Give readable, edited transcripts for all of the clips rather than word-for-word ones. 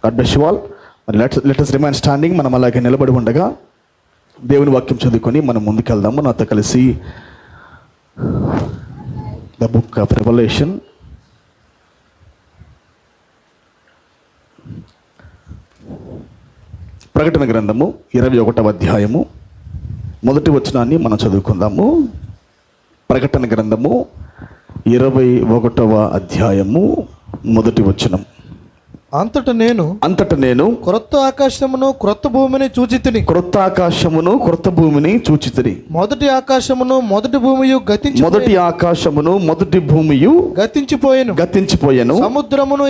God bless you all. మరి let us remain standing. మనం అలాగే నిలబడి ఉండగా దేవుని వాక్యం చదువుకొని మనం ముందుకెళ్దాము. నాతో కలిసి ద బుక్ ఆఫ్ రెవల్యూషన్ ప్రకటన గ్రంథము 21వ అధ్యాయము మొదటి వచనాన్ని మనం చదువుకుందాము. ప్రకటన గ్రంథము 21వ అధ్యాయము మొదటి వచనం. అంతట నేను క్రొత్త ఆకాశమును క్రొత్త భూమిని చూచితిని. క్రొత్త ఆకాశమును క్రొత్త భూమిని చూచితిని. మొదటి ఆకాశమును మొదటి భూమియు మొదటి ఆకాశమును మొదటి భూమియు గతించిపోయెను. సముద్రమును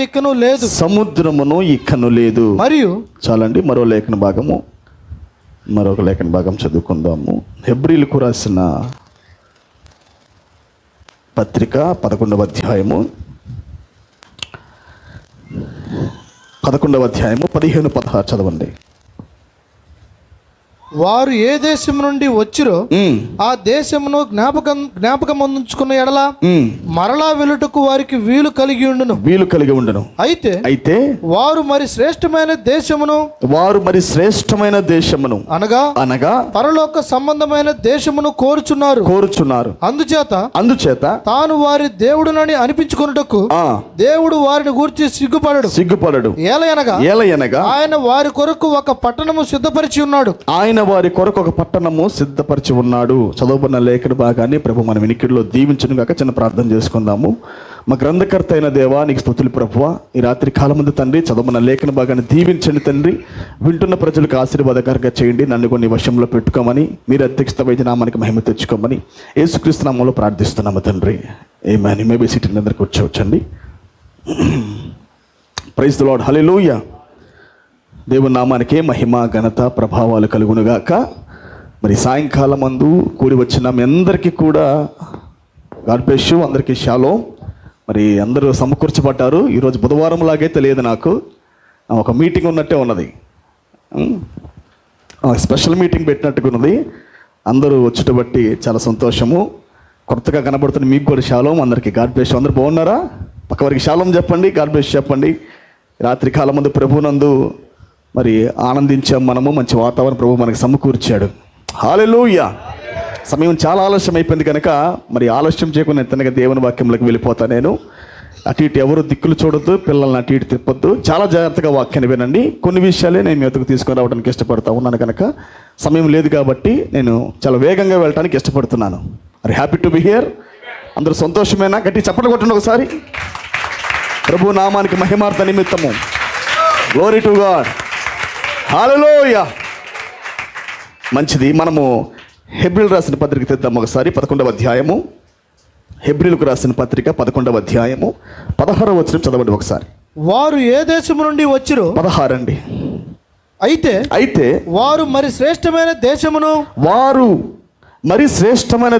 ఇక్కను లేదు. మరియు చాలండి, మరో లేఖన భాగం చదువుకుందాము. హెబ్రీలకు రాసిన పత్రిక 11వ అధ్యాయము 15-16 చదవండి. వారు ఏ దేశం నుండి వచ్చిరో ఆ దేశమును జ్ఞాపకం ఉంచుకున్న ఎడల మరలా వెలుటకు వారికి వీలు కలిగి ఉండును. అయితే వారు మరి శ్రేష్టమైన దేశమును అనగా పరలోక సంబంధమైన దేశమును కోరుచున్నారు. అందుచేత తాను వారి దేవుడునని అనిపించుకొనుటకు దేవుడు వారిని గూర్చి సిగ్గుపడడు. ఏలయనగా ఆయన వారి కొరకు ఒక పట్టణము సిద్ధపరిచి ఉన్నాడు. చదువుకున్న లేఖన భాగాన్ని ప్రభు మన వినికిడిలో దీవించును గాక. చిన్న ప్రార్థన చేసుకుందాము. మా గ్రంథకర్త అయిన దేవా, నీకు స్తుతులు ప్రభువా. ఈ రాత్రి కాలం ముందు తండ్రి చదువుకున్న లేఖన భాగాన్ని దీవించండి తండ్రి. వింటున్న ప్రజలకు ఆశీర్వాదకరంగా చేయండి. నన్ను కొన్ని వశంలో పెట్టుకోమని, మీరు అధ్యక్షత వహించిన నామానికి మహిమ తెచ్చుకోమని యేసుక్రీస్తు నామములో ప్రార్థిస్తున్నాము తండ్రి. ఆమేన్. మేబీ సీట్ అందరికి కూర్చోవచ్చండి. Praise the lord. హల్లెలూయా. దేవుని నామానికే మహిమ ఘనత ప్రభావాలు కలుగునుగాక. మరి సాయంకాలం మందు కూడి వచ్చిన మీ అందరికీ కూడా గాడ్ బ్లెస్ యు. అందరికీ షాలోమ్. మరి అందరూ సమకూర్చబడ్డారు. ఈరోజు బుధవారం లాగే తెలియదు నాకు, ఒక మీటింగ్ ఉన్నట్టే ఉన్నది, స్పెషల్ మీటింగ్ పెట్టినట్టుగా ఉన్నది. అందరూ వచ్చుట బట్టి చాలా సంతోషము. కొత్తగా కనబడుతున్న మీకు కూడా షాలోమ్. అందరికీ గాడ్ బ్లెస్ యు. అందరూ బాగున్నారా? పక్కవారికి షాలోమ్ చెప్పండి, గాడ్ బ్లెస్ చెప్పండి. రాత్రి కాలం ముందు ప్రభునందు మరి ఆనందించాం మనము. మంచి వాతావరణం ప్రభు మనకి సమకూర్చాడు. హల్లెలూయా. సమయం చాలా ఆలస్యం అయిపోయింది కనుక మరి ఆలస్యం చేయకుండా ఎంతనగా దేవుని వాక్యంలోకి వెళ్ళిపోతా. నేను అటు ఇటు ఎవరు దిక్కులు చూడొద్దు, పిల్లల్ని అటు ఇటు తిప్పొద్దు. చాలా జాగ్రత్తగా వాక్యాన్ని వినండి. కొన్ని విషయాలే నేను మీ వద్దకు తీసుకొని రావడానికి ఇష్టపడతా ఉన్నాను కనుక సమయం లేదు కాబట్టి నేను చాలా వేగంగా వెళ్ళడానికి ఇష్టపడుతున్నాను. మరి హ్యాపీ టు బి హియర్. అందరూ సంతోషమేనా? గట్టి చప్పట్లు కొట్టండి ఒకసారి. ప్రభు నామానికి మహిమార్థ నిమిత్తము. Glory to God. హల్లెలూయా. మంచిది. మనము హెబ్రీలు రాసిన పత్రిక తెద్దాం ఒకసారి. 11వ అధ్యాయము, హెబ్రీలకు రాసిన పత్రిక 11వ అధ్యాయము 16వ వచనం చదవండి ఒకసారి. వారు ఏ దేశము నుండి వచ్చిరో 16 అండి. అయితే వారు మరి శ్రేష్టమైన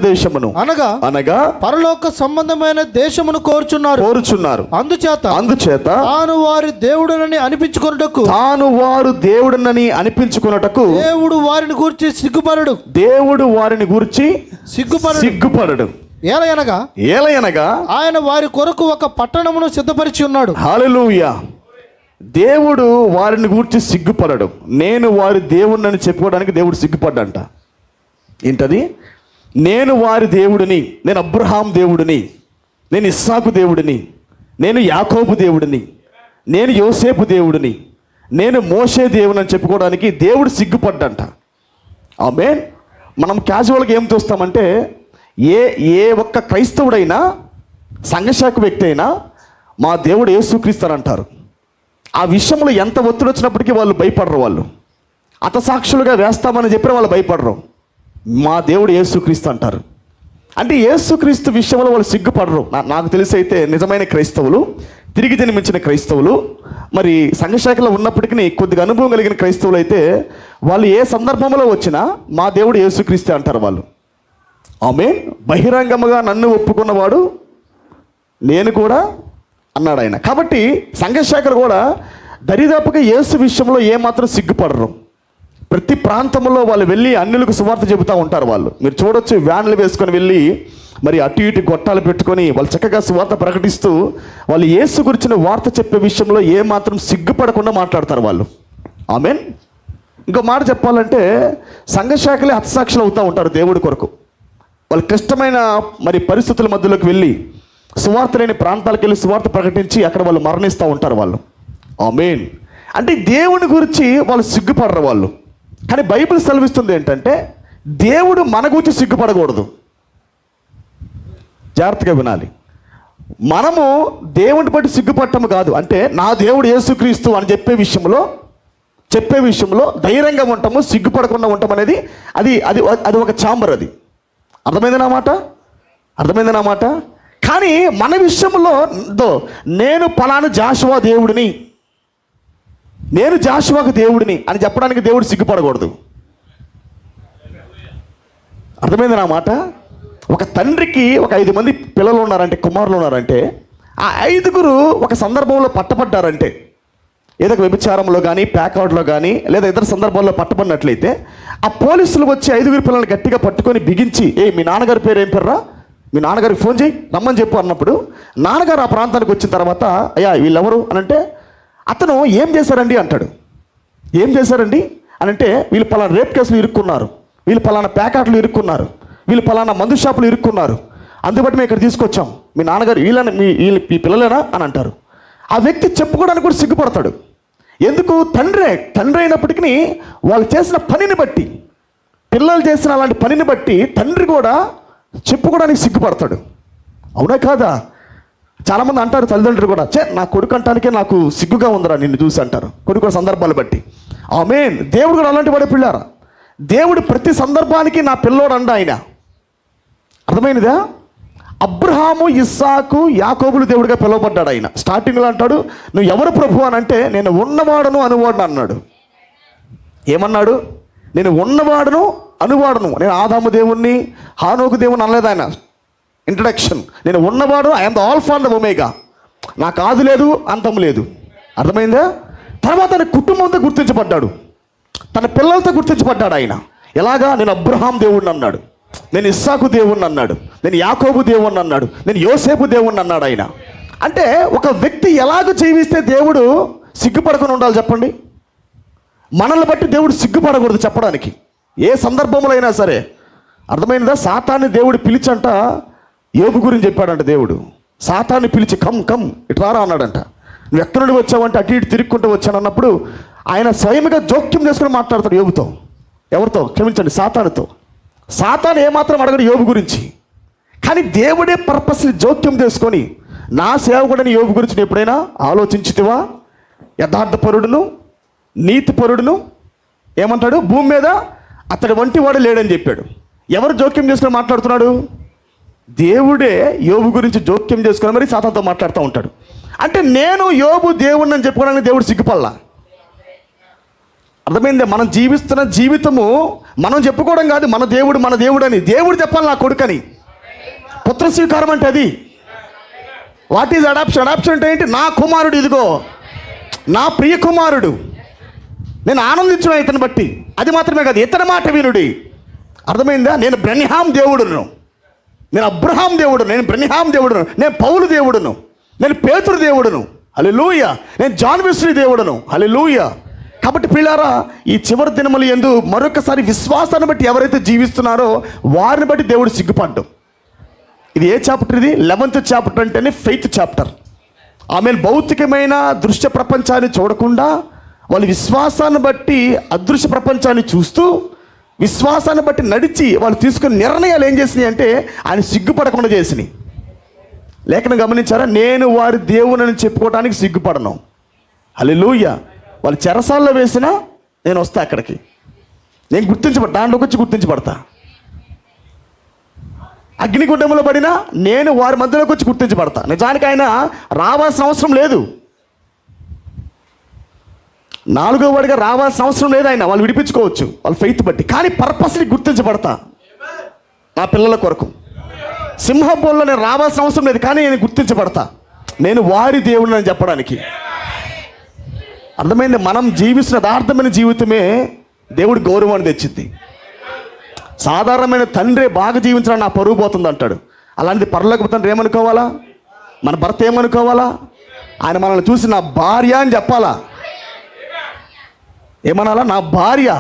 దేశమును అనగా పరలోక సంబంధమైన దేశమును కోరుచున్నారు. అందుచేత తాను వారి దేవుడనని అనిపించుకొనుటకు దేవుడు వారిని గూర్చి సిగ్గుపడడు. ఏలయనగా ఆయన వారి కొరకు ఒక పట్టణమును సిద్ధపరిచి ఉన్నాడు. హల్లెలూయా. దేవుడు వారిని గూర్చి సిగ్గుపడడు. నేను వారి దేవుడిని చెప్పుకోవడానికి దేవుడు సిగ్గుపడ్డంట. ఏంటది? నేను వారి దేవుడిని, నేను అబ్రహాం దేవుడిని, నేను ఇస్సాకు దేవుడిని, నేను యాకోబు దేవుడిని, నేను యోసేపు దేవుడిని, నేను మోషే దేవుని అని చెప్పుకోవడానికి దేవుడు సిగ్గుపడ్డంట. ఆమేన్. మనం క్యాజువల్గా ఏం చూస్తామంటే ఏ ఒక్క క్రైస్తవుడైనా సంఘశాఖ వ్యక్తి అయినా మా దేవుడు యేసుక్రీస్తు ఆ విషయంలో ఎంత ఒత్తిడి వచ్చినప్పటికీ వాళ్ళు భయపడరు. వాళ్ళు హతసాక్షులుగా వేస్తామని చెప్పిన వాళ్ళు భయపడరు. మా దేవుడు యేసుక్రీస్తు అంటారు. అంటే యేసుక్రీస్తు విషయంలో వాళ్ళు సిగ్గుపడరు. నాకు తెలిసి అయితే నిజమైన క్రైస్తవులు, తిరిగి జన్మించిన క్రైస్తవులు, మరి సంఘశాఖలో ఉన్నప్పటికీ కొద్దిగా అనుభవం కలిగిన క్రైస్తవులు అయితే వాళ్ళు ఏ సందర్భంలో వచ్చినా మా దేవుడు యేసుక్రీస్తు అంటారు వాళ్ళు. ఆమేన్. బహిరంగముగా నన్ను ఒప్పుకున్నవాడు నేను కూడా అన్నాడు ఆయన. కాబట్టి సంఘశాఖలు కూడా దరిదాపుగా యేసు విషయంలో ఏమాత్రం సిగ్గుపడరు. ప్రతి ప్రాంతంలో వాళ్ళు వెళ్ళి అన్యులకు సువార్త చెబుతూ ఉంటారు. వాళ్ళు మీరు చూడొచ్చు, వ్యాన్లు వేసుకొని వెళ్ళి మరి అటు ఇటు గొట్టాలు పెట్టుకొని వాళ్ళు చక్కగా సువార్త ప్రకటిస్తూ వాళ్ళు యేసు గురించిన వార్త చెప్పే విషయంలో ఏమాత్రం సిగ్గుపడకుండా మాట్లాడతారు వాళ్ళు. ఆమేన్. ఇంకో మాట చెప్పాలంటే సంఘశాఖలే హతసాక్షులు అవుతూ ఉంటారు దేవుడి కొరకు. వాళ్ళు క్లిష్టమైన మరి పరిస్థితుల మధ్యలోకి వెళ్ళి సువార్త లేని ప్రాంతాలకు వెళ్ళి సువార్త ప్రకటించి అక్కడ వాళ్ళు మరణిస్తూ ఉంటారు వాళ్ళు. ఆమేన్. అంటే దేవుని గురించి వాళ్ళు సిగ్గుపడరు వాళ్ళు. కానీ బైబిల్ సెలవిస్తుంది ఏంటంటే దేవుడు మన గురించి సిగ్గుపడకూడదు. జాగ్రత్తగా వినాలి. మనము దేవుని బట్టి సిగ్గుపడటము కాదు. అంటే నా దేవుడు యేసుక్రీస్తు అని చెప్పే విషయంలో ధైర్యంగా ఉంటాము, సిగ్గుపడకుండా ఉంటాం అనేది అది అది అది ఒక ఛాంబర్. అది అర్థమైంది నా మాట. కానీ మన విషయంలో నేను పలానా జాషువా దేవుడిని, నేను జాషువాకు దేవుడిని అని చెప్పడానికి దేవుడు సిగ్గుపడకూడదు. అర్థమైంది నా మాట. ఒక తండ్రికి ఒక 5 మంది పిల్లలు ఉన్నారంటే, కుమారులు ఉన్నారంటే, ఆ 5గురు ఒక సందర్భంలో పట్టబడ్డారంటే, ఏదో వ్యభిచారంలో కానీ ప్యాకౌట్లో కానీ లేదా ఇతర సందర్భాల్లో పట్టబడినట్లయితే ఆ పోలీసులు వచ్చి 5గురు పిల్లల్ని గట్టిగా పట్టుకొని బిగించి, మీ నాన్నగారి పేరు ఏం పేర్రా, మీ నాన్నగారికి ఫోన్ చేయి రమ్మని చెప్పు అన్నప్పుడు నాన్నగారు ఆ ప్రాంతానికి వచ్చిన తర్వాత అయ్యా వీళ్ళెవరు అని అంటే అతను ఏం చేశారండి అంటాడు. ఏం చేశారండి అని అంటే వీళ్ళు పలానా రేప్ కేసులు ఇరుక్కున్నారు, వీళ్ళు పలానా ప్యాకెట్లు ఇరుక్కున్నారు, వీళ్ళు పలానా మందు షాపులు ఇరుక్కున్నారు, అందుబట్టి మేము ఇక్కడ తీసుకొచ్చాం, మీ నాన్నగారు వీళ్ళని మీ పిల్లలేనా అని అంటారు. ఆ వ్యక్తి చెప్పుకోవడానికి కూడా సిగ్గుపడతాడు. ఎందుకు? తండ్రి అయినప్పటికీ వాళ్ళు చేసిన పనిని బట్టి, పిల్లలు చేసిన అలాంటి పనిని బట్టి తండ్రి కూడా చెప్పుకోవడానికి సిగ్గుపడతాడు. అవునా కాదా? చాలామంది అంటారు తల్లిదండ్రులు కూడా, నా కొడుకు అంటానికే నాకు సిగ్గుగా ఉందిరా నిన్ను చూసి అంటారు కొన్ని సందర్భాలు బట్టి. ఆమేన్. దేవుడు కూడా అలాంటి వాడే పిల్లారా. దేవుడు ప్రతి సందర్భానికి నా పిల్లోడు అండ ఆయన. అర్థమైనదా? అబ్రహాము, ఇస్సాకు, యాకోబులు దేవుడిగా పిలువబడ్డాడు ఆయన. స్టార్టింగ్లో అంటాడు, నువ్వు ఎవరు ప్రభు అని అంటే నేను ఉన్నవాడను అనువాడను అన్నాడు. ఏమన్నాడు? నేను ఉన్నవాడను అనువాడను. నేను ఆదాము దేవుణ్ణి, హానోకు దేవుని అనలేదు ఆయన. ఇంట్రడక్షన్, నేను ఉన్నవాడు, I'm the alpha and omega, నాకు ఆది లేదు అంతం లేదు. అర్థమైందా? తర్వాత ఆయన కుటుంబంతో గుర్తించబడ్డాడు, తన పిల్లలతో గుర్తించబడ్డాడు ఆయన. ఎలాగా? నేను అబ్రహాం దేవుణ్ణి అన్నాడు, నేను ఇస్సాకు దేవుణ్ణి అన్నాడు, నేను యాకోబు దేవుణ్ణి అన్నాడు, నేను యోసేపు దేవుణ్ణి అన్నాడు ఆయన. అంటే ఒక వ్యక్తి ఎలాగ జీవిస్తే దేవుడు సిగ్గుపడకుండా ఉండాలి చెప్పండి? మనల్ని బట్టి దేవుడు సిగ్గుపడకూడదు చెప్పడానికి ఏ సందర్భంలో అయినా సరే. అర్థమైందా? సాతాన్ని దేవుడు పిలిచంట యోబు గురించి చెప్పాడంట. దేవుడు సాతాన్ని పిలిచి కమ్ ఇట్రారా అన్నాడంట. నువ్వు ఎక్కడి నుండి వచ్చావంటే అటు ఇటు తిరుక్కుంటూ వచ్చాను అన్నప్పుడు ఆయన స్వయంగా జోక్యం చేసుకుని మాట్లాడతాడు యోబుతో. ఎవరితో? క్షమించండి, సాతానుతో. సాతాను ఏమాత్రం అడగడు యోబు గురించి. కానీ దేవుడే పర్పస్ని జోక్యం చేసుకొని, నా సేవకుడని యోబు గురించి నువ్వు ఎప్పుడైనా ఆలోచించితివా? యథార్థపరుడును నీతిపరుడును ఏమంటాడు? భూమి మీద అతడి వంటి వాడు లేడని చెప్పాడు. ఎవరు జోక్యం చేసుకొని మాట్లాడుతున్నాడు? దేవుడే యోబు గురించి జోక్యం చేసుకొని మరి సాతానుతో మాట్లాడుతూ ఉంటాడు. అంటే నేను యోబు దేవుడిని అని చెప్పుకోవడానికి దేవుడు సిగ్గుపడలా. అర్థమైందే? మనం జీవిస్తున్న జీవితము మనం చెప్పుకోవడం కాదు, మన దేవుడు అని దేవుడు చెప్పాలి నా కొడుకని. పుత్ర స్వీకారం అంటే అది. What is adoption? అడాప్షన్ అంటే ఏంటి? నా కుమారుడు ఇదిగో, నా ప్రియ కుమారుడు, నేను ఆనందించిన ఇతను బట్టి. అది మాత్రమే కాదు, ఇతని మాట వినుడి. అర్థమైందా? నేను బ్రహ్మాం దేవుడును, నేను అబ్రహాం దేవుడును, నేను బ్రహ్మాం దేవుడును, నేను పౌలు దేవుడును, నేను పేతురు దేవుడును, హల్లెలూయా, నేను జాన్ వెస్లీ దేవుడును, హల్లెలూయా. కాబట్టి పిల్లారా, ఈ చివరి దినములు యందు మరొకసారి విశ్వాసాన్ని బట్టి ఎవరైతే జీవిస్తున్నారో వారిని బట్టి దేవుడు సిగ్గుపడ్డం. ఇది ఏ చాప్టర్? ఇది 11th చాప్టర్ అంటేనే ఫెయిత్ చాప్టర్. ఆమె భౌతికమైన దృశ్య ప్రపంచాన్ని చూడకుండా వాళ్ళు విశ్వాసాన్ని బట్టి అదృశ్య ప్రపంచాన్ని చూస్తూ విశ్వాసాన్ని బట్టి నడిచి వాళ్ళు తీసుకున్న నిర్ణయాలు ఏం చేసినాయి అంటే ఆయన సిగ్గుపడకుండా చేసినాయి. లేఖనం గమనించారా? నేను వారి దేవుని చెప్పుకోవడానికి సిగ్గుపడను. హల్లెలూయా. వాళ్ళు చెరసాల్లో వేసినా నేను వస్తా అక్కడికి, నేను గుర్తించబడతా, దాంట్లోకి వచ్చి గుర్తించబడతా. అగ్నిగుండంలో పడినా నేను వారి మధ్యలోకి వచ్చి గుర్తించబడతా. నిజానికి ఆయన రావాల్సిన అవసరం లేదు, 4వ వాడిగా రావాల్సిన అవసరం లేదు ఆయన. వాళ్ళు విడిపించుకోవచ్చు వాళ్ళ ఫెయిత్ బట్టి. కానీ పర్పస్ని గుర్తించబడతా నా పిల్లల కొరకు. సింహపోల్లో నేను రావాల్సిన అవసరం లేదు, కానీ నేను గుర్తించబడతా, నేను వారి దేవుడిని అని చెప్పడానికి. అర్థమైంది? మనం జీవిస్తున్న యథార్థమైన జీవితమే దేవుడి గౌరవాన్ని తెచ్చింది. సాధారణమైన తండ్రి బాగా జీవించడానికి నా పరుగు పోతుంది అంటాడు. అలాంటిది పరలోకపు తండ్రి ఏమనుకోవాలా? మన భర్త ఏమనుకోవాలా? ఆయన మనల్ని చూసి నా భార్య అని చెప్పాలా? ఏమనాలా? నా భార్య.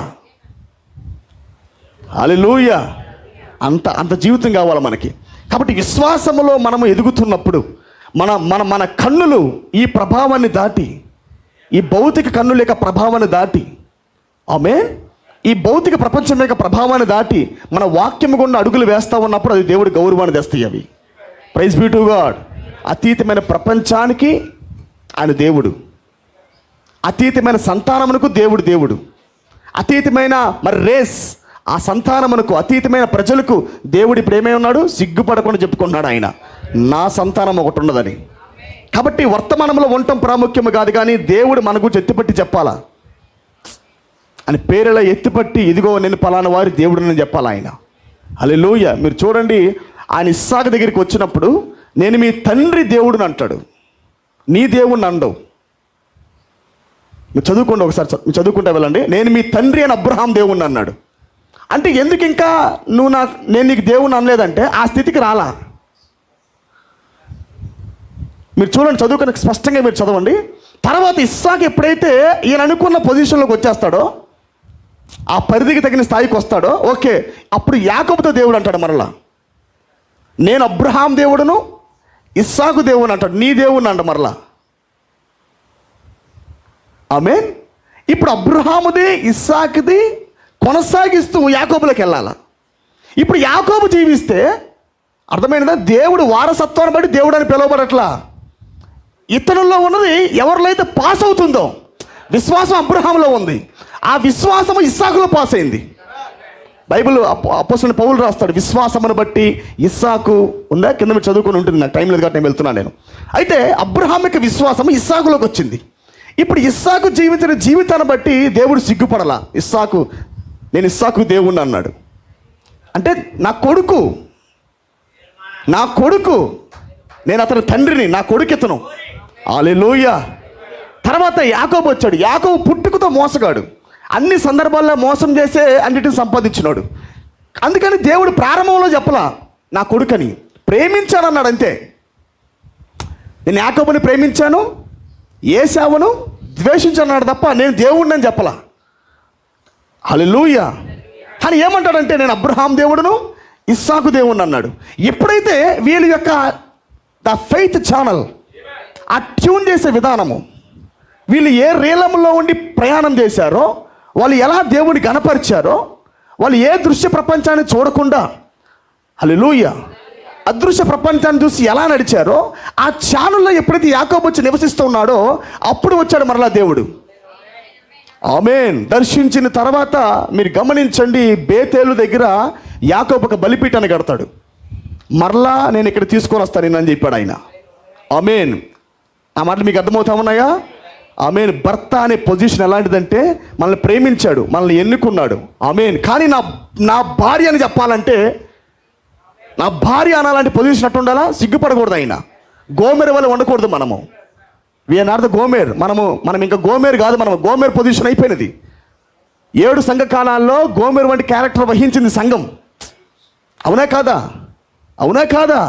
హల్లెలూయా. అంత జీవితం కావాలి మనకి. కాబట్టి విశ్వాసములో మనము ఎదుగుతున్నప్పుడు మన కన్నులు ఈ ప్రభావాన్ని దాటి, ఈ భౌతిక కన్నుల యొక్క ప్రభావాన్ని దాటి, ఆమేన్, ఈ భౌతిక ప్రపంచం యొక్క ప్రభావాన్ని దాటి మన వాక్యము గుండా అడుగులు వేస్తూ ఉన్నప్పుడు అది దేవుడి గౌరవాన్ని తెస్తాయి అవి. Praise be to God. అతీతమైన ప్రపంచానికి ఆయన దేవుడు, అతీతమైన సంతానమునకు దేవుడు, అతీతమైన మరి రేస్ ఆ సంతానమునకు, అతీతమైన ప్రజలకు దేవుడు ఇప్పుడు ఏమై ఉన్నాడు? సిగ్గుపడకుండా చెప్పుకుంటున్నాడు ఆయన, నా సంతానం ఒకటి ఉన్నదని. కాబట్టి వర్తమానంలో ఉండటం ప్రాముఖ్యము కాదు, కానీ దేవుడు మన గురించి ఎత్తిపట్టి చెప్పాలా అని, పేరులా ఎత్తిపట్టి ఇదిగో నేను పలానా వారి దేవుడు అని చెప్పాలి ఆయన. హల్లెలూయా. మీరు చూడండి, ఆయన ఇస్సాకు దగ్గరికి వచ్చినప్పుడు నేను మీ తండ్రి దేవుడిని అంటాడు, నీ దేవుడిని అండవు. మీరు చదువుకోండి ఒకసారి, మీరు చదువుకుంటే వెళ్ళండి. నేను మీ తండ్రి అని అబ్రహాం దేవుడిని అన్నాడు. అంటే ఎందుకు ఇంకా నేను నీకు దేవుడిని అనలేదంటే ఆ స్థితికి రాలా. మీరు చూడండి, చదువుకుని స్పష్టంగా మీరు చదవండి. తర్వాత ఇస్సాకు ఎప్పుడైతే ఈయన అనుకున్న పొజిషన్లోకి వచ్చేస్తాడో, ఆ పరిధికి తగిన స్థాయికి వస్తాడో, ఓకే, అప్పుడు యాకోబుతో దేవుడు అంటాడు మరలా, నేను అబ్రహాం దేవుడును ఇస్సాకు దేవుని అంటాడు, నీ దేవుని అంట మరలా. ఆమేన్. ఇప్పుడు అబ్రహాముది ఇస్సాకుది కొనసాగిస్తూ యాకోబులోకి వెళ్ళాలా. ఇప్పుడు యాకోబు జీవిస్తే అర్థమైనదా? దేవుడు వారసత్వాన్ని బట్టి దేవుడు అని పిలువబడట్లా. ఇతరుల్లో ఉన్నది ఎవరిలో అయితే పాస్ అవుతుందో, విశ్వాసం అబ్రహాంలో ఉంది, ఆ విశ్వాసము ఇస్సాకులో పాస్ అయింది. బైబిల్ అపోస్తలుడైన పౌలు రాస్తాడు, విశ్వాసమును బట్టి ఇస్సాకు ఉందా, కింద మీరు చదువుకొని ఉంటుంది, నాకు టైం లేదు కాబట్టి నేను వెళ్తున్నాను నేను. అయితే అబ్రహాం యొక్క విశ్వాసము ఇస్సాకులోకి వచ్చింది. ఇప్పుడు ఇస్సాకు జీవించిన జీవితాన్ని బట్టి దేవుడు సిగ్గుపడలా. నేను ఇస్సాకు దేవుణ్ణి అన్నాడు. అంటే నా కొడుకు, నేను అతని తండ్రిని, నా కొడుకు ఇతను. హల్లెలూయా. తర్వాత యాకోబు వచ్చాడు. యాకోబు పుట్టుకతో మోసగాడు, అన్ని సందర్భాల్లో మోసం చేసే అన్నిటిని సంపాదించినాడు. అందుకని దేవుడు ప్రారంభంలో చెప్పలా నా కొడుకని, ప్రేమించానన్నాడు అంతే. నేను యాకోబుని ప్రేమించాను, ఏశావును ద్వేషించానన్నాడు తప్ప నేను దేవుడిని అని చెప్పలా. హల్లెలూయా. అని ఏమంటాడంటే నేను అబ్రహాం దేవుడును ఇస్సాకు దేవుడిని అన్నాడు. ఎప్పుడైతే వీళ్ళ యొక్క ద ఫెయిత్ ఛానల్ ఆ ట్యూన్ చేసే విధానము, వీళ్ళు ఏ రీలంలో ఉండి ప్రయాణం చేశారో, వాళ్ళు ఎలా దేవుని గణపరిచారో, వాళ్ళు ఏ దృశ్య ప్రపంచాన్ని చూడకుండా, హల్లెలూయా, అదృశ్య ప్రపంచాన్ని చూసి ఎలా నడిచారో, ఆ ఛానల్లో ఎప్పుడైతే యాకోబు వచ్చి నివసిస్తూ ఉన్నాడో అప్పుడు వచ్చాడు మరలా దేవుడు. ఆమేన్. దర్శించిన తర్వాత మీరు గమనించండి, బేతేలు దగ్గర యాకోబు ఒక బలిపీఠాన్ని కడతాడు. మరలా నేను ఇక్కడ తీసుకొని వస్తాను నేను అని చెప్పాడు ఆయన. ఆమేన్. ఆ మాటలు మీకు అర్థమవుతా ఉన్నాయా? ఆమేన్. భర్త అనే పొజిషన్ ఎలాంటిదంటే మనల్ని ప్రేమించాడు, మనల్ని ఎన్నుకున్నాడు. ఆమేన్. కానీ నా భార్య అని చెప్పాలంటే, నా భార్య అనాలంటే పొజిషన్ అట్టు ఉండాలా? సిగ్గుపడకూడదు ఆయన. గోమెర్ వల్ల ఉండకూడదు మనము. We are not the Gomer. మనం ఇంకా గోమెర్ కాదు, మనం గోమెర్ పొజిషన్ అయిపోయినది. 7 సంఘ కాలాల్లో గోమెర్ వంటి క్యారెక్టర్ వహించింది సంఘం. అవునా కాదా?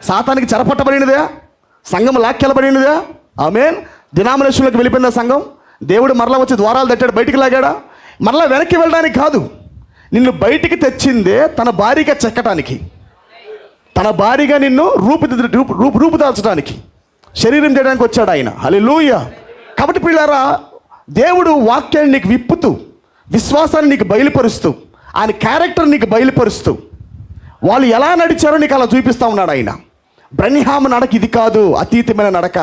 సాతానికి చెరపట్టబడినదా? సంఘం లాక్కెళ్ళబడినదా? ఆమేన్. డినామినేషన్లోకి వెళ్ళిపోయిందా సంఘం? దేవుడు మరలా వచ్చి ద్వారాలు తట్టాడు, బయటికి లాగాడా? మరలా వెనక్కి వెళ్ళడానికి కాదు, నిన్ను బయటికి తెచ్చిందే తన భార్యగా చెక్కటానికి, తన భార్యగా నిన్ను రూపుదాల్చడానికి, శరీరం చేయడానికి వచ్చాడు ఆయన. హల్లెలూయా. కాబట్టి పిల్లారా, దేవుడు వాక్యాన్ని నీకు విప్పుతూ, విశ్వాసాన్ని నీకు బయలుపరుస్తూ, ఆయన క్యారెక్టర్ నీకు బయలుపరుస్తూ, వాళ్ళు ఎలా నడిచారో నీకు అలా చూపిస్తూ ఉన్నాడు ఆయన. బ్రహ్నిహాము నడక ఇది కాదు, అతీతమైన నడక.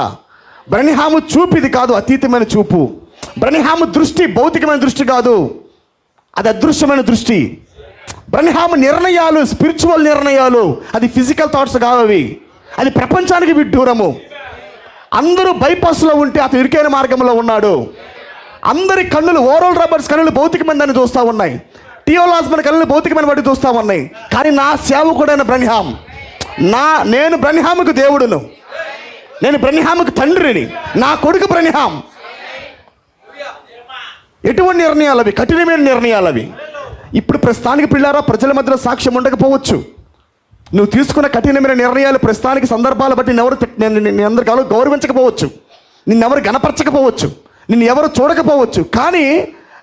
బ్రహ్నిహాము చూపు ఇది కాదు, అతీతమైన చూపు. బ్రహ్నిహాము దృష్టి భౌతికమైన దృష్టి కాదు, అది అదృశ్యమైన దృష్టి. బ్రహ్నిహాము నిర్ణయాలు స్పిరిచువల్ నిర్ణయాలు, అది ఫిజికల్ థాట్స్ కాదు అవి, అది ప్రపంచానికి విడ్డూరము. అందరూ బైపాస్లో ఉంటే అతను ఇరుకైన మార్గంలో ఉన్నాడు. అందరి కన్నులు, ఓరల్ రాబర్ట్స్ కన్నులు భౌతికమైన దాన్ని చూస్తూ ఉన్నాయి, టియోలాస్మన్ కన్నులు భౌతికమైన వాటిని చూస్తూ ఉన్నాయి. కానీ నా సేవకుడైన బ్రహ్నిహాం, నేను బ్రహ్నిహాముకు దేవుడును, నేను బ్రహ్నిహాముకు తండ్రిని, నా కొడుకు బ్రహ్నిహాం. ఎటువంటి నిర్ణయాలు అవి? కఠినమైన నిర్ణయాలు అవి. ఇప్పుడు ప్రస్తుతానికి పిల్లారా ప్రజల మధ్యలో సాక్ష్యం ఉండకపోవచ్చు, నువ్వు తీసుకున్న కఠినమైన నిర్ణయాలు ప్రస్తుతానికి సందర్భాలు బట్టి నిన్నెవరు గౌరవించకపోవచ్చు, నిన్నెవరు గణపరచకపోవచ్చు, నిన్ను ఎవరు చూడకపోవచ్చు. కానీ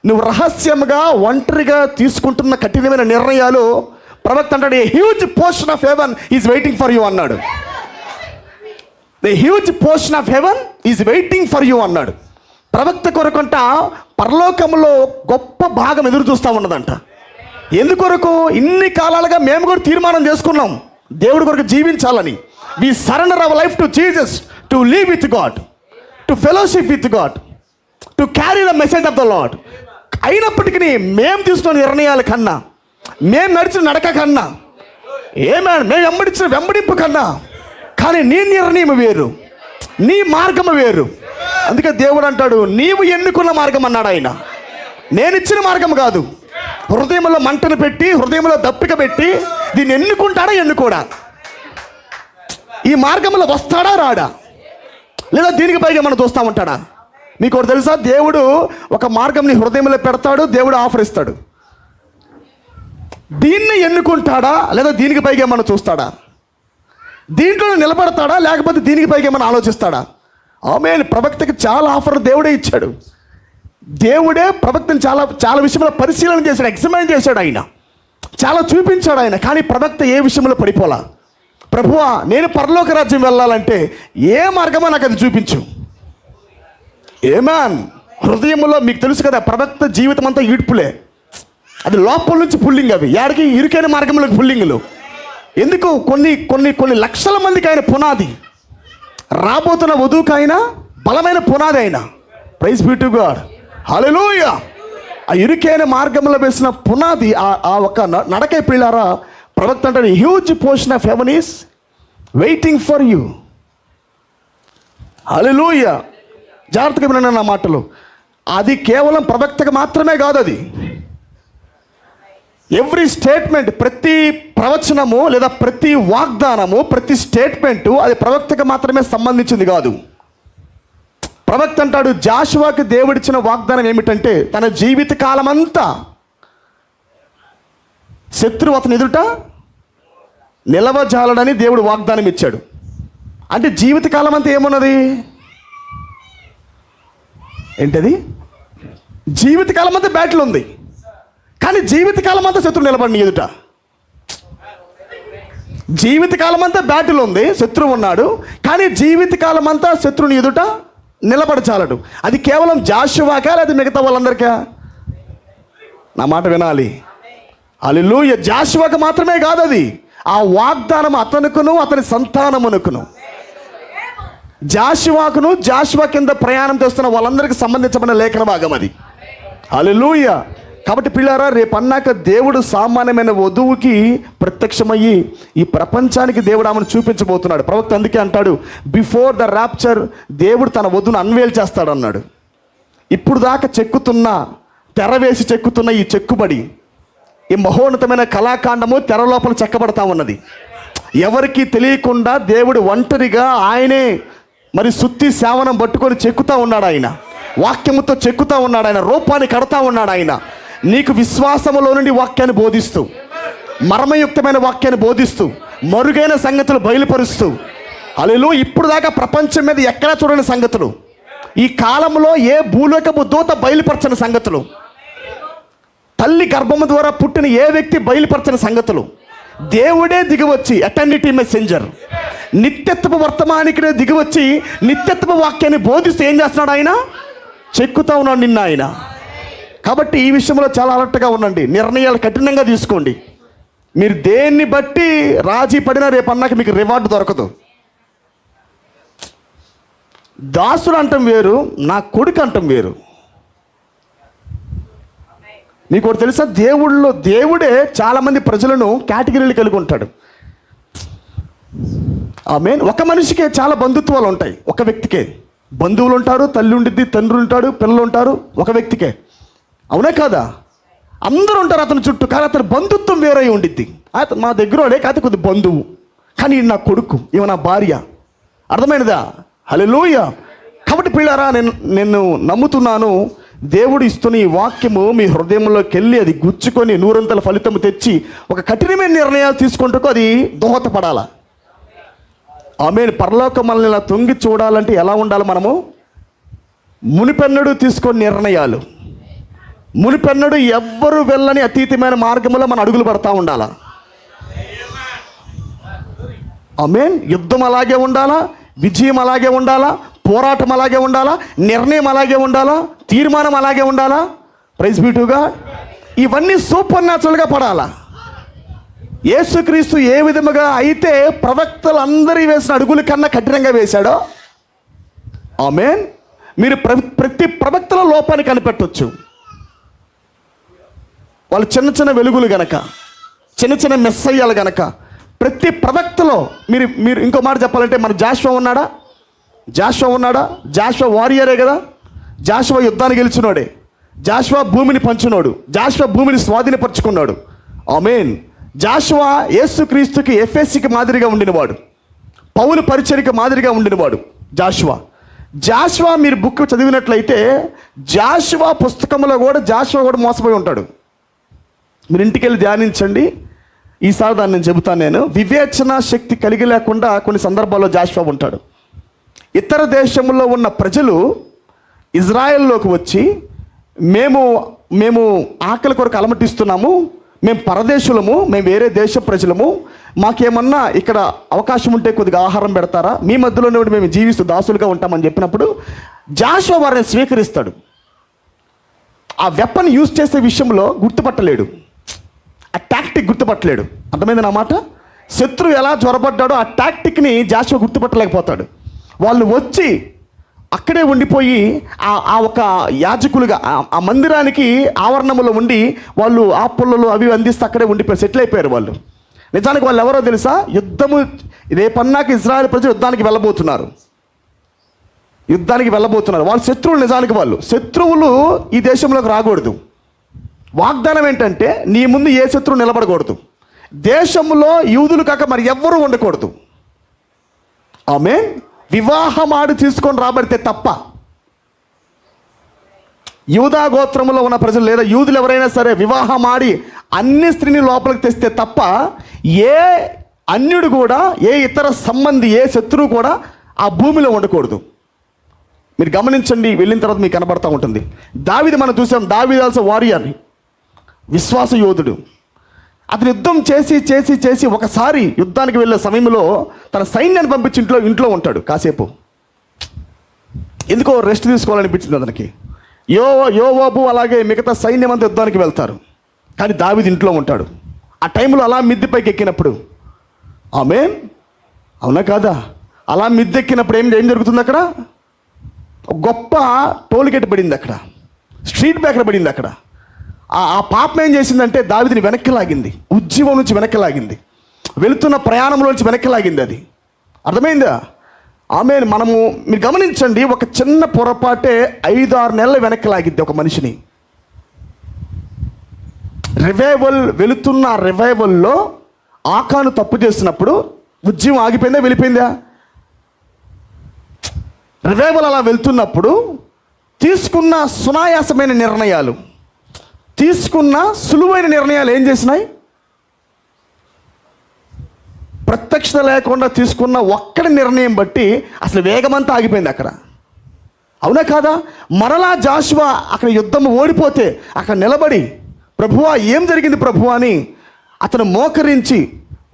నువ్వు రహస్యంగా ఒంటరిగా తీసుకుంటున్న కఠినమైన నిర్ణయాలు ప్రవక్త అంటాడు, a huge portion of heaven is waiting for you అన్నాడు. The huge portion of heaven is waiting for you అన్నాడు. ప్రవక్త కొరకంట పరలోకంలో గొప్ప భాగం ఎదురు చూస్తూ ఉన్నదంట. ఎందుకొరకు? ఇన్ని కాలాలుగా మేము కూడా తీర్మానం చేసుకున్నాం దేవుడి కొరకు జీవించాలని. We surrender our life to Jesus, to live with God, to fellowship with God, to carry the message of the Lord. అయినప్పటికీ మేము తీసుకున్న నిర్ణయాల కన్నా, మేము నడిచిన నడక కన్నా, మేము వెంబడింపు కన్నా, కానీ నీ నిర్ణయం వేరు, నీ మార్గము వేరు. అందుకే దేవుడు అంటాడు, నీవు ఎన్నుకున్న మార్గం అన్నాడు ఆయన, నేను ఇచ్చిన మార్గం కాదు. హృదయంలో మంటను పెట్టి, హృదయంలో దప్పిక పెట్టి దీన్ని ఎన్నుకుంటాడా ఎన్నుకోడా, ఈ మార్గంలో వస్తాడా రాడా, లేదా దీనికి పైగా మనం చూస్తూ ఉంటాడా? మీకు ఒకటి తెలుసా, దేవుడు ఒక మార్గం నీ హృదయంలో పెడతాడు, దేవుడు ఆఫర్ ఇస్తాడు. దీన్ని ఎన్నుకుంటాడా లేదా దీనికి పైగా మనం చూస్తాడా? దీంట్లో నిలబడతాడా లేకపోతే దీనికి పైగా మనం ఆలోచిస్తాడా? ఆమేన్. ప్రవక్తకి చాలా ఆఫర్లు దేవుడే ఇచ్చాడు. దేవుడే ప్రవక్తను చాలా చాలా విషయంలో పరిశీలన చేశాడు, ఎగ్జామైన్ చేశాడు, ఆయన చాలా చూపించాడు ఆయన. కానీ ప్రవక్త ఏ విషయంలో పడిపోలా. ప్రభువా, నేను పరలోక రాజ్యం వెళ్ళాలంటే ఏ మార్గమో నాకు అది చూపించు. ఏమాన్. హృదయంలో మీకు తెలుసు కదా, ప్రవక్త జీవితం అంతా ఈడ్పులే, అది లోపల నుంచి పుల్లింగ్, అవి యాడికి ఇరుకైన మార్గంలోకి పుల్లింగులు. ఎందుకు? కొన్ని కొన్ని కొన్ని లక్షల మందికి ఆయన పునాది, రాబోతున్న వధువుకి ఆయన బలమైన పునాది ఆయన. ప్రైజ్ బీ టు గాడ్, హల్లెలూయా. ఆ ఇరుకైన మార్గంలో వేసిన పునాది, ఆ ఒక నడకే పిల్లారా. ప్రవక్త అంటే huge portion of heaven is waiting for you. Hallelujah. జాగ్రత్తగా వినండి నా మాటలు. అది కేవలం ప్రవక్తకు మాత్రమే కాదు, అది ఎవ్రీ స్టేట్మెంట్, ప్రతి ప్రవచనము లేదా ప్రతి వాగ్దానము, ప్రతి స్టేట్మెంటు అది ప్రవక్తకు మాత్రమే సంబంధించింది కాదు. ప్రవక్త అంటాడు, జాషువాకి దేవుడిచ్చిన వాగ్దానం ఏమిటంటే తన జీవిత కాలమంతా శత్రువు అతని ఎదుట నిలవజాలడని దేవుడు వాగ్దానం ఇచ్చాడు. అంటే జీవితకాలం అంతా ఏమున్నది? ఏంటది? జీవితకాలం అంతా బ్యాటిల్ ఉంది, కానీ జీవితకాలం అంతా శత్రువు నిలబడి ఎదుట. జీవితకాలం అంతా బ్యాటిల్ ఉంది, శత్రువు ఉన్నాడు, కానీ జీవితకాలం అంతా శత్రువుని ఎదుట నిలబడచాలడు. అది కేవలం జాషువాకా లేదా మిగతా వాళ్ళందరికా? నా మాట వినాలి. హల్లెలూయా. జాషువాకు మాత్రమే కాదు అది, ఆ వాగ్దానం అతనుకును అతని సంతానమునకును, జాషువాకును జాషువా కింద ప్రయాణం చేస్తున్న వాళ్ళందరికీ సంబంధించబడిన లేఖన భాగం అది. హల్లెలూయా. కాబట్టి పిల్లారా, రేపు అన్నాక దేవుడు సామాన్యమైన వధువుకి ప్రత్యక్షమయ్యి ఈ ప్రపంచానికి దేవుడు ఆమెను చూపించబోతున్నాడు. ప్రవక్త అందుకే అంటాడు, బిఫోర్ ద ర్యాప్చర్ దేవుడు తన వధువును అన్వేల్ చేస్తాడు అన్నాడు. ఇప్పుడు దాకా తెర వేసి చెక్కుతున్న ఈ చెక్కుబడి, ఈ మహోన్నతమైన కళాకాండము తెర లోపల చెక్కబడతా ఉన్నది. ఎవరికి తెలియకుండా దేవుడు ఒంటరిగా ఆయనే మరి సుత్తి శావనం పట్టుకొని చెక్కుతా ఉన్నాడు. ఆయన వాక్యముతో చెక్కుతా ఉన్నాడు, ఆయన రూపాన్ని కడతా ఉన్నాడు. ఆయన నీకు విశ్వాసములో నుండి వాక్యాన్ని బోధిస్తూ, మర్మయుక్తమైన వాక్యాన్ని బోధిస్తూ, మరుగైన సంగతులు బయలుపరుస్తూ. హల్లెలూయా. ఇప్పుడు దాకా ప్రపంచం మీద ఎక్కడా చూడని సంగతులు, ఈ కాలంలో ఏ భూలోకపు దూత బయలుపరచని సంగతులు, తల్లి గర్భము ద్వారా పుట్టిన ఏ వ్యక్తి బయలుపరచని సంగతులు, దేవుడే దిగివచ్చి ఎటర్నిటీ మెసెంజర్, నిత్యత్వపు వర్తమానికినే దిగివచ్చి నిత్యత్వపు వాక్యాన్ని బోధిస్తూ ఏం చేస్తున్నాడు? ఆయన చెక్కుతా ఉన్నాడు నిన్న ఆయన. కాబట్టి ఈ విషయంలో చాలా అలర్ట్గా ఉండండి, నిర్ణయాలు కఠినంగా తీసుకోండి. మీరు దేన్ని బట్టి రాజీ పడినా రేపు అన్నాక మీకు రివార్డు దొరకదు. దాసుడు అంటం వేరు, నా కొడుకు అంటం వేరు. మీకు ఒకటి తెలుసా, దేవుడే చాలామంది ప్రజలను కేటగిరీలు కలిగి ఉంటాడు. ఆమేన్. ఒక మనిషికే చాలా బంధుత్వాలు ఉంటాయి. ఒక వ్యక్తికే బంధువులు ఉంటారు, తల్లి ఉండిద్ది, తండ్రి ఉంటాడు, పిల్లలు ఉంటారు. ఒక వ్యక్తికే, అవునా కాదా? అందరూ ఉంటారు అతని చుట్టూ, కానీ అతని బంధుత్వం వేరే ఉండిద్ది. అతను మా దగ్గర వాడే కాదు, కొద్ది బంధువు, కానీ నా కొడుకు, ఇవ నా భార్య. అర్థమైనదా? హల్లెలూయా. కాబట్టి పిల్లారా, నేను నమ్ముతున్నాను, దేవుడు ఇస్తున్న ఈ వాక్యము మీ హృదయంలోకి వెళ్ళి అది గుచ్చుకొని నూరంతల ఫలితము తెచ్చి ఒక కఠినమైన నిర్ణయాలు తీసుకుంటూ అది దోహదపడాలా. ఆమేన్. పరలోకం మనల్ని ఇలా తొంగి చూడాలంటే ఎలా ఉండాలి? మనము మునిపెన్నడు తీసుకొని నిర్ణయాలు, మునిపెన్నడు ఎవ్వరు వెళ్ళని అతీతమైన మార్గంలో మన అడుగులు పడతా ఉండాలా. ఆమేన్. యుద్ధం అలాగే ఉండాలా, విజయం అలాగే ఉండాలా, పోరాటం అలాగే ఉండాలా, నిర్ణయం అలాగే ఉండాలా, తీర్మానం అలాగే ఉండాలా. Praise be to God. ఇవన్నీ సూపర్ న్యాచురల్గా పడాలా. యేసుక్రీస్తు ఏ విధముగా అయితే ప్రవక్తలు అందరి వేసిన అడుగుల కన్నా కఠినంగా వేశాడో, ఆమేన్, మీరు ప్రతి ప్రవక్తల లోపాన్ని కనిపెట్టవచ్చు. వాళ్ళు చిన్న చిన్న వెలుగులు గనక, చిన్న చిన్న మెస్సయ్యాలు గనక, ప్రతి ప్రవక్తలో మీరు ఇంకో మాట చెప్పాలంటే, మన జాషువా ఉన్నాడా? జాషువా వారియరే కదా. జాషువా యుద్ధాన్ని గెలిచినోడే. జాషువా భూమిని పంచునోడు. జాషువా భూమిని స్వాధీనపరుచుకున్నాడు. ఆమేన్. జాషువా యేసుక్రీస్తుకి ఎఫెసీకి మాదిరిగా ఉండినవాడు. పౌలు పరిచర్యకి మాదిరిగా ఉండినవాడు జాషువా. మీరు బుక్ చదివినట్లయితే జాషువా పుస్తకంలో కూడా జాషువా కూడా మోసపోయి ఉంటాడు. మీరు ఇంటికి వెళ్ళి ధ్యానించండి. ఈసారి దాన్ని నేను చెబుతాను. నేను వివేచన శక్తి కలిగి లేకుండా కొన్ని సందర్భాల్లో జాషువా ఉంటాడు. ఇతర దేశంలో ఉన్న ప్రజలు ఇజ్రాయెల్లోకి వచ్చి మేము ఆకలి కొరకు అలమటిస్తున్నాము, మేము పరదేశులము, మేము వేరే దేశ ప్రజలము, మాకేమన్నా ఇక్కడ అవకాశం ఉంటే కొద్దిగా ఆహారం పెడతారా, మీ మధ్యలోనే ఉండి మేము జీవిస్తూ దాసులుగా ఉంటామని చెప్పినప్పుడు జాషువా వారిని స్వీకరిస్తాడు. ఆ వెపన్ యూజ్ చేసే విషయంలో గుర్తుపట్టలేడు, ఆ టాక్టిక్ గుర్తుపట్టలేడు. అర్థమైంది నా మాట? శత్రువు ఎలా జ్వరపడ్డాడో ఆ టాక్టిక్ని జాషువా గుర్తుపట్టలేకపోతాడు. వాళ్ళు వచ్చి అక్కడే ఉండిపోయి ఆ ఒక యాజకులుగా ఆ మందిరానికి ఆవరణములో ఉండి వాళ్ళు ఆ పుల్లలు అవి అందిస్తే అక్కడే ఉండిపోయి సెటిల్ అయిపోయారు వాళ్ళు. నిజానికి వాళ్ళు ఎవరో తెలుసా? యుద్ధము రేపన్నాక ఇజ్రాయెల్ ప్రజలు యుద్ధానికి వెళ్ళబోతున్నారు. వాళ్ళ శత్రువులు. నిజానికి వాళ్ళు శత్రువులు ఈ దేశంలోకి రాకూడదు. వాగ్దానం ఏంటంటే నీ ముందు ఏ శత్రువు నిలబడకూడదు. దేశంలో యూదులు కాక మరి ఎవ్వరూ ఉండకూడదు. ఆమేన్. వివాహం ఆడి తీసుకొని రాబడితే తప్ప, యూదా గోత్రములో ఉన్న ప్రజలు లేదా యూదులు ఎవరైనా సరే వివాహం ఆడి అన్ని స్త్రీని లోపలికి తెస్తే తప్ప ఏ అన్యుడు కూడా, ఏ ఇతర సంబంధి, ఏ శత్రువు కూడా ఆ భూమిలో ఉండకూడదు. మీరు గమనించండి, వెళ్ళిన తర్వాత మీకు కనబడతా ఉంటుంది. దావీదు మనం చూసాం. దావీదు ఆల్సో వారియర్, విశ్వాస యోధుడు. అతను యుద్ధం చేసి ఒకసారి యుద్ధానికి వెళ్ళే సమయంలో తన సైన్యాన్ని పంపించి ఇంట్లో ఉంటాడు కాసేపు. ఎందుకో రెస్ట్ తీసుకోవాలనిపించింది అతనికి. యోవాబు అలాగే మిగతా సైన్యం అంతా యుద్ధానికి వెళ్తారు, కానీ దావీదు ఇంట్లో ఉంటాడు. ఆ టైంలో అలా మిద్దెపైకి ఎక్కినప్పుడు, ఆమేన్, అవునా కాదా? అలా మిద్దెక్కినప్పుడు ఏం జరుగుతుంది? అక్కడ గొప్ప టోల్గేట్ పడింది, అక్కడ స్ట్రీట్ బ్రేకర్ పడింది. అక్కడ ఆ పాపం ఏం చేసిందంటే దావీదుని వెనక్కి లాగింది, ఉజ్జీవం నుంచి వెనక్కి లాగింది, వెళుతున్న ప్రయాణంలో నుంచి వెనక్కి లాగింది. అది అర్థమైందా? ఆమేన్. మీరు గమనించండి, ఒక చిన్న పొరపాటే 5-6 నెలలు వెనక్కి లాగిద్ది ఒక మనిషిని. వెళుతున్న రివైవల్లో ఆకాను తప్పు చేసినప్పుడు ఉజ్జీవం ఆగిపోయిందా, వెళ్ళిపోయిందా? రివైవల్ అలా వెళ్తున్నప్పుడు తీసుకున్న సునాయాసమైన నిర్ణయాలు, తీసుకున్న సులువైన నిర్ణయాలు ఏం చేసినాయి? ప్రత్యక్షత లేకుండా తీసుకున్న ఒక్కడి నిర్ణయం బట్టి అసలు వేగమంతా ఆగిపోయింది అక్కడ. అవునా కాదా? మరలా జాషువా అక్కడ యుద్ధం ఓడిపోతే అక్కడ నిలబడి, ప్రభువా ఏం జరిగింది ప్రభువా అని అతను మోకరించి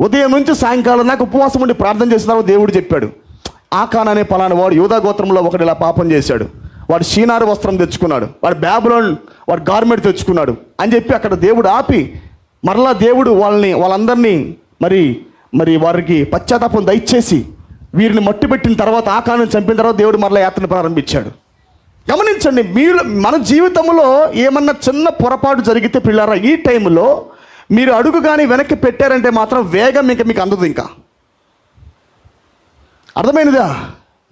ఉదయం నుంచి సాయంకాలం దాకా ఉపవాసం ఉండి ప్రార్థన చేసిన దేవుడు చెప్పాడు, ఆకాన్ అనే పలానా వాడు యూదా గోత్రంలో ఒకడు ఇలా పాపం చేశాడు, వాడు షీనారు వస్త్రం తెచ్చుకున్నాడు, వాడు బ్యాబిలోన్ వాడు గార్మెంట్ తెచ్చుకున్నాడు అని చెప్పి అక్కడ దేవుడు ఆపి, మరలా దేవుడు వాళ్ళందరినీ మరి వారికి పశ్చాత్తాపం దయచేసి వీరిని మట్టి పెట్టిన తర్వాత, ఆకాను చంపిన తర్వాత దేవుడు మరలా యాత్రను ప్రారంభించాడు. గమనించండి, మన జీవితంలో ఏమన్నా చిన్న పొరపాటు జరిగితే పిల్లారా, ఈ టైంలో మీరు అడుగు కానీ వెనక్కి పెట్టారంటే మాత్రం వేగం మీకు అందదు. ఇంకా అర్థమైనదా?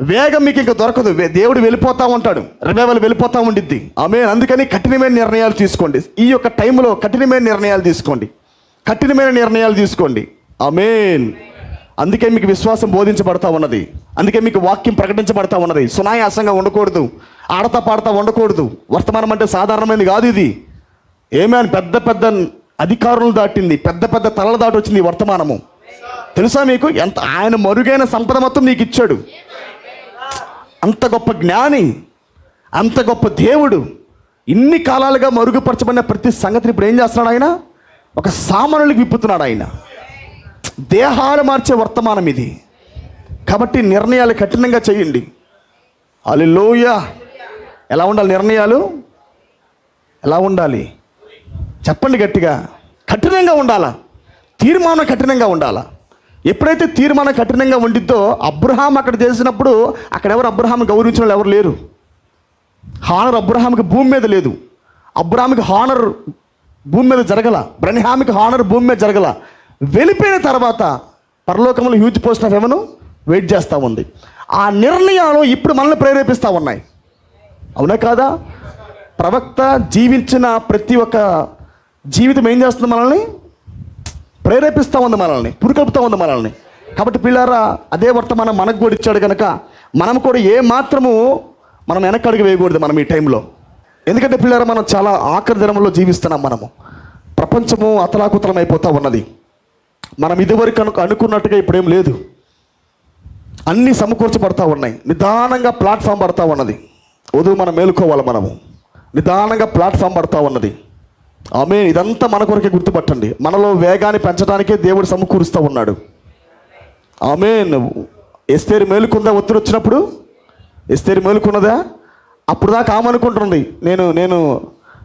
వేగం మీకు ఇంకా దొరకదు. దేవుడు వెళ్ళిపోతూ ఉంటాడు, రివైవల్ వెళ్ళిపోతూ ఉండిద్ది. ఆమేన్. అందుకని కఠినమైన నిర్ణయాలు తీసుకోండి. ఈ యొక్క టైంలో కఠినమైన నిర్ణయాలు తీసుకోండి. ఆమేన్. అందుకే మీకు విశ్వాసం బోధించబడతా ఉన్నది, అందుకే మీకు వాక్యం ప్రకటించబడతా ఉన్నది. సునాయాసంగా ఉండకూడదు. ఆడతా పాడతా ఉండకూడదు. వర్తమానం అంటే సాధారణమైనది కాదు ఇది. ఏమైనా పెద్ద పెద్ద అధికారులు దాటింది, పెద్ద పెద్ద తలలు దాటి వచ్చింది ఈ వర్తమానము. తెలుసా మీకు? ఎంత ఆయన మరుగైన సంపద మొత్తం నీకు ఇచ్చాడు. అంత గొప్ప జ్ఞాని, అంత గొప్ప దేవుడు. ఇన్ని కాలాలుగా మరుగుపరచబడిన ప్రతి సంగతిని ఇప్పుడు ఏం చేస్తున్నాడు ఆయన? ఒక సామాన్యులకు విప్పుతున్నాడు ఆయన. దేహాలు మార్చే వర్తమానం ఇది. కాబట్టి నిర్ణయాలు కఠినంగా చేయండి. హల్లెలూయా. ఎలా ఉండాలి నిర్ణయాలు? ఎలా ఉండాలి చెప్పండి గట్టిగా. కఠినంగా ఉండాలా, తీర్మానం కఠినంగా ఉండాలా. ఎప్పుడైతే తీర్మానం కఠినంగా ఉండిద్దో, అబ్రహాం అక్కడ చేసినప్పుడు అక్కడ ఎవరు అబ్రహాం గౌరవించిన వాళ్ళు ఎవరు లేరు. హానర్ అబ్రహాంకి భూమి మీద లేదు. అబ్రహాంకి హానర్ భూమి మీద జరగల, బ్రహ్మామికి హానర్ భూమి మీద జరగల. వెళ్ళిపోయిన తర్వాత పరలోకంలో huge post of heaven wait చేస్తూ ఉంది. ఆ నిర్ణయాలు ఇప్పుడు మనల్ని ప్రేరేపిస్తూ ఉన్నాయి. అవునా కాదా? ప్రవక్త జీవించిన ప్రతి ఒక్క జీవితం ఏం చేస్తుంది? మనల్ని ప్రేరేపిస్తూ ఉంది, మనల్ని పురికలుపుతూ ఉంది మనల్ని. కాబట్టి పిల్లారా, అదే వర్తమానం మనకు కూడా ఇచ్చాడు కనుక మనం కూడా ఏ మాత్రము మనం వెనక్కి అడుగు వేయకూడదు మనం ఈ టైంలో. ఎందుకంటే పిల్లారా, మనం చాలా ఆఖరి దినంలో జీవిస్తున్నాం. మనము ప్రపంచము అతలాకుతలం అయిపోతూ ఉన్నది. మనం ఇదివరకు అనుకున్నట్టుగా ఇప్పుడేం లేదు. అన్నీ సమకూర్చబడతా ఉన్నాయి. నిదానంగా ప్లాట్ఫామ్ పడతా ఉన్నది. వధువు మనం మేలుకోవాలి. మనము నిదానంగా ప్లాట్ఫామ్ పడతా ఉన్నది. ఆమేన్. ఇదంతా మన కొరకే గుర్తుపట్టండి. మనలో వేగాన్ని పెంచడానికే దేవుడు సమకూరుస్తూ ఉన్నాడు. ఆమేన్. ఎస్తేరు మేలుకుందా? ఒత్తిడి వచ్చినప్పుడు ఎస్తేరు మేలుకున్నదా? అప్పుడు దాకా ఆమె అనుకుంటుంది, నేను నేను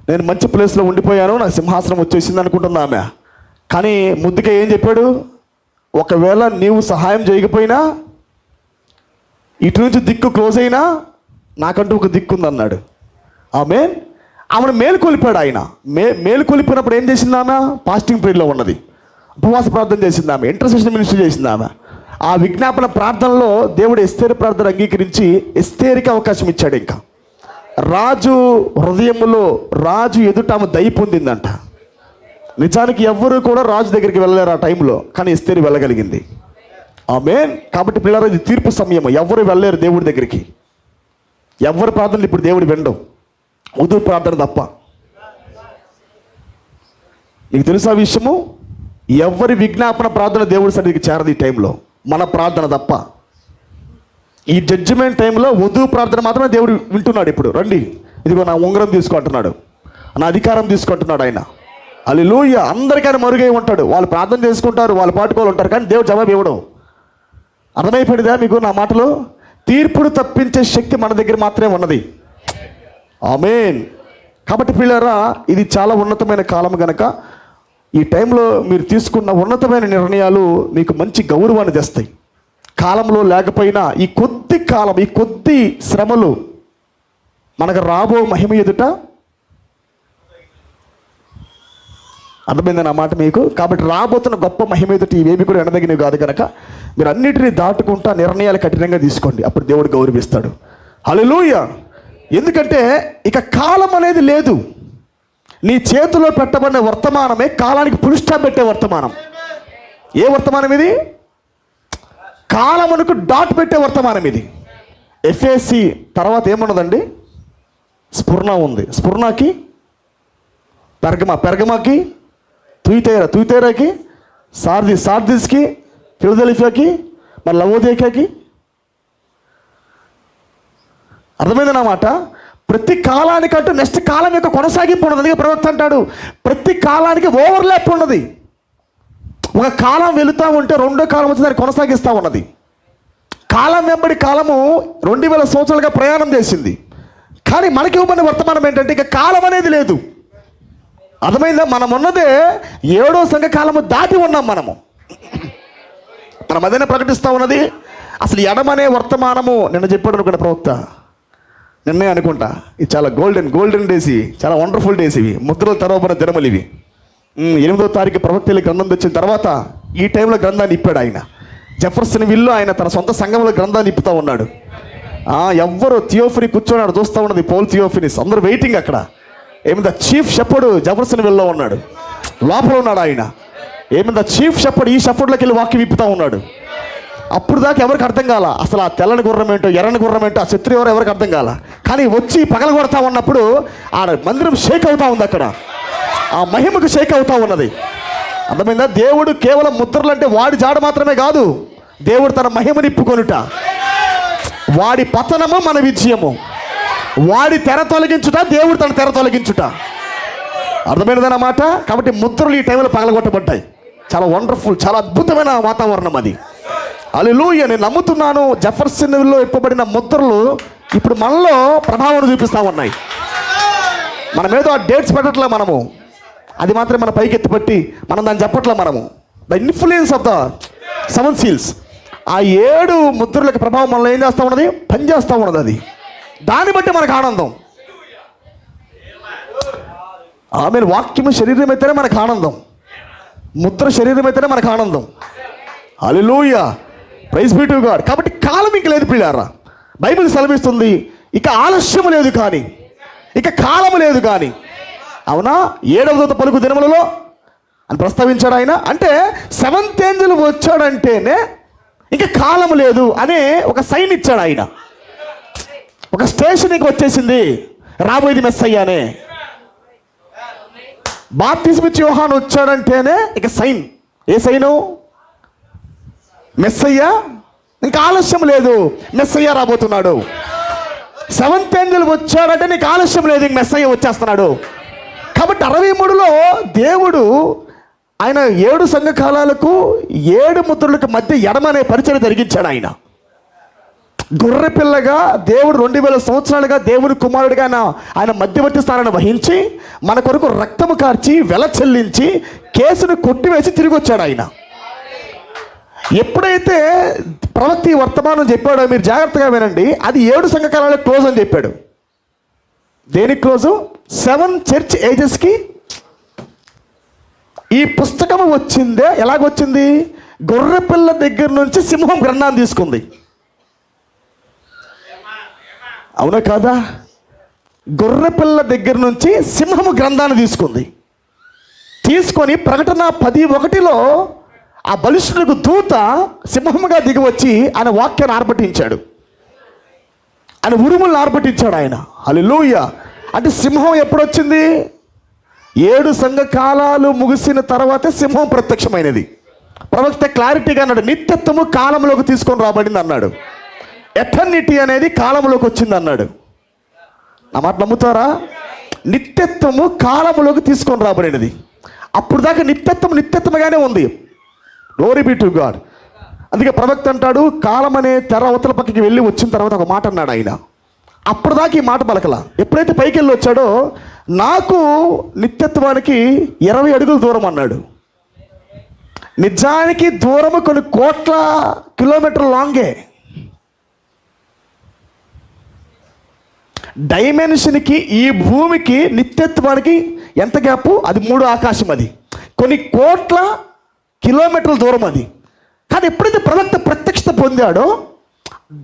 నేను మంచి ప్లేస్లో ఉండిపోయాను, నాకు సింహాసనం వచ్చేసింది అనుకుంటుంది ఆమె. కానీ ముద్దుగా ఏం చెప్పాడు? ఒకవేళ నీవు సహాయం చేయకపోయినా, ఇటు నుంచి దిక్కు క్లోజ్ అయినా, నాకంటూ ఒక దిక్కు ఉందన్నాడు. ఆమేన్. ఆమెను మేలుకొలిపాడు ఆయన. మేలుకొలిపినప్పుడు ఏం చేసింది ఆమె? ఫాస్టింగ్ పీరియడ్లో ఉన్నది. ఉపవాస ప్రార్థన చేసింది ఆమె. ఇంటర్సెషన్ మినిస్ట్రీ చేసింది ఆమె. ఆ విజ్ఞాపన ప్రార్థనలో దేవుడు ఎస్తేరు ప్రార్థన అంగీకరించి ఎస్తేరుకి అవకాశం ఇచ్చాడు. ఇంకా రాజు హృదయంలో, రాజు ఎదుట ఆమె దయ పొందిందంట. నిజానికి ఎవ్వరూ కూడా రాజు దగ్గరికి వెళ్ళలేరు ఆ టైంలో, కానీ ఎస్తేరు వెళ్ళగలిగింది. ఆమేన్. కాబట్టి పిల్లలు, ఇది తీర్పు సమయం. ఎవరు వెళ్ళలేరు దేవుడి దగ్గరికి. ఎవరి ప్రార్థనలు ఇప్పుడు దేవుడు వినడు, వధువు ప్రార్థన తప్ప. నీకు తెలుసా విషయము? ఎవరి విజ్ఞాపన ప్రార్థన దేవుడి సన్నిధికి చేరదు ఈ టైంలో, మన ప్రార్థన తప్ప. ఈ జడ్జిమెంట్ టైంలో వధువు ప్రార్థన మాత్రమే దేవుడు వింటున్నాడు. ఇప్పుడు రండి, ఇదిగో నా ఉంగరం తీసుకుంటున్నాడు, నా అధికారం తీసుకుంటున్నాడు ఆయన. హల్లెలూయా. అందరికైనా మరుగై ఉంటాడు. వాళ్ళు ప్రార్థన చేసుకుంటారు, వాళ్ళు పాటుకోవాలి ఉంటారు, కానీ దేవుడు జవాబు ఇవ్వడం. అర్థమైపోయిందా మీకు నా మాటలు? తీర్పును తప్పించే శక్తి మన దగ్గర మాత్రమే ఉన్నది. ఆమేన్. కాబట్టి పిల్లరా, ఇది చాలా ఉన్నతమైన కాలం గనక ఈ టైంలో మీరు తీసుకున్న ఉన్నతమైన నిర్ణయాలు మీకు మంచి గౌరవాన్ని తెస్తాయి. కాలంలో లేకపోయినా ఈ కొద్ది కాలం, ఈ కొద్ది శ్రమలు మనకు రాబో మహిమ ఎదుట. అర్థమైంది నా మాట మీకు? కాబట్టి రాబోతున్న గొప్ప మహిమ ఎదుట ఇవేమి కూడా ఎనదగినవి కాదు కనుక మీరు అన్నిటినీ దాటుకుంటా నిర్ణయాలు కఠినంగా తీసుకోండి. అప్పుడు దేవుడు గౌరవిస్తాడు. హల్లెలూయా. ఎందుకంటే ఇక కాలం అనేది లేదు. నీ చేతిలో పెట్టబడిన వర్తమానమే కాలానికి పులి స్టాప్ పెట్టే వర్తమానం. ఏ వర్తమానం ఇది? కాలమునకు డాట్ పెట్టే వర్తమానం ఇది. ఎఫ్ఏసి తర్వాత ఏమున్నదండి? స్ఫురణ ఉంది. స్ఫురణకి పెర్గమాకి, తుయితేరాకి, సార్దిస్కి, ఫిలదెల్ఫియాకి, మరి లవోదియాకి. అర్థమైంది నా మాట? ప్రతి కాలానికంటూ నెక్స్ట్ కాలం యొక్క కొనసాగింపు ఉన్నది. అందుకే ప్రవక్త అంటాడు, ప్రతి కాలానికి ఓవర్లాప్ ఉన్నది. ఒక కాలం వెళుతూ ఉంటే రెండో కాలం వచ్చి దాన్ని కొనసాగిస్తూ ఉన్నది. కాలం వెంబడి కాలము 2000 సంవత్సరాలుగా ప్రయాణం చేసింది. కానీ మనకి ఇవ్వబడిన వర్తమానం ఏంటంటే ఇక కాలం అనేది లేదు. అర్థమైందా? మనం ఉన్నదే 7వ సంఘకాలము దాటి ఉన్నాం. మనం అదేనే ప్రకటిస్తూ ఉన్నది. అసలు ఎడమనే వర్తమానము నిన్న చెప్పాడు అనుకున్న ప్రవక్త, నిన్నే అనుకుంటా. ఇది చాలా గోల్డెన్ డేస్ ఇవి, చాలా వండర్ఫుల్ డేస్ ఇవి, ముద్రలు తెరవబడిన దినములు ఇవి. 8వ తారీఖు ప్రవక్తల గ్రంథం తెచ్చిన తర్వాత ఈ టైంలో గ్రంథాన్ని ఇప్పాడు ఆయన. జెఫర్సన్ విల్లో ఆయన తన సొంత సంఘంలో గ్రంథాన్ని ఇప్పుతూ ఉన్నాడు. ఎవ్వరు థియోఫనీ కూర్చోన్నాడు, చూస్తూ ఉన్నది పోల్ థియోఫనీస్, అందరూ వెయిటింగ్ అక్కడ. ఏమిందా చీఫ్ షెపర్డ్ జెఫర్సన్ విల్లో ఉన్నాడు, లోపల ఉన్నాడు ఆయన. ఏమిందా చీఫ్ షెపర్డ్ ఈ షెపర్డ్లోకి వెళ్ళి వాక్యం ఇప్పుతూ ఉన్నాడు. అప్పుడు దాకా ఎవరికి అర్థం కాల, అసలు ఆ తెల్లని గుర్రం ఏంటో ఎర్రని గుర్రం ఏంటో ఆ శత్రు ఎవరో ఎవరికి అర్థం కాల. కానీ వచ్చి పగల కొడతా ఉన్నప్పుడు ఆ మందిరం షేక్ అవుతా ఉంది, అక్కడ ఆ మహిమకు షేక్ అవుతా ఉన్నది. అర్థమైందా? దేవుడు కేవలం ముద్రలు అంటే వాడి జాడ మాత్రమే కాదు, దేవుడు తన మహిమ నిప్పుకొనుట, వాడి పతనము మన విజయము, వాడి తెర తొలగించుట దేవుడు తన తెర తొలగించుట. అర్థమైనదన్నమాట. కాబట్టి ముద్రలు ఈ టైంలో పగలగొట్టబడ్డాయి. చాలా వండర్ఫుల్, చాలా అద్భుతమైన వాతావరణం అది. హల్లెలూయా. నేను నమ్ముతున్నాను జెఫర్సన్లో ఇప్పబడిన ముద్రలు ఇప్పుడు మనలో ప్రభావం చూపిస్తూ ఉన్నాయి. మనం ఏదో ఆ డేట్స్ పెట్టట్లే, మనము అది మాత్రం మన పైకి ఎత్తిపట్టి మనం దాన్ని చెప్పట్లే. మనము the influence of the 7 seals, ఆ 7 ముద్రలకు ప్రభావం మనలో ఏం చేస్తూ ఉన్నది, పనిచేస్తూ ఉన్నది. అది దాన్ని బట్టి మనకు ఆనందం. ఆమె వాక్యము శరీరం అయితేనే మనకు ఆనందం, ముద్ర శరీరం అయితేనే మనకు ఆనందం. హల్లెలూయా, ప్రైజ్ బి టు గాడ్. కాబట్టి కాలం ఇంక లేదు పిల్లారా. బైబిల్ సెలవిస్తుంది ఇక ఆలస్యము లేదు కానీ, ఇక కాలము లేదు కానీ. అవునా? 7వ దూత పలుకు దినములలో అని ప్రస్తావించాడు ఆయన. అంటే 7th ఏంజెల్ వచ్చాడంటేనే ఇక కాలము లేదు అనే ఒక సైన్ ఇచ్చాడు ఆయన. ఒక స్టేషన్కి వచ్చేసింది, రాబోయేది మెస్సయ్యానే. బాప్తిస్మిచ్చి యోహాను వచ్చాడంటేనే ఇక సైన్. ఏ సైను? మెస్సయ్య. ఇంకా ఆలస్యం లేదు, మెస్సయ్య రాబోతున్నాడు. 7th ఏంజెల్ వచ్చాడంటే నీకు ఆలస్యం లేదు, ఇంక మెస్సయ్య వచ్చేస్తున్నాడు. కాబట్టి 63లో దేవుడు ఆయన 7 సంఘకాలాలకు 7 ముద్రలకు మధ్య ఎడమనే పరిచయం జరిగించాడు. ఆయన గొర్రె పిల్లగా దేవుడు 2000 సంవత్సరాలుగా దేవుని కుమారుడిగా ఆయన మధ్యవర్తి స్థానాన్ని వహించి మన కొరకు రక్తము కార్చి వెల చెల్లించి కేసును కొట్టివేసి తిరిగి వచ్చాడు ఆయన. ఎప్పుడైతే ప్రవక్త ఈ వర్తమానం చెప్పాడో మీరు జాగ్రత్తగా వినండి, అది 7 సంఘకాలాలకు క్లోజ్ అని చెప్పాడు. దేనికి క్లోజు? 7 చర్చ్ ఏజెస్కి. ఈ పుస్తకం వచ్చిందే ఎలాగొచ్చింది? గొర్రె పిల్ల దగ్గర నుంచి సింహం గ్రంథాన్ని తీసుకుంది. అవునా కాదా? గొర్రె పిల్ల దగ్గర నుంచి సింహము గ్రంథాన్ని తీసుకొని ప్రకటన 10:1లో ఆ బలిష్ఠులకు దూత సింహముగా దిగి వచ్చి ఆయన వాక్యాన్ని ఆర్భటించాడు, ఆయన ఉరుములను ఆర్భటించాడు ఆయన. హల్లెలూయా. అంటే సింహం ఎప్పుడొచ్చింది? 7 సంఘ కాలాలు ముగిసిన తర్వాతే సింహం ప్రత్యక్షమైనది. ప్రవక్త క్లారిటీగా అన్నాడు, నిత్యత్వము కాలంలోకి తీసుకొని రాబడింది అన్నాడు. ఎటర్నిటీ అనేది కాలంలోకి వచ్చింది అన్నాడు. నా మాట నమ్ముతారా? నిత్యత్వము కాలంలోకి తీసుకొని రాబడినది. అప్పుడు దాకా నిత్యత్వముగానే ఉంది. Glory be to God. అందుకే ప్రవక్త అంటాడు, కాలం అనే తెర అవతల పక్కకి వెళ్ళి వచ్చిన తర్వాత ఒక మాట అన్నాడు ఆయన. అప్పుడు దాకా ఈ మాట పలకల. ఎప్పుడైతే పైకి వెళ్ళి వచ్చాడో నాకు నిత్యత్వానికి 20 అడుగులు దూరం అన్నాడు. నిజానికి దూరము కొన్ని కోట్ల కిలోమీటర్ల లాంగే. డైమెన్షన్కి ఈ భూమికి నిత్యత్వానికి ఎంత గ్యాపు? అది 3 ఆకాశం. అది కొన్ని కోట్ల కిలోమీటర్ల దూరం అది. కానీ ఎప్పుడైతే ప్రవక్త ప్రత్యక్షత పొందాడో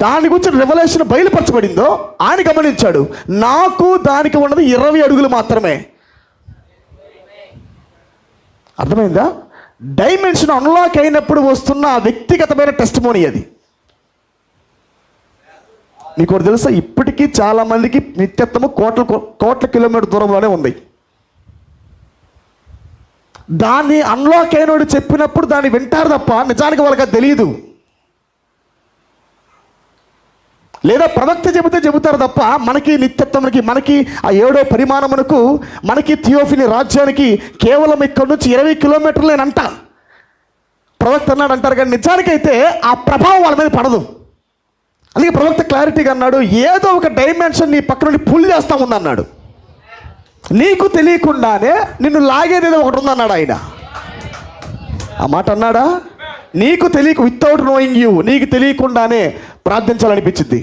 దాని గురించి రెవల్యూషన్ బయలుపరచబడిందో ఆయన గమనించాడు, నాకు దానికి ఉన్నది 20 అడుగులు మాత్రమే. అర్థమైందా? డైమెన్షన్ అన్లాక్ అయినప్పుడు వస్తున్న వ్యక్తిగతమైన టెస్టిమోనీ అది. మీకు ఒకటి తెలుసా? ఇప్పటికీ చాలా మందికి నిత్యత్వము కోట్ల కిలోమీటర్ దూరంలోనే ఉంది. దాన్ని అన్లాక్ అయినోడు చెప్పినప్పుడు దాన్ని వింటారు తప్ప నిజానికి వాళ్ళకి అది తెలియదు. లేదా ప్రవక్త చెబుతారు తప్ప మనకి నిత్యత్వానికి, మనకి ఆ 7వ పరిమాణమునకు, మనకి థియోఫినీ రాజ్యానికి కేవలం ఇక్కడ నుంచి 20 కిలోమీటర్లేనంట ప్రవక్త అన్నాడు అంటారు. కానీ నిజానికైతే ఆ ప్రభావం వాళ్ళ మీద పడదు. అందుకే ప్రవక్త క్లారిటీగా అన్నాడు, ఏదో ఒక డైమెన్షన్ నీ పక్క నుండి పుల్ చేస్తా ఉందన్నాడు. నీకు తెలియకుండానే నిన్ను లాగేది ఏదో ఒకటి ఉందన్నాడు ఆయన. ఆ మాట అన్నాడా? నీకు వితౌట్ నోయింగ్ యూ, నీకు తెలియకుండానే ప్రార్థించాలనిపించింది.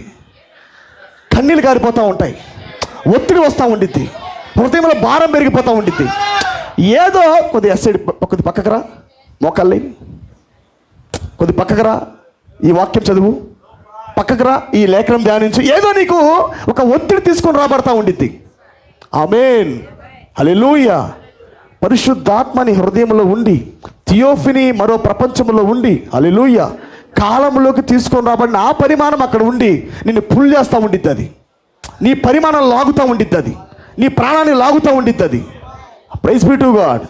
కన్నీళ్ళు కారిపోతూ ఉంటాయి, ఒత్తిడి వస్తూ ఉండిద్ది, హృదయంలో భారం పెరిగిపోతూ ఉండిద్ది. ఏదో కొద్ది కొద్ది పక్కకురా, మోకాళ్ళి కొద్ది పక్కకురా, ఈ వాక్యం చదువు, పక్కకురా, ఈ లేఖనం ధ్యానించు, ఏదో నీకు ఒక ఒత్తిడి తీసుకొని రాబడతా ఉండిద్ది. ఆమేన్, హల్లెలూయా. పరిశుద్ధాత్మని హృదయంలో ఉండి, థియోఫినీ మరో ప్రపంచంలో ఉండి, హల్లెలూయా, కాలంలోకి తీసుకొని రాబడిన ఆ పరిమాణం అక్కడ ఉండి నిన్ను పుల్ చేస్తూ ఉండిద్ది. అది నీ పరిమాణం లాగుతూ ఉండిద్ది. అది నీ ప్రాణాన్ని లాగుతూ ఉండిద్ది. అది ప్రైజ్ బి టు గాడ్.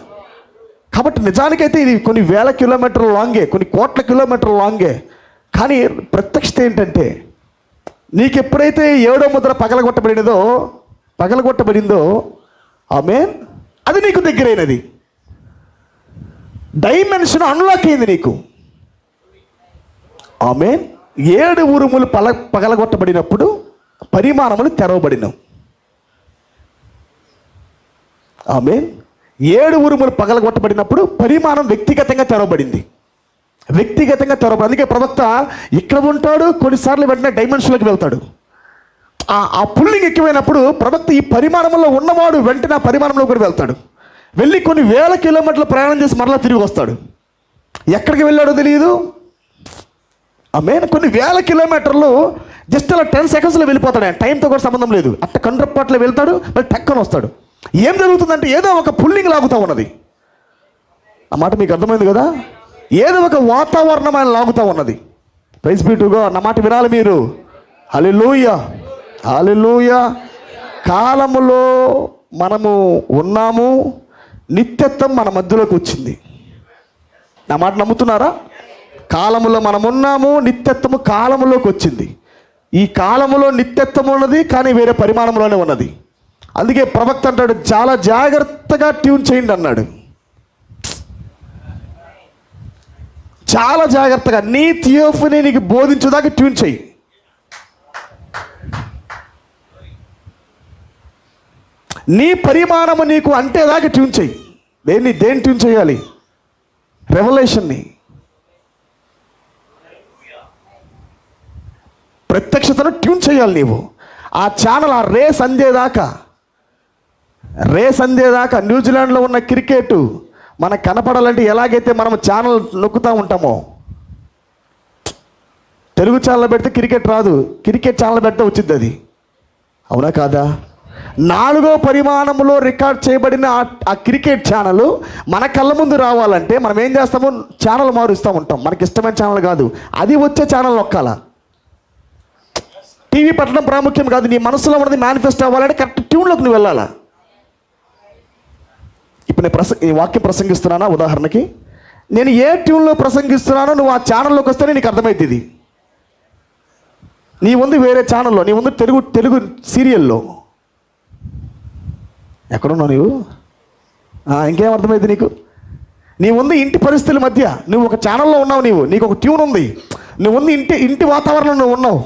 కాబట్టి నిజానికైతే ఇది కొన్ని వేల కిలోమీటర్ల లాంగే, కొన్ని కోట్ల కిలోమీటర్ల లాంగే. కానీ ప్రత్యక్షత ఏంటంటే నీకు ఎప్పుడైతే 7వ ముద్ర పగలగొట్టబడిందో ఆమేన్, అది నీకు దగ్గరైనది. డైమెన్షన్ అన్లాక్ అయింది నీకు. ఆమేన్. 7 ఉరుములు పగలగొట్టబడినప్పుడు పరిమాణములు తెరవబడినవు. ఆమేన్. 7 ఉరుములు పగలగొట్టబడినప్పుడు పరిమాణం వ్యక్తిగతంగా తెరవబడింది. అందుకే ప్రవక్త ఇక్కడ ఉంటాడు, కొన్నిసార్లు వెంటనే డైమెన్షన్లోకి వెళ్తాడు. ఆ పుల్లింగ్ ఎక్కువైనప్పుడు ప్రవక్త ఈ పరిమాణంలో ఉన్నవాడు వెంటనే ఆ పరిమాణంలో కూడా వెళ్తాడు. వెళ్ళి కొన్ని వేల కిలోమీటర్లు ప్రయాణం చేసి మరలా తిరిగి వస్తాడు. ఎక్కడికి వెళ్ళాడో తెలియదు. ఆమేన్. కొన్ని వేల కిలోమీటర్లు జస్ట్ అలా 10 సెకండ్స్లో వెళ్ళిపోతాడు. ఆయన టైంతో కూడా సంబంధం లేదు. అట్ట కండ్రపాట్లో వెళ్తాడు, మళ్ళీ టక్కన వస్తాడు. ఏం జరుగుతుందంటే ఏదో ఒక పుల్లింగ్ లాగుతూ ఉన్నది. ఆ మాట మీకు అర్థమైంది కదా? ఏదో ఒక వాతావరణం ఆయన లాగుతూ ఉన్నది. Praise be to God. నా మాట వినాలి మీరు. హల్లెలూయా, హల్లెలూయా. కాలములో మనము ఉన్నాము, నిత్యత్వం మన మధ్యలోకి వచ్చింది. నా మాట నమ్ముతున్నారా? కాలములో మనం ఉన్నాము, నిత్యత్వము కాలములోకి వచ్చింది. ఈ కాలములో నిత్యత్వం ఉన్నది, కానీ వేరే పరిమాణంలోనే ఉన్నది. అందుకే ప్రవక్త అంటాడు, చాలా జాగ్రత్తగా ట్యూన్ చేయండి అన్నాడు. చాలా జాగ్రత్తగా నీ థియోఫనీ నీకు బోధించేదాకా ట్యూన్ చేయి. నీ పరిమాణము నీకు అంటేదాకా ట్యూన్ చేయి. దేన్ని ట్యూన్ చేయాలి? రెవల్యూషన్ని, ప్రత్యక్షతను ట్యూన్ చేయాలి నీవు. ఆ ఛానల్ ఆ రేస్ అందేదాకా న్యూజిలాండ్లో ఉన్న క్రికెట్ మనకు కనపడాలంటే ఎలాగైతే మనం ఛానల్ నొక్కుతూ ఉంటామో, తెలుగు ఛానల్ పెడితే క్రికెట్ రాదు, క్రికెట్ ఛానల్ పెడితే వచ్చింది. అది అవునా కాదా? 4వ పరిమాణంలో రికార్డ్ చేయబడిన ఆ క్రికెట్ ఛానల్ మన కళ్ళ ముందు రావాలంటే మనం ఏం చేస్తాము? ఛానల్ మారుస్తూ ఉంటాం. మనకి ఇష్టమైన ఛానల్ కాదు, అది వచ్చే ఛానల్ నొక్కాల. టీవీ పట్టడం ప్రాముఖ్యం కాదు. నీ మనసులో ఉన్నది మేనిఫెస్ట్ అవ్వాలంటే కరెక్ట్ ట్యూన్లోకి నువ్వు వెళ్ళాలా. ఇప్పుడు నేను ఈ వాక్యం ప్రసంగిస్తున్నానా? ఉదాహరణకి నేను ఏ ట్యూన్లో ప్రసంగిస్తున్నానో నువ్వు ఆ ఛానల్లోకి వస్తేనే నీకు అర్థమవుతుంది. నీ ఉంది వేరే ఛానల్లో, నీ ఉంది తెలుగు సీరియల్లో. ఎక్కడున్నావు నీవు? ఇంకేం అర్థమైంది నీకు? నీ ఉంది ఇంటి పరిస్థితుల మధ్య నువ్వు ఒక ఛానల్లో ఉన్నావు. నీకు ఒక ట్యూన్ ఉంది. నువ్వు ఉంది ఇంటి వాతావరణంలో నువ్వు ఉన్నావు.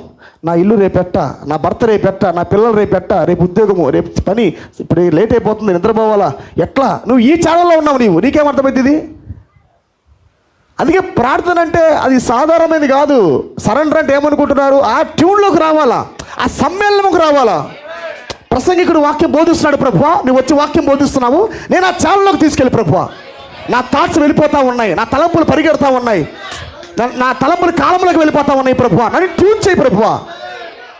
నా ఇల్లు రేపెట్ట, నా భర్త రేపెట్ట, నా పిల్లలు రేపెట్ట, రేపు ఉద్యోగము, రేపు పని, ఇప్పుడు లేట్ అయిపోతుంది, నిద్రపోవాలా, ఎట్లా? నువ్వు ఈ ఛానల్లో ఉన్నావు. నీకేం అర్థమవుతుంది? అందుకే ప్రార్థన అంటే అది సాధారణమైనది కాదు. సరెండర్ అంటే ఏమనుకుంటున్నారు? ఆ ట్యూన్లోకి రావాలా, ఆ సమ్మేళనంలోకి రావాలా. ప్రసంగికుడు వాక్యం బోధిస్తున్నాడు, ప్రభువా నువ్వు వచ్చి వాక్యం బోధిస్తున్నావు, నేను ఆ ఛానల్లోకి తీసుకెళ్ళి ప్రభువా. నా థాట్స్ వెళ్ళిపోతూ ఉన్నాయి, నా తలంపులు పరిగెడతా ఉన్నాయి, నా తలంపులు కాలంలోకి వెళ్ళిపోతా ఉన్నాయి ప్రభువా, నన్ను ట్యూన్ చేయి ప్రభువా.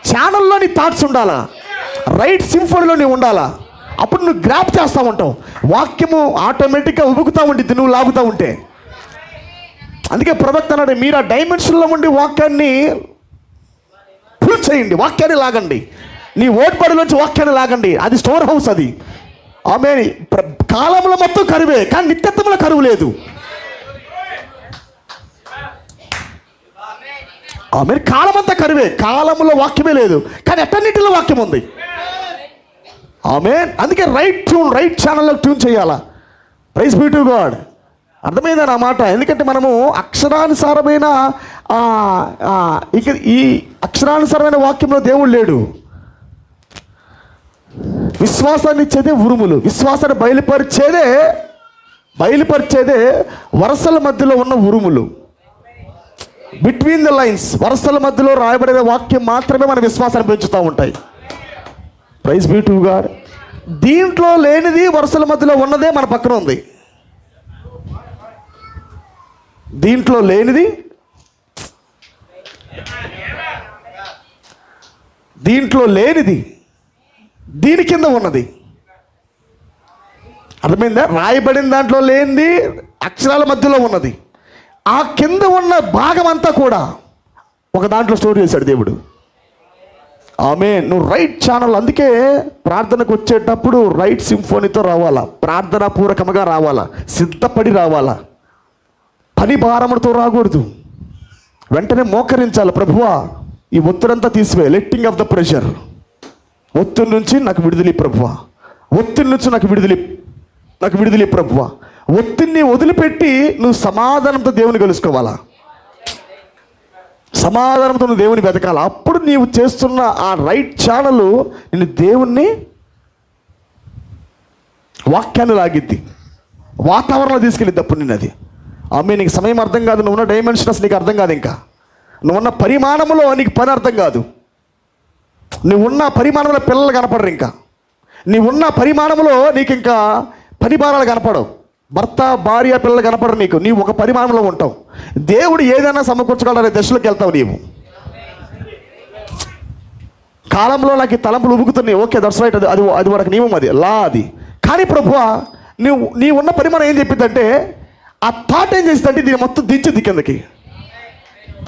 ఛానల్లో నీ థాట్స్ ఉండాలా, రైట్ సింఫోనీలో నీవు ఉండాలా. అప్పుడు నువ్వు గ్రాప్ చేస్తూ ఉంటావు. వాక్యము ఆటోమేటిక్గా ఉబుకుతూ ఉండిద్ది నువ్వు లాగుతూ ఉంటే. అందుకే ప్రవక్త అన్నాడు, మీరు ఆ డైమెన్షన్లో ఉండి వాక్యాన్ని ఫుల్ చేయండి, వాక్యాన్ని లాగండి, నీ ఓట్బడిలోంచి వాక్యాన్ని లాగండి. అది స్టోర్ హౌస్. అది ఆమె కాలంలో మొత్తం కరువే, కానీ నిత్యత్వంలో కరువు లేదు. ఆమె కాలం అంతా కరువే, కాలంలో వాక్యమే లేదు, కానీ ఎట్టన్నిటిలో వాక్యం ఉంది. ఆమె అందుకే రైట్ ఛానల్లో ట్యూన్ చేయాలా. Praise be to God. అర్థమైందా నా మాట? ఎందుకంటే మనము అక్షరానుసారమైన ఇక ఈ అక్షరానుసారమైన వాక్యంలో దేవుడు లేడు. విశ్వాసాన్ని ఇచ్చేదే ఉరుములు, విశ్వాసాన్ని బయలుపరిచేదే వరసల మధ్యలో ఉన్న ఉరుములు. బిట్వీన్ ద లైన్స్, వరసల మధ్యలో రాయబడే వాక్యం మాత్రమే మన విశ్వాసాన్ని పెంచుతూ ఉంటాయి. Praise be to God. దీంట్లో లేనిది వరసల మధ్యలో ఉన్నదే మన పక్కన ఉంది. దీంట్లో లేనిది దీని కింద ఉన్నది. అర్థమైందా? రాయబడిన దాంట్లో లేనిది అక్షరాల మధ్యలో ఉన్నది. ఆ కింద ఉన్న భాగం అంతా కూడా ఒక దాంట్లో స్టోర్ చేశాడు దేవుడు. ఆమె నువ్వు రైట్ ఛానల్, అందుకే ప్రార్థనకు వచ్చేటప్పుడు రైట్ సింఫోనీతో రావాలా, ప్రార్థనా పూర్వకంగా రావాలా, సిద్ధపడి రావాలా, పని భారములతో రాకూడదు. వెంటనే మోకరించాలి, ప్రభువా ఈ ఒత్తిడంతా తీసివే, లెట్టింగ్ ఆఫ్ ద ప్రెషర్, ఒత్తిడి నుంచి నాకు విడుదలి ప్రభువా, ఒత్తిడి నుంచి నాకు విడుదలి ప్రభువా. ఒత్తిడిని వదిలిపెట్టి నువ్వు సమాధానంతో దేవుని కలుసుకోవాలా, సమాధానంతో నువ్వు దేవుని వెతకాలి. అప్పుడు నీవు చేస్తున్న ఆ రైట్ ఛానల్ నేను దేవుణ్ణి వాక్యాన్ని లాగిద్ది, వాతావరణంలో తీసుకెళ్ళిద్ది. అప్పుడు నేను అది నీకు సమయం అర్థం కాదు, నువ్వున్న డైమెన్షన్స్ నీకు అర్థం కాదు, ఇంకా నువ్వున్న పరిమాణంలో నీకు పని అర్థం కాదు, నువ్వున్న పరిమాణంలో పిల్లలు కనపడరు, ఇంకా నీవున్న పరిమాణంలో నీకు ఇంకా పని భారాలు కనపడవు, భర్త భార్య పిల్లలు కనపడరు నీకు, నీవు ఒక పరిమాణంలో ఉంటావు. దేవుడు ఏదైనా సమకూర్చగలనే దశలోకి వెళ్తావు నీవు. కాలంలో నాకు ఈ తలంపులు ఉబుకుతున్నాయి, ఓకే దట్స్ రైట్, అది అది వరకు నియమం, అది లా అది. కానీ ప్రభువా నీ ఉన్న పరిమాణం ఏం చెప్పిందంటే, ఆ థాట్ ఏం చేసిందంటే దీన్ని మొత్తం దించింది కిందకి.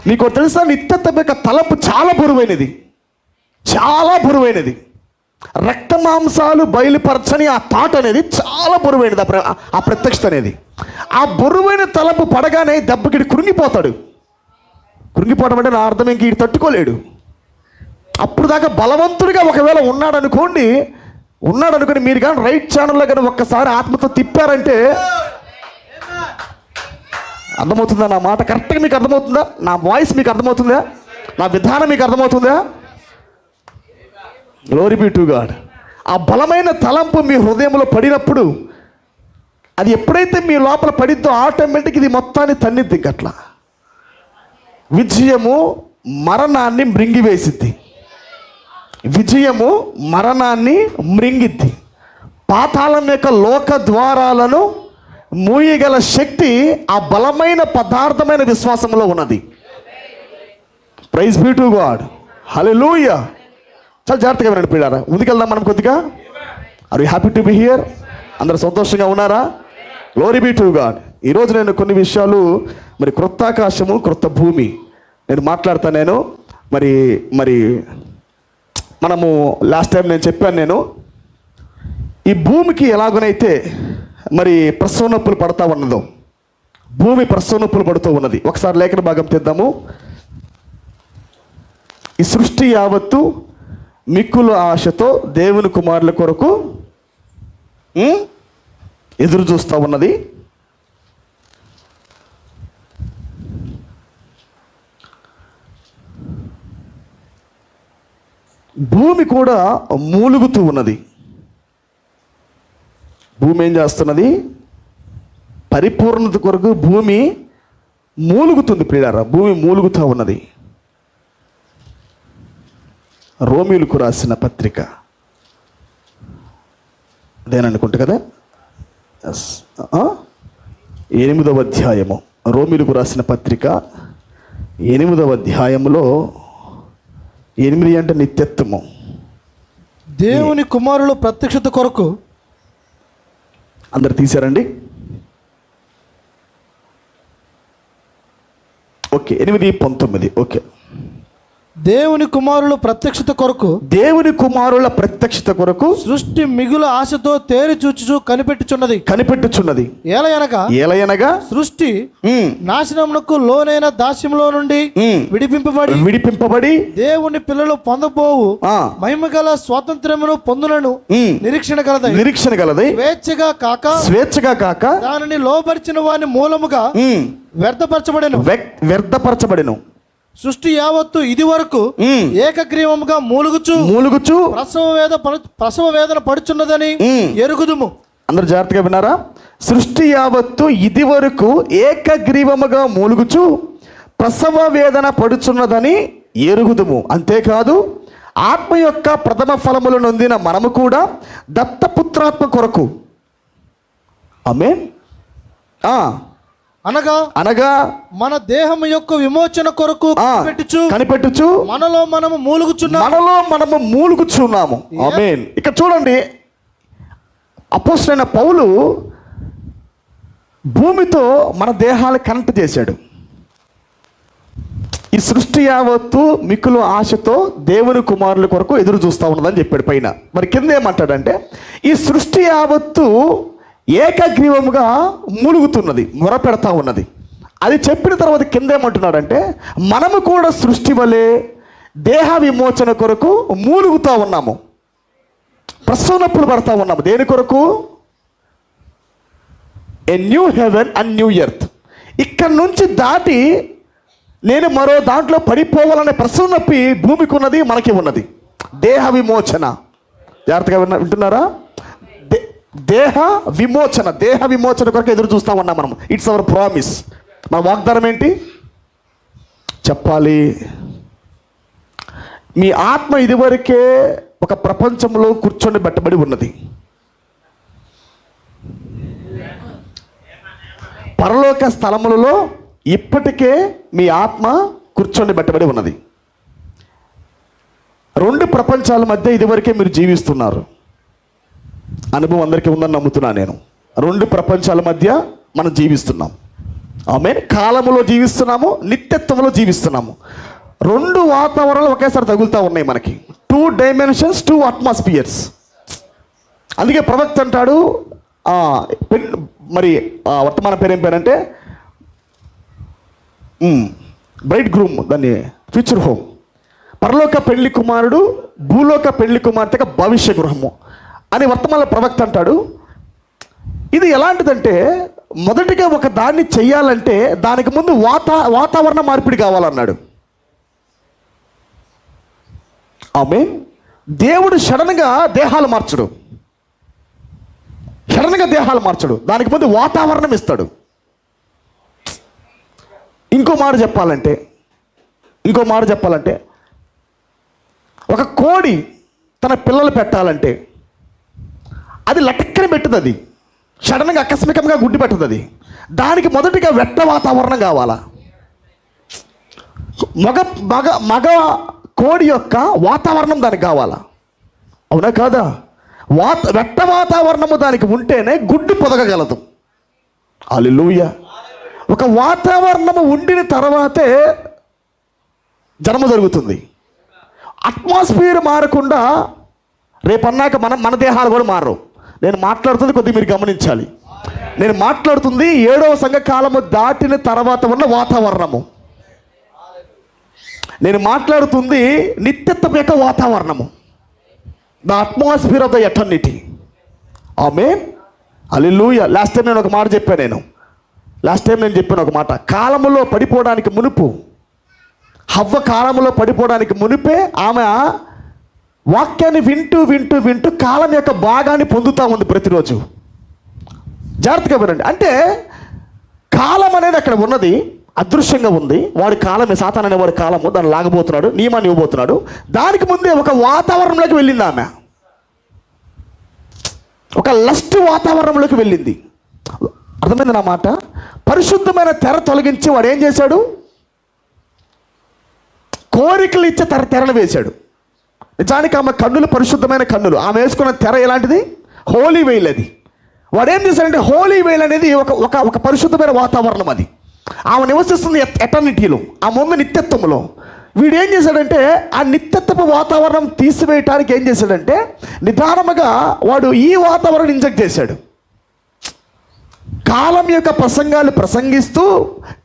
నీకు తెలుసా, నిత్యత్వం యొక్క తలంపు చాలా బరువైనది, చాలా బరువైనది. రక్త మాంసాలు బయలుపరచని ఆ థాట్ అనేది చాలా బరువైనది, ఆ ప్రత్యక్షత అనేది. ఆ బరువైన తలంపు పడగానే దెబ్బకిడి కృంగిపోతాడు. కృంగిపోవడం అంటే నా అర్థం ఇంక ఈడు తట్టుకోలేడు. అప్పుడు దాకా బలవంతుడిగా ఒకవేళ ఉన్నాడనుకోండి మీరు కానీ రైట్ ఛానల్లో కానీ ఒక్కసారి ఆత్మతో తిప్పారంటే, అర్థమవుతుందా నా మాట? కరెక్ట్గా మీకు అర్థమవుతుందా? నా వాయిస్ మీకు అర్థమవుతుందా? నా విధానం మీకు అర్థమవుతుందా? Glory be to God. ఆ బలమైన తలంపు మీ హృదయంలో పడినప్పుడు, అది ఎప్పుడైతే మీ లోపల పడిద్దో ఆటోమేటిక్ ఇది మొత్తాన్ని తన్నిద్ది. ఇంకట్లా విజయము మరణాన్ని మృంగివేసిద్ది, విజయము మరణాన్ని మృంగిద్ది. పాతాళం యొక్క లోక ద్వారాలను మూయగల శక్తి ఆ బలమైన పదార్థమైన విశ్వాసంలో ఉన్నది. Praise be to God, hallelujah. చాలా జాగ్రత్తగా వినండి పిల్లారా, ముందుకెళ్దాం మనం కొద్దిగా. Are you happy to be here? అందరూ సంతోషంగా ఉన్నారా? Glory be to God. ఈరోజు నేను కొన్ని విషయాలు, మరి క్రొత్త ఆకాశము క్రొత్త భూమి నేను మాట్లాడతాను. నేను మరి మనము లాస్ట్ టైం నేను చెప్పాను, ఈ భూమికి ఎలాగనైతే మరి ప్రసవ నొప్పులు పడతా ఉన్నదో, భూమి ప్రసవ నొప్పులు పడుతూ ఉన్నది. ఒకసారి లేఖన భాగం తెద్దాము. ఈ సృష్టి యావత్తు మిక్కుల ఆశతో దేవుని కుమారుల కొరకు ఎదురు చూస్తూ ఉన్నది. భూమి కూడా మూలుగుతూ ఉన్నది. భూమి ఏం చేస్తున్నది? పరిపూర్ణత కొరకు భూమి మూలుగుతుంది ప్రియులారా, భూమి మూలుగుతూ ఉన్నది. రోమీయులకు రాసిన పత్రిక అదేననుకుంటా కదా, 8వ అధ్యాయము. రోమీయులకు రాసిన పత్రిక 8వ అధ్యాయములో 8 అంటే నిత్యత్వము. దేవుని కుమారుల ప్రత్యక్షత కొరకు. అందరు తీశారండి? ఓకే, 8:19. ఓకే, దేవుని కుమారుల ప్రత్యక్షత కొరకు, దేవుని కుమారుల ప్రత్యక్షత కొరకు సృష్టి మిగుల ఆశతో తేరి చూచుచు కనిపెట్టుచున్నది. ఏలయనగా సృష్టి నాశనమునకు లోనైన దాస్యంలో నుండి విడిపింపబడి దేవుని పిల్లలు పొందబోవు మహిమగల స్వాతంత్ర్యమును పొందునను నిరీక్షణ కలదై స్వేచ్ఛగా కాక దానిని లోబరిచిన వాని మూలముగా వ్యర్థపరచబడెను. సృష్టి యావత్తు ఇది వరకు ఏకగ్రీవముగా మూలుగుచు ప్రసవ వేదన పడుచున్నదని ఎరుగుదుము. అందరు జాగ్రత్తగా విన్నారా? సృష్టి యావత్తు ఇది వరకు ఏకగ్రీవముగా మూలుగుచు ప్రసవ వేదన పడుచున్నదని ఎరుగుదుము. అంతేకాదు, ఆత్మ యొక్క ప్రథమ ఫలములు నొందిన మనము కూడా దత్తపుత్రాత్మ కొరకు ఆమేన్ అనగా మన దేహం యొక్క విమోచన కొరకు కనిపెట్టుచు మనలో మనము మూలుగుచున్నాము. ఆమేన్. ఇక్కడ చూడండి, అపోస్తలుడైన పౌలు భూమితో మన దేహాలు కనెక్ట్ చేశాడు. ఈ సృష్టి యావత్తు మిక్కులు ఆశతో దేవుని కుమారుల కొరకు ఎదురు చూస్తూ ఉన్నదని చెప్పాడు పైన. మరి కింద ఏమంటాడంటే ఈ సృష్టి యావత్తు ఏకగ్రీవముగా మూలుగుతున్నది, మొరపెడతా ఉన్నది. అది చెప్పిన తర్వాత కింద ఏమంటున్నాడంటే మనము కూడా సృష్టి వలె దేహ విమోచన కొరకు మూలుగుతూ ఉన్నాము, ప్రసవ నొప్పులు పడతా ఉన్నాము. దేని కొరకు? A new heaven and new earth. ఇక్కడ నుంచి దాటి నేను మరో దాంట్లో పడిపోవాలనే ప్రసవ నొప్పి భూమికి ఉన్నది, మనకి ఉన్నది. దేహ విమోచన, జాగ్రత్తగా వింటున్నారా? దేహ విమోచన కొరకు ఎదురు చూస్తా ఉన్నాం మనం. It's our promise. మన వాగ్దానం ఏంటి చెప్పాలి? మీ ఆత్మ ఇదివరకే ఒక ప్రపంచంలో కూర్చొని పెట్టబడి ఉన్నది. పరలోక స్థలములలో ఇప్పటికే మీ ఆత్మ కూర్చొని పెట్టబడి ఉన్నది. రెండు ప్రపంచాల మధ్య ఇదివరకే మీరు జీవిస్తున్నారు. అనుభవం అందరికీ ఉందని నమ్ముతున్నా నేను. రెండు ప్రపంచాల మధ్య మనం జీవిస్తున్నాం. ఆమేన్. కాలములో జీవిస్తున్నాము, నిత్యత్వంలో జీవిస్తున్నాము. రెండు వాతావరణాలు ఒకేసారి తగులుతూ ఉన్నాయి మనకి. 2 డైమెన్షన్స్, 2 అట్మాస్ఫియర్స్. అందుకే ప్రవక్త అంటాడు, మరి వర్తమాన పేరు ఏం పేరంటే బ్రైడ్ గ్రూమ్, దాన్ని ఫ్యూచర్ హోమ్. పరలోక పెళ్లి కుమారుడు, భూలోక పెళ్లి కుమార్తెగా భవిష్య గృహము అని వర్తమాన ప్రవక్త అంటాడు. ఇది ఎలాంటిదంటే మొదటిగా ఒక దాన్ని చెయ్యాలంటే దానికి ముందు వాతావరణ మార్పిడి కావాలన్నాడు. ఆమేన్. దేవుడు సడన్గా దేహాలు మార్చడు, దానికి ముందు వాతావరణం ఇస్తాడు. ఇంకో మాట చెప్పాలంటే ఒక కోడి తన పిల్లలు పెట్టాలంటే అది లటక్కన పెట్టదు, అది సడన్గా ఆకస్మికంగా గుడ్డి పెట్టదు. అది దానికి మొదటిగా వెట్ట వాతావరణం కావాలా. మగ కోడి యొక్క వాతావరణం దానికి కావాలా, అవునా కాదా? వెట్ట వాతావరణము దానికి ఉంటేనే గుడ్డు పొదగగలదు. హల్లెలూయా. ఒక వాతావరణము ఉండిన తర్వాతే జన్మ జరుగుతుంది. అట్మాస్ఫియర్ మారకుండా రేపన్నాక మన దేహాలు కూడా మారవు. నేను మాట్లాడుతుంది కొద్దిగా మీరు గమనించాలి. నేను మాట్లాడుతుంది 7వ సంఘకాలము దాటిన తర్వాత ఉన్న వాతావరణము. నేను మాట్లాడుతుంది నిత్యత్వం యొక్క వాతావరణము, the atmosphere of the eternity. Amen. Hallelujah. Last time నేను చెప్పాను ఒక మాట. కాలములో పడిపోవడానికి మునుపు, హవ్వ కాలములో పడిపోవడానికి మునిపే ఆమె వాక్యాన్ని వింటూ కాలం యొక్క భాగాన్ని పొందుతూ ఉంది ప్రతిరోజు. జాగ్రత్తగా వినండి. అంటే కాలం అనేది అక్కడ ఉన్నది, అదృశ్యంగా ఉంది. వాడి కాలమే, సాతాను అనే వాడి కాలము, దాన్ని లాగబోతున్నాడు, నియమాన్ని ఇవ్వబోతున్నాడు. దానికి ముందే ఒక వాతావరణంలోకి వెళ్ళింది ఆమె, ఒక లస్ట్ వాతావరణంలోకి వెళ్ళింది. అర్థమైంది నా మాట? పరిశుద్ధమైన తెర తొలగించి వాడు ఏం చేశాడు? కోరికలు ఇచ్చే తెరను వేశాడు. నిజానికి ఆమె కన్నులు పరిశుద్ధమైన కన్నులు. ఆమె వేసుకున్న తెర ఎలాంటిది? హోలీ వెయిల్. అది వాడు ఏం చేశాడంటే హోలీ వెయిల్ అనేది ఒక పరిశుద్ధమైన వాతావరణం. అది ఆమె నివసిస్తుంది ఎటర్నిటీలో, ఆ ముందు నిత్యత్వంలో. వీడు ఏం చేశాడంటే ఆ నిత్యత్వపు వాతావరణం తీసివేయటానికి ఏం చేశాడంటే నిదానముగా వాడు ఈ వాతావరణం ఇంజెక్ట్ చేశాడు. కాలం యొక్క ప్రసంగాలు ప్రసంగిస్తూ,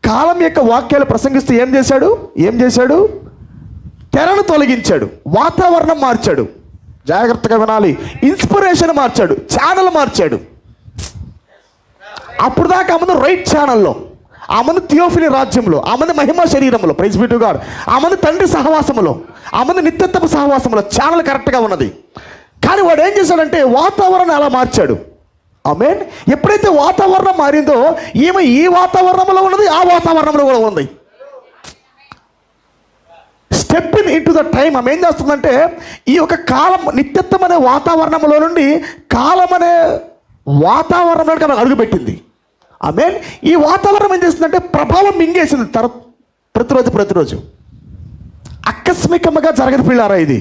కాలం యొక్క వాక్యాలు ప్రసంగిస్తూ ఏం చేశాడు? తెరను తొలగించాడు, వాతావరణం మార్చాడు. జాగ్రత్తగా వినాలి. ఇన్స్పిరేషన్ మార్చాడు, ఛానల్ మార్చాడు. అప్పుడు దాకా ఆ ముందు రైట్ ఛానల్లో, ఆ ముందు థియోఫిలి రాజ్యంలో, ఆ ముందు మహిమ శరీరంలో, ప్రైజ్ బి టు గాడ్, ఆ ముందు తండ్రి సహవాసములో, ఆ ముందు నిత్యత్వపు సహవాసంలో ఛానల్ కరెక్ట్గా ఉన్నది. కానీ వాడు ఏం చేశాడంటే వాతావరణం అలా మార్చాడు. ఆమేన్. ఎప్పుడైతే వాతావరణం మారిందో ఈమె ఈ వాతావరణంలో ఉన్నది, ఆ వాతావరణంలో కూడా ఉంది. Step in to the time. ఆమె ఏం చేస్తుందంటే ఈ యొక్క కాలం, నిత్యత్వం అనే వాతావరణంలో నుండి కాలం అనే వాతావరణంలోకి ఆమె అడుగుపెట్టింది. ఆమేన్. ఈ వాతావరణం ఏం చేస్తుందంటే ప్రభావం మింగేసింది ప్రతిరోజు. ఆకస్మికంగా జరగదు పిల్లారా ఇది.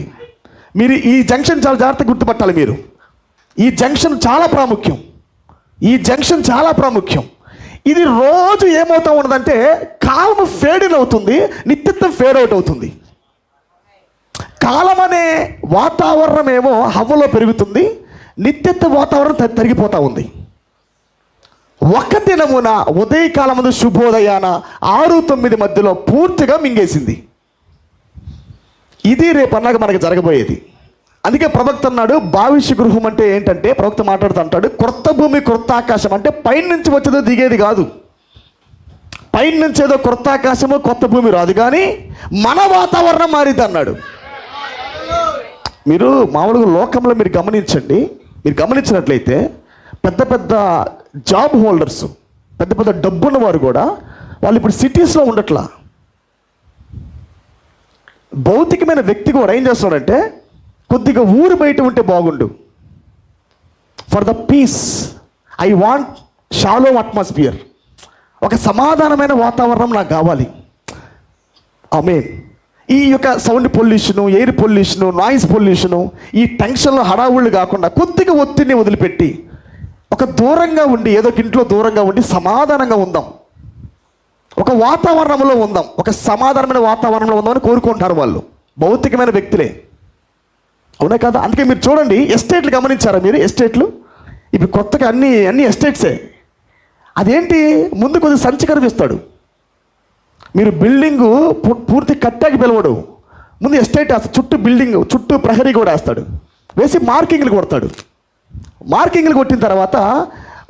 మీరు ఈ జంక్షన్ చాలా జాగ్రత్తగా గుర్తుపట్టాలి. మీరు ఈ జంక్షన్ చాలా ప్రాముఖ్యం. ఇది రోజు ఏమవుతా ఉన్నదంటే కాలం ఫేడ్ ఇన్ అవుతుంది, నిత్యత్వం ఫేడ్ అవుట్ అవుతుంది. కాలం అనే వాతావరణం ఏమో హవ్వలో పెరుగుతుంది, నిత్యత్వ వాతావరణం తరిగిపోతూ ఉంది. ఒక దినమున ఉదయకాలమున శుభోదయాన 6-9 మధ్యలో పూర్తిగా మింగేసింది. ఇది రేపు అన్నాక మనకి జరగబోయేది. అందుకే ప్రవక్త అన్నాడు, భావిష్య గృహం అంటే ఏంటంటే, ప్రవక్త మాట్లాడుతూ అంటాడు, క్రొత్త భూమి క్రొత్త ఆకాశం అంటే పైన నుంచి వచ్చేదో దిగేది కాదు. పైన నుంచి ఏదో క్రొత్త ఆకాశము కొత్త భూమి రాదు, కానీ మన వాతావరణం మారిద్ది అన్నాడు. మీరు మామూలుగా లోకంలో మీరు గమనించండి, మీరు గమనించినట్లయితే పెద్ద పెద్ద జాబ్ హోల్డర్స్, పెద్ద పెద్ద డబ్బున్న వారు కూడా వాళ్ళు ఇప్పుడు సిటీస్లో ఉండట్లా. భౌతికమైన వ్యక్తి కూడా ఏం చేస్తున్నాడంటే, కొద్దిగా ఊరు బయట ఉంటే బాగుండు, for the peace I want shallow atmosphere, ఒక సమాధానమైన వాతావరణం నాకు కావాలి. ఆమేన్. ఈ యొక్క sound pollution, air pollution, noise pollution, ఈ టెన్షన్లో హడావుళ్ళు కాకుండా కొద్దిగా ఒత్తిడిని వదిలిపెట్టి ఒక దూరంగా ఉండి, ఏదో ఒక ఇంట్లో దూరంగా ఉండి సమాధానంగా ఉందాం, ఒక వాతావరణంలో ఉందాం, ఒక సమాధానమైన వాతావరణంలో ఉందామని కోరుకుంటారు వాళ్ళు, భౌతికమైన వ్యక్తులే. అవునా కదా? అందుకే మీరు చూడండి, ఎస్టేట్లు గమనించారా మీరు? ఎస్టేట్లు ఇప్పుడు కొత్తగా అన్ని ఎస్టేట్సే. అదేంటి, ముందు కొద్దిగా సంచి కనిపిస్తాడు, మీరు బిల్డింగు పూర్తి కట్టాకి పిలవడు, ముందు ఎస్టేట్ వేస్తాడు, చుట్టూ బిల్డింగ్ చుట్టూ ప్రహరీ కూడా వేస్తాడు, వేసి మార్కింగ్లు కొడతాడు. మార్కింగ్లు కొట్టిన తర్వాత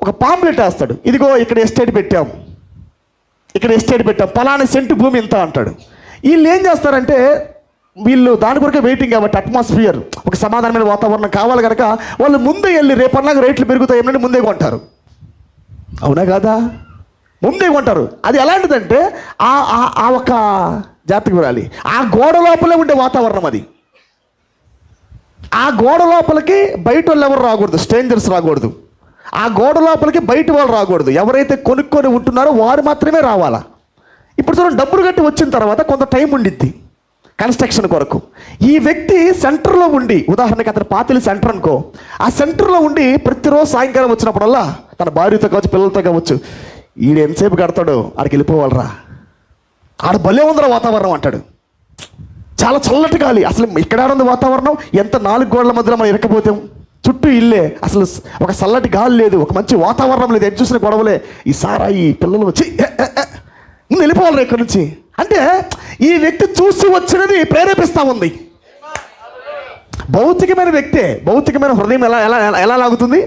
ఒక పాంప్లెట్ వేస్తాడు, ఇదిగో ఇక్కడ ఎస్టేట్ పెట్టాం, ఇక్కడ ఎస్టేట్ పెట్టాం, పలానా సెంటు భూమి ఇంత అంటాడు. వీళ్ళు ఏం చేస్తారంటే, వీళ్ళు దాని కొరకే వెయిటింగ్ కాబట్టి, అట్మాస్ఫియర్ ఒక సమాధానమైన వాతావరణం కావాలి కనుక వాళ్ళు ముందే వెళ్ళి రేపన్నాక రేట్లు పెరుగుతాయి ఏమంటే ముందే కొంటారు. అవునా కాదా? ముందే కొంటారు. అది ఎలాంటిదంటే ఆ ఒక జాతకు వెళ్ళాలి, ఆ గోడ లోపలే ఉండే వాతావరణం అది. ఆ గోడ లోపలికి బయట వాళ్ళు ఎవరు రాకూడదు, స్ట్రేంజర్స్ రాకూడదు. ఆ గోడ లోపలికి బయట వాళ్ళు రాకూడదు, ఎవరైతే కొనుక్కొని ఉంటున్నారో వారు మాత్రమే రావాలా. ఇప్పుడు చూడండి, డబ్బులు కట్టి వచ్చిన తర్వాత కొంత టైం ఉండిద్ది కన్స్ట్రక్షన్ కొరకు. ఈ వ్యక్తి సెంటర్లో ఉండి, ఉదాహరణకి అతను పాతిలి సెంటర్ అనుకో, ఆ సెంటర్లో ఉండి ప్రతిరోజు సాయంకాలం వచ్చినప్పుడల్లా తన భార్యతో కావచ్చు, పిల్లలతో కావచ్చు, ఈడు ఎంతసేపు కడతాడో ఆడికి వెళ్ళిపోవాలరా, ఆడ భలే ఉందిరా వాతావరణం అంటాడు. చాలా చల్లటి గాలి, అసలు ఇక్కడ ఉంది వాతావరణం, ఎంత 4 గోడల మధ్యలో మనం ఇరకపోతాం, చుట్టూ ఇల్లే, అసలు ఒక చల్లటి గాలి లేదు, ఒక మంచి వాతావరణం లేదు, ఎటు చూసిన గొడవలే, ఈ సారా ఈ పిల్లలు వచ్చి ముందు వెళ్ళిపోవాలి ఇక్కడి నుంచి అంటే, ఈ వ్యక్తి చూసి వచ్చినది ప్రేరేపిస్తూ ఉంది. భౌతికమైన వ్యక్తే, భౌతికమైన హృదయం ఎలా ఎలా ఎలా లాగుతుంది?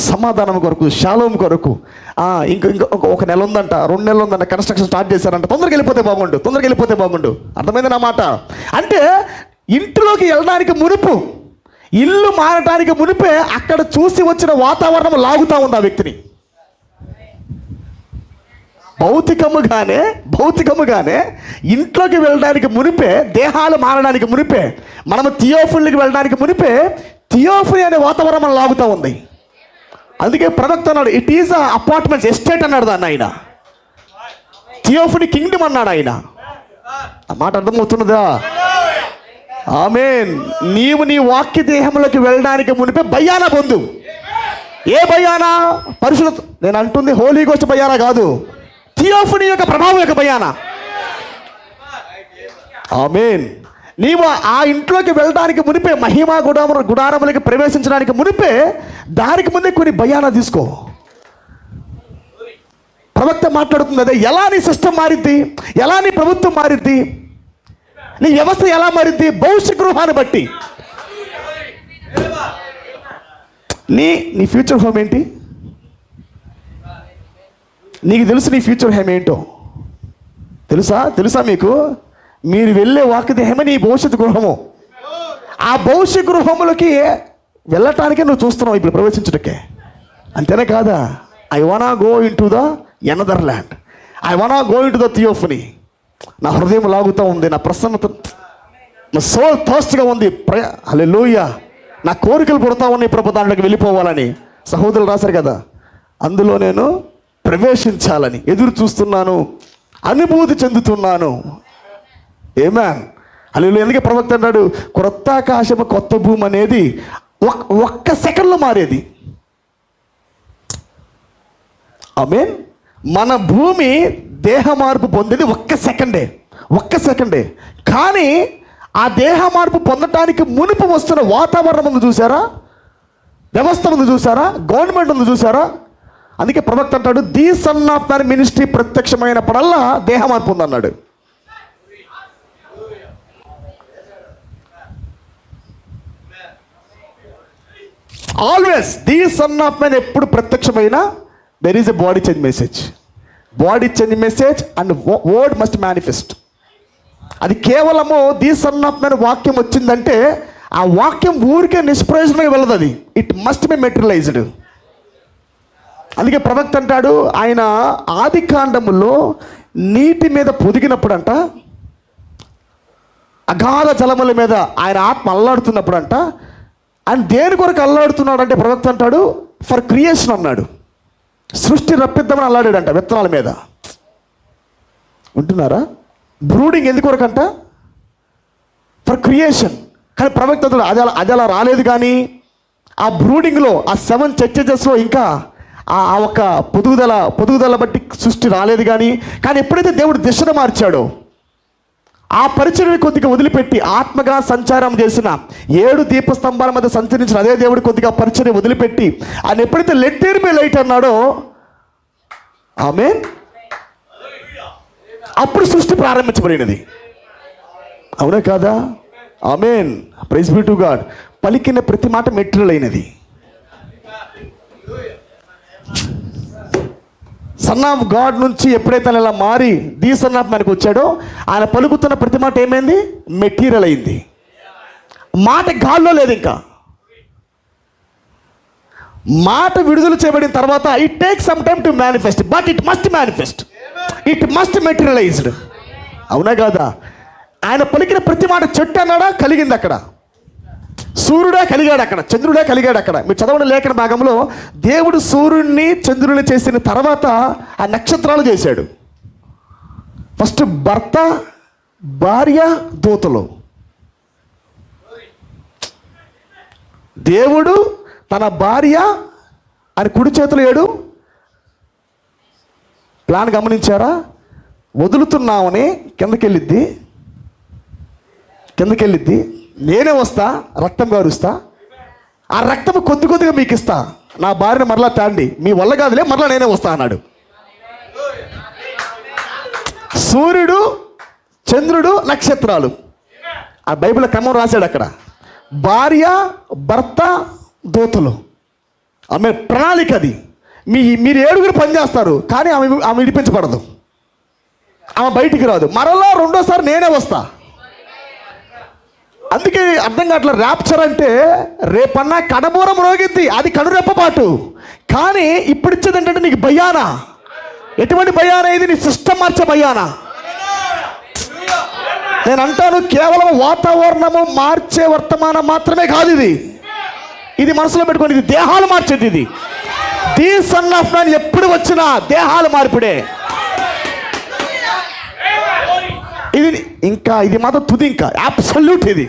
సమాధానం కొరకు, షాలోం కొరకు. ఇంక ఒక నెల ఉందంట, 2 నెలలు ఉందంట, కన్స్ట్రక్షన్ స్టార్ట్ చేశారంట, తొందరగా వెళ్ళిపోతే బాగుండు. అర్థమైంది నా మాట? అంటే ఇంటిలోకి వెళ్ళడానికి మునుపు, ఇల్లు మారటానికి మునిపే అక్కడ చూసి వచ్చిన వాతావరణం లాగుతూ ఉంది ఆ వ్యక్తిని. భౌతికముగానే ఇంట్లోకి వెళ్ళడానికి మునిపే, దేహాలు మారడానికి మునిపే, మనము థియోఫనీకి వెళ్ళడానికి మునిపే థియోఫనీ అనే వాతావరణం లాగుతూ ఉంది. అందుకే ప్రవక్త అన్నాడు, ఇట్ ఈజ్ అపార్ట్మెంట్స్, ఎస్టేట్ అన్నాడు దాన్ని ఆయన. థియోఫనీ కింగ్డమ్ అన్నాడు ఆయన. ఆ మాట అర్థమవుతున్నదా? ఆమేన్. నీవు నీ వాక్య దేహంలోకి వెళ్ళడానికి మునిపే భయానా పొందు. ఏ భయానా? పరిశుద్ధ, నేను అంటుంది హోలీ గోస్ట్ భయానా కాదు, థియోఫనీ యొక్క ప్రభావం యొక్క భయానా. ఆమేన్. నీవు ఆ ఇంట్లోకి వెళ్ళడానికి మునిపే, మహిమా గుడారములకి ప్రవేశించడానికి మునిపే, దానికి ముందే కొన్ని భయానా తీసుకో. ప్రవక్త మాట్లాడుతుంది అదే. ఎలా నీ సిస్టమ్ మారిద్ది, ఎలా నీ ప్రభుత్వం మారిద్ది, నీ వ్యవస్థ ఎలా మారిద్ది? భవిష్య గృహాన్ని బట్టి. నీ ఫ్యూచర్ హోమ్ ఏంటి? నీకు తెలుసు నీ ఫ్యూచర్ హోమ్ ఏంటో? తెలుసా మీకు? మీరు వెళ్ళే వాక్యదేహమే నీ భవిష్యత్ గృహము. ఆ భవిష్య గృహములకి వెళ్ళటానికే నువ్వు చూస్తున్నావు ఇప్పుడు, ప్రవేశించటకే. అంతేనే కాదా? I wanna go in to the another land, I wanna go in to the theophany. నా హృదయం లాగుతూ ఉంది, నా ప్రసన్నత, నా సోల్ థర్స్ట్గా ఉంది. హల్లెలూయా. నా కోరికలు పుడతా ఉన్నాయి ప్రభు, దాంట్లోకి వెళ్ళిపోవాలని సహోదరులు రాశారు కదా. అందులో నేను ప్రవేశించాలని ఎదురు చూస్తున్నాను, అనుభూతి చెందుతున్నాను. ఆమేన్. హల్లెలూయా. అందుకే ప్రవక్త అన్నాడు, క్రొత్త ఆకాశము కొత్త భూమి అనేది ఒక్క సెకండ్లో మారేది. ఆమేన్. మన భూమి దేహ మార్పు పొందింది ఒక్క సెకండే. కానీ ఆ దేహ మార్పు పొందటానికి మునుపు వస్తున్న వాతావరణం ఉంది చూసారా, వ్యవస్థ ఉంది చూసారా, గవర్నమెంట్ ఉంది చూసారా. అందుకే ప్రవక్త అంటాడు, the son of man ministry ప్రత్యక్షమైనప్పుడల్లా దేహ మార్పు ఉందన్నాడు. Always the son of man ఎప్పుడు ప్రత్యక్షమైనా there is a body change message and word must manifest. అది కేవలము ది సన్ ఆఫ్ మ్యాన్ వాక్యం వచ్చిందంటే ఆ వాక్యం ఊరికే నిష్ప్రయోజనంగా వెళ్ళదు, అది ఇట్ మస్ట్ బి మెటీరియలైజ్డ్. అందుకే ప్రవక్త అంటాడు, ఆయన ఆది కాండములో నీటి మీద పొదిగినప్పుడంట, అగాధ జలముల మీద ఆయన ఆత్మ అల్లాడుతున్నప్పుడంట, ఆయన దేని కొరకు అల్లాడుతున్నాడు అంటే ప్రవక్త అంటాడు ఫర్ క్రియేషన్ అన్నాడు. సృష్టి రప్పిద్దామని అల్లాడాడంట విత్తనాల మీద. ఉంటున్నారా? బ్రూడింగ్ ఎందుకు కొరకంట? For creation. కానీ ప్రవక్త అది అలా రాలేదు. కానీ ఆ బ్రూడింగ్లో ఆ 7 చర్చెస్లో ఇంకా ఆ ఒక పొదుగుదల బట్టి సృష్టి రాలేదు. కానీ ఎప్పుడైతే దేవుడు దిశను మార్చాడో, ఆ పరిచర్ని కొద్దిగా వదిలిపెట్టి ఆత్మగా సంచారం చేసిన 7 దీపస్తంభాల మధ్య సంచరించిన అదే దేవుడు కొద్దిగా పరిచర్ని వదిలిపెట్టి ఆయన ఎప్పుడైతే లెట్ దేర్ బి లైట్ అన్నాడో, ఆమేన్, అప్పుడు సృష్టి ప్రారంభించబడినది. అవునా కాదా? ఆమేన్, ప్రైజ్ బి టు గాడ్. పలికిన ప్రతి మాట మెటీరియల్ అయినది. సన్ ఆఫ్ గాడ్ నుంచి ఎప్పుడైతే ఆయన ఇలా మారి ది సన్ ఆఫ్ మ్యాన్కి వచ్చాడో, ఆయన పలుకుతున్న ప్రతి మాట ఏమైంది? మెటీరియల్ అయింది. మాట గాల్లో లేదు. ఇంకా మాట విడుదల చేయబడిన తర్వాత it takes some time to manifest, but it must manifest, it must materialised. అవునా కాదా? ఆయన పలికిన ప్రతి మాట చెట్టు అన్నాడా, కలిగింది అక్కడ. సూర్యుడే కలిగాడు అక్కడ, చంద్రుడే కలిగాడు అక్కడ. మీరు చదవని లేఖన భాగంలో దేవుడు సూర్యుడిని చంద్రుడిని చేసిన తర్వాత ఆ నక్షత్రాలు చేశాడు. ఫస్ట్ భర్త, భార్య, దూతలు. దేవుడు తన భార్య ఆయన కుడి చేతులు 7 ప్లాన్ గమనించారా? వదులుతున్నామని కిందకెళ్ళిద్ది, నేనే వస్తా, రక్తం గారుస్తా, ఆ రక్తం కొద్దిగా మీకు ఇస్తా, నా భార్యను మరలా తాండి, మీ వల్ల కాదులే, మరలా నేనే వస్తా అన్నాడు. సూర్యుడు, చంద్రుడు, నక్షత్రాలు. ఆ బైబిల్ క్రమం రాశాడు అక్కడ. భార్య, భర్త, దూతలు. ఆమె ప్రణాళిక అది. మీరు 7 పనిచేస్తారు, కానీ ఆమె విడిపించబడదు, ఆమె బయటికి రాదు. మరలా రెండోసారి నేనే వస్తా. అందుకే అర్థం కావట్లేదు. ర్యాప్చర్ అంటే రేపన్నా కడబూరం రోగిద్ది, అది కనురెప్పపాటు. కానీ ఇప్పుడు ఇచ్చేది ఏంటంటే నీకు భయానా. ఎటువంటి భయానా? ఇది నీ సిస్టమ్ మార్చే భయానా. నేను అంటాను, కేవలం వాతావరణము మార్చే వర్తమానం మాత్రమే కాదు ఇది మనసులో పెట్టుకోండి. ఇది దేహాలు మార్చేది. ఇది ది సన్ ఆఫ్ మ్యాన్ ఎప్పుడు వచ్చినా దేహాలు మార్పుడే. ఇది మాత్రం తుది, ఇంకా అబ్సల్యూట్. ఇది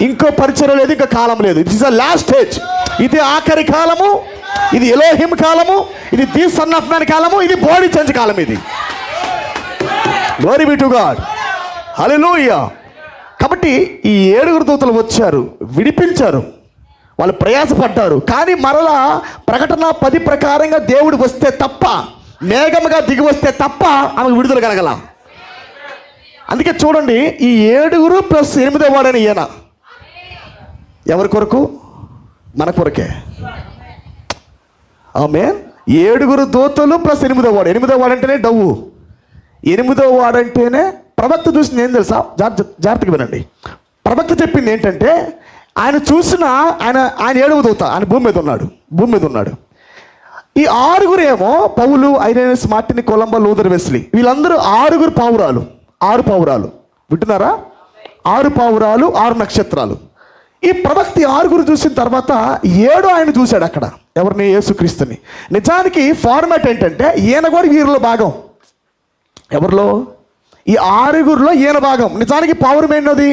ఇంకో పరిచయం లేదు, ఇంకా కాలం లేదు. It is the last stage. ఇది ఆఖరి కాలము, ఇది ఎలోహిం కాలము, ఇది ది సన్ ఆఫ్ మ్యాన్ కాలము, ఇది బాడీ చేంజ్ కాలం. ఇది గ్లోరీ బి టు గాడ్, హల్లెలూయా. కాబట్టి ఈ 7 దూతలు వచ్చారు, విడిపించారు, వాళ్ళు ప్రయాసపడ్డారు. కానీ మరలా ప్రకటన 10 ప్రకారంగా దేవుడు వస్తే తప్ప, మేఘముగా దిగి వస్తే తప్ప ఆమెకు విడుదల కలగల. అందుకే చూడండి, ఈ 7 ప్లస్ 8వ వాడని ఈయన ఎవరి కొరకు? మన కొరకే. ఆమేన్. 7 దూతలు ప్లస్ 8వ వాడు. 8వ వాడంటేనే డవ్వు, 8వ వాడంటేనే ప్రవక్త చూసింది ఏం తెలుసా? జాగ్రత్తగా వినండి. ప్రవక్త చెప్పింది ఏంటంటే, ఆయన చూసిన ఆయన 7వ దూత, ఆయన భూమి మీద ఉన్నాడు. ఈ 6 ఏమో పౌలు, ఐరేనస్, మార్టిన్, కొలంబో, లూథర్, వెస్లీ. వీళ్ళందరూ 6 పావురాలు. 6 పావురాలు. వింటున్నారా? 6 పావురాలు, 6 నక్షత్రాలు. ఈ ప్రవక్త 6 చూసిన తర్వాత 7 ఆయన చూశాడు అక్కడ. ఎవరిని? యేసుక్రీస్తుని. నిజానికి ఫార్మాట్ ఏంటంటే, ఈయన కూడా వీరిలో భాగం. ఎవరిలో? ఈ 6 ఈయన భాగం. నిజానికి పావురం ఏంటది?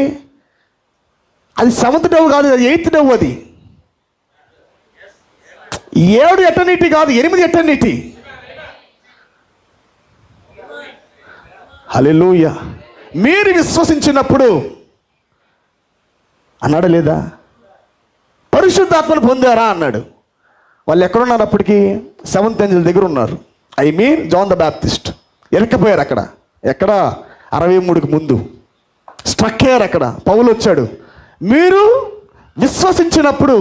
అది 7th డవ్ కాదు, అది 8th డవ్. అది 7 ఎటర్నిటీ కాదు, 8 ఎటర్నిటీ. హల్లెలూయా. మీరు విశ్వసించినప్పుడు అన్నాడా లేదా? పరిశుద్ధాత్మను పొందారా అన్నాడు. వాళ్ళు ఎక్కడున్నారు అప్పటికి? 7th ఏంజెల్ దగ్గర ఉన్నారు. John the Baptist. ఎరక్కపోయారు అక్కడ. ఎక్కడ? 63కి ముందు స్ట్రక్ అయ్యారు అక్కడ. పౌలు వచ్చాడు, మీరు విశ్వసించినప్పుడు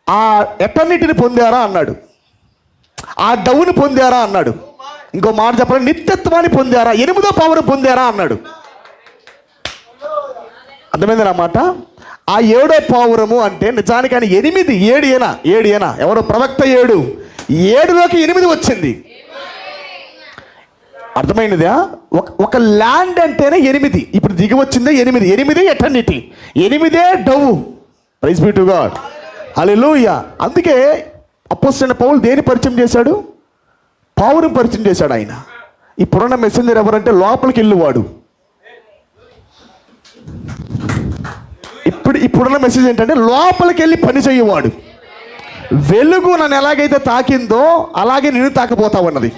ఆ ఎటర్నిటీని పొందారా అన్నాడు, ఆ డౌని పొందారా అన్నాడు. ఇంకో మాట చెప్పాలి, నిత్యత్వాన్ని పొందారా, 8వ పవర్ పొందారా అన్నాడు. అర్థమైంది నా మాట? ఆ 7వ పావురము అంటే నిజానికి ఆయన 8, 7 ఏనా ఎవరో ప్రవక్త 7లోకి 8 వచ్చింది. అర్థమైనదా? ఒక ల్యాండ్ అంటేనే 8. ఇప్పుడు దిగి వచ్చిందే 8 eternity, 8 dove. Praise be to God. Hallelujah. అందుకే అపోస్తలుడైన పౌలు దేని పరిచయం చేశాడు? పావురం పరిచయం చేశాడు ఆయన. ఇప్పుడున్న మెసెంజర్ ఎవరంటే లోపలికి వెళ్ళివాడు. ఇప్పుడున్న మెసేజ్ ఏంటంటే లోపలికి వెళ్ళి పని చేయవాడు. వెలుగు నన్ను ఎలాగైతే తాకిందో అలాగే నేను తాకపోతా ఉన్నది.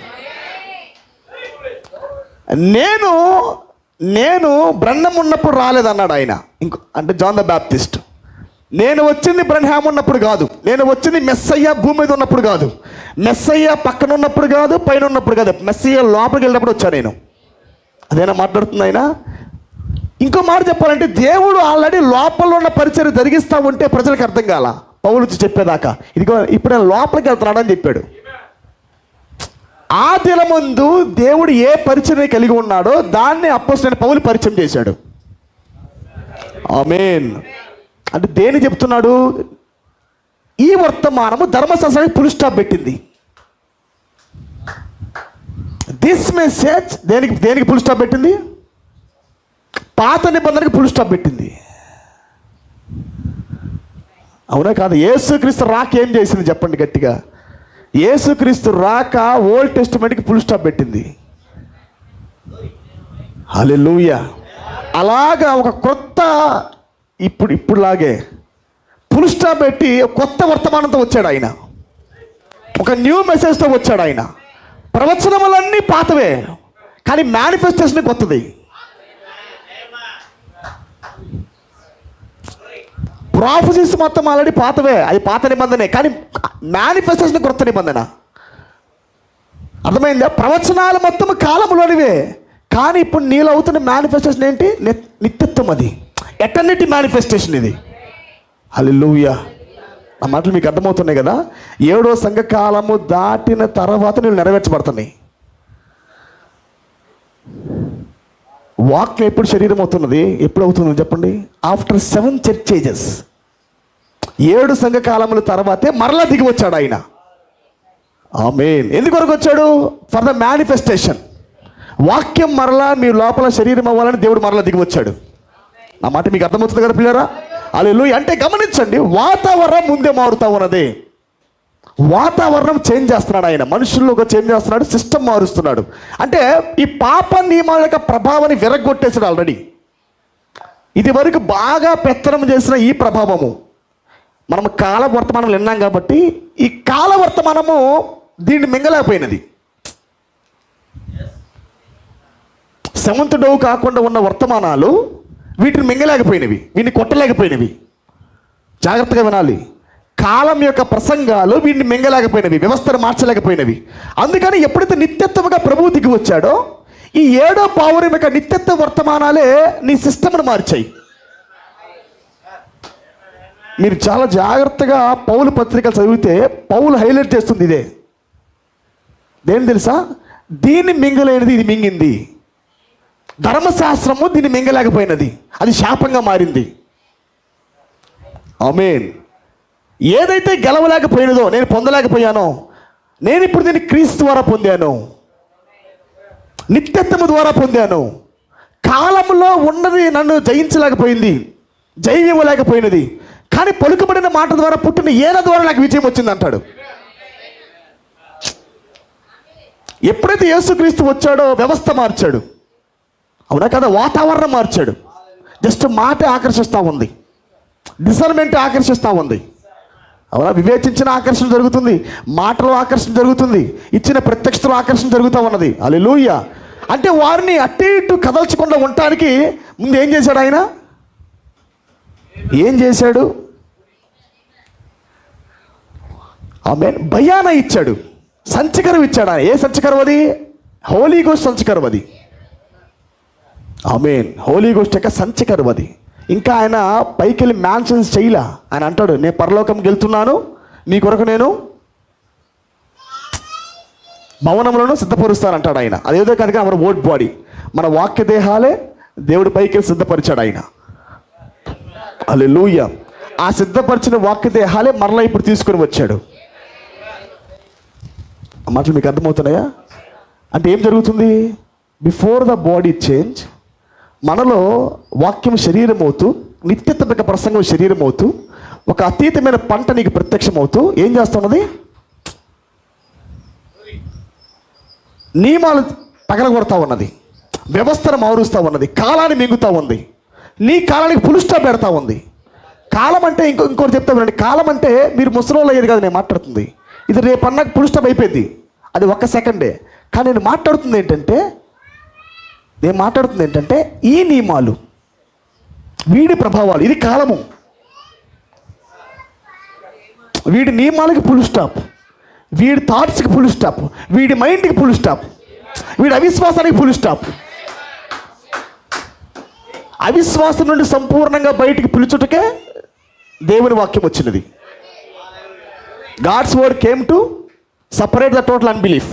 నేను బ్రహ్మం ఉన్నప్పుడు రాలేదన్నాడు ఆయన. అంటే జాన్ ద బ్యాప్టిస్ట్. నేను వచ్చింది బ్రహ్మాం ఉన్నప్పుడు కాదు, నేను వచ్చింది మెస్సయ్య భూమి మీద ఉన్నప్పుడు కాదు, మెస్సయ్య పక్కన ఉన్నప్పుడు కాదు, పైన ఉన్నప్పుడు కాదు, మెస్సయ్య లోపలికి వెళ్ళినప్పుడు వచ్చాను నేను. అదేనా మాట్లాడుతుంది ఆయన? ఇంకో మాట చెప్పాలంటే దేవుడు ఆల్రెడీ లోపల ఉన్న పరిచయం జరిగిస్తూ ఉంటే ప్రజలకు అర్థం కాల. పౌలు చెప్పేదాకా ఇదిగో ఇప్పుడు నేను లోపలికి వెళ్తున్నాడని చెప్పాడు. ఆ దినమందు దేవుడు ఏ పరిచయం కలిగి ఉన్నాడో దాన్ని అపోస్తలుడైన పౌలు పరిచయం చేశాడు. ఆమేన్. అంటే దేని చెప్తున్నాడు? ఈ వర్తమానము ధర్మశాస్త్రానికి ఫుల్ స్టాప్ పెట్టింది. దిస్ మెసేజ్ దేనికి ఫుల్ స్టాప్ పెట్టింది? పాత నిబంధనకి ఫుల్ స్టాప్ పెట్టింది. అవునా కాదు? యేసుక్రీస్తు రాక ఏం చేసింది చెప్పండి గట్టిగా? యేసుక్రీస్తు రాక ఓల్డ్ టెస్టిమెంట్కి ఫుల్ స్టాప్ పెట్టింది. హల్లెలూయా. అలాగా ఒక కొత్త ఇప్పుడులాగే ఫుల్ స్టాప్ పెట్టి కొత్త వర్తమానంతో వచ్చాడు ఆయన. ఒక న్యూ మెసేజ్తో వచ్చాడు ఆయన. ప్రవచనములన్నీ పాతవే, కానీ మేనిఫెస్టేషన్ కొత్తది. ప్రాఫెసీస్ మొత్తం ఆల్రెడీ పాతవే, అది పాత నిబంధనే, కానీ మేనిఫెస్టేషన్ కొత్త నిబంధన. అర్థమైందా? ప్రవచనాలు మొత్తం కాలంలోనివే, కానీ ఇప్పుడు నీలో అవుతున్న మేనిఫెస్టేషన్ ఏంటి? నిత్యత్వం. అది ఎటర్నిటీ మేనిఫెస్టేషన్ ఇది. హల్లెలూయా. ఆ మాటలు మీకు అర్థమవుతున్నాయి కదా? 7వ సంఘకాలము దాటిన తర్వాత నేను నెరవేర్చబడుతున్నాయి. వాక్యం ఎప్పుడు శరీరం అవుతున్నది? ఎప్పుడు అవుతుంది చెప్పండి? ఆఫ్టర్ 7 చర్చ్ ఏజెస్, 7 సంఘకాలముల తర్వాతే మరలా దిగి వచ్చాడు ఆయన. ఆమేన్. ఎందుకొరకు వచ్చాడు? For the manifestation. వాక్యం మరలా మీ లోపల శరీరం అవ్వాలని దేవుడు మరలా దిగి వచ్చాడు. ఆ మాట మీకు అర్థమవుతుంది కదా పిల్లరా? హల్లెలూయా. అంటే గమనించండి, వాతావరణం ముందే మారుతా ఉన్నది. వాతావరణం చేంజ్ చేస్తున్నాడు ఆయన. మనుషుల్లో ఒక చేంజ్ చేస్తున్నాడు, సిస్టమ్ మారుస్తున్నాడు. అంటే ఈ పాప నియమాల యొక్క ప్రభావాన్ని విరగొట్టేసాడు ఆల్రెడీ. ఇది వరకు బాగా పెత్తనం చేసిన ఈ ప్రభావము మనం కాల వర్తమానం విన్నాం కాబట్టి ఈ కాల వర్తమానము దీన్ని మింగలేకపోయినది. 7th డౌ కాకుండా ఉన్న వర్తమానాలు వీటిని మింగలేకపోయినవి, వీటిని కొట్టలేకపోయినవి. జాగ్రత్తగా వినాలి. కాలం యొక్క ప్రసంగాలు వీటిని మింగలేకపోయినవి, వ్యవస్థను మార్చలేకపోయినవి. అందుకని ఎప్పుడైతే నిత్యత్వముగా ప్రభువు దిగి వచ్చాడో ఈ 7వ పావురం యొక్క నిత్యత్వ వర్తమానాలే నీ సిస్టమ్ను మార్చాయి. మీరు చాలా జాగ్రత్తగా పౌలు పత్రికలు చదివితే పౌలు హైలైట్ చేస్తుంది ఇదే. దేని తెలుసా? దీన్ని మింగలేనిది ఇది మింగింది. ధర్మశాస్త్రము దీన్ని మింగలేకపోయినది, అది శాపంగా మారింది. ఆమేన్. ఏదైతే గెలవలేకపోయినదో, నేను పొందలేకపోయానో, నేను ఇప్పుడు దీన్ని క్రీస్తు ద్వారా పొందాను, నిత్యత్వము ద్వారా పొందాను. కాలంలో ఉన్నది నన్ను జయించలేకపోయింది, జయం ఇవ్వలేకపోయినది, కానీ పలుకబడిన మాట ద్వారా పుట్టిన ఏన ద్వారా నాకు విజయం వచ్చింది అంటాడు. ఎప్పుడైతే యేసుక్రీస్తు వచ్చాడో వ్యవస్థ మార్చాడు. అవునా కదా? వాతావరణం మార్చాడు. జస్ట్ మాట ఆకర్షిస్తూ ఉంది, డిసర్మెంట్ ఆకర్షిస్తూ ఉంది. అవునా? వివేచించిన ఆకర్షణ జరుగుతుంది, మాటలో ఆకర్షణ జరుగుతుంది, ఇచ్చిన ప్రత్యక్షతలో ఆకర్షణ జరుగుతూ ఉన్నది. హల్లెలూయా. అంటే వారిని అటు ఇటు కదల్చకుండా ఉండటానికి ముందు ఏం చేశాడు ఆయన? ఏం చేశాడు? ఆమేన్. భయాన ఇచ్చాడు, సంచకరం ఇచ్చాడు. ఏ సంచకరం అది? హోలీ గోస్ట్ సంచకరం అది. ఆమేన్. హోలీ గోస్ట్ యొక్క సంచకరం అది. ఇంకా ఆయన పైకి వెళ్ళి మ్యాన్షన్స్ చేయలా. ఆయన అంటాడు, నేను పరలోకంకి వెళ్తున్నాను, నీ కొరకు నేను భవనములను సిద్ధపరుస్తానంటాడు ఆయన. అదేదో కనుక మన ఓట్ బాడీ, మన వాక్య దేహాలే దేవుడి పైకి వెళ్ళి సిద్ధపరిచాడు ఆయన. హల్లెలూయా. ఆ సిద్ధపరిచిన వాక్య దేహాలే మరలా ఇప్పుడు తీసుకొని వచ్చాడు. ఆ మాటలు మీకు అర్థమవుతున్నాయా? అంటే ఏం జరుగుతుంది? బిఫోర్ ద బాడీ చేంజ్, మనలో వాక్యం శరీరం అవుతూ, నిత్యత్వ ప్రసంగం శరీరం అవుతూ, ఒక అతీతమైన పంట నీకు ప్రత్యక్షం అవుతూ ఏం చేస్తున్నది? నియమాలు పగలగొడతా ఉన్నది, వ్యవస్థను మారుస్తూ ఉన్నది, కాలాన్ని మింగుతూ ఉంది, నీ కాలానికి ఫుల్ స్టాప్ పెడతా ఉంది. కాలం అంటే ఇంకోటి చెప్తా వినండి. కాలం అంటే మీరు ముసలోళ్ళు అయ్యేది కాదు నేను మాట్లాడుతుంది. ఇది రేపు అన్నాక ఫుల్ స్టాప్ అయిపోయింది, అది ఒక్క సెకండే. కానీ నేను మాట్లాడుతుంది ఏంటంటే ఈ నియమాలు, వీడి ప్రభావాలు, ఇది కాలము. వీడి నియమాలకి ఫుల్ స్టాప్, వీడి థాట్స్కి ఫుల్ స్టాప్, వీడి మైండ్కి ఫుల్ స్టాప్, వీడి అవిశ్వాసానికి ఫుల్ స్టాప్. అవిశ్వాసం నుండి సంపూర్ణంగా బయటికి పిలుచుటకే దేవుని వాక్యం వచ్చినది. God's word came to separate the total unbelief.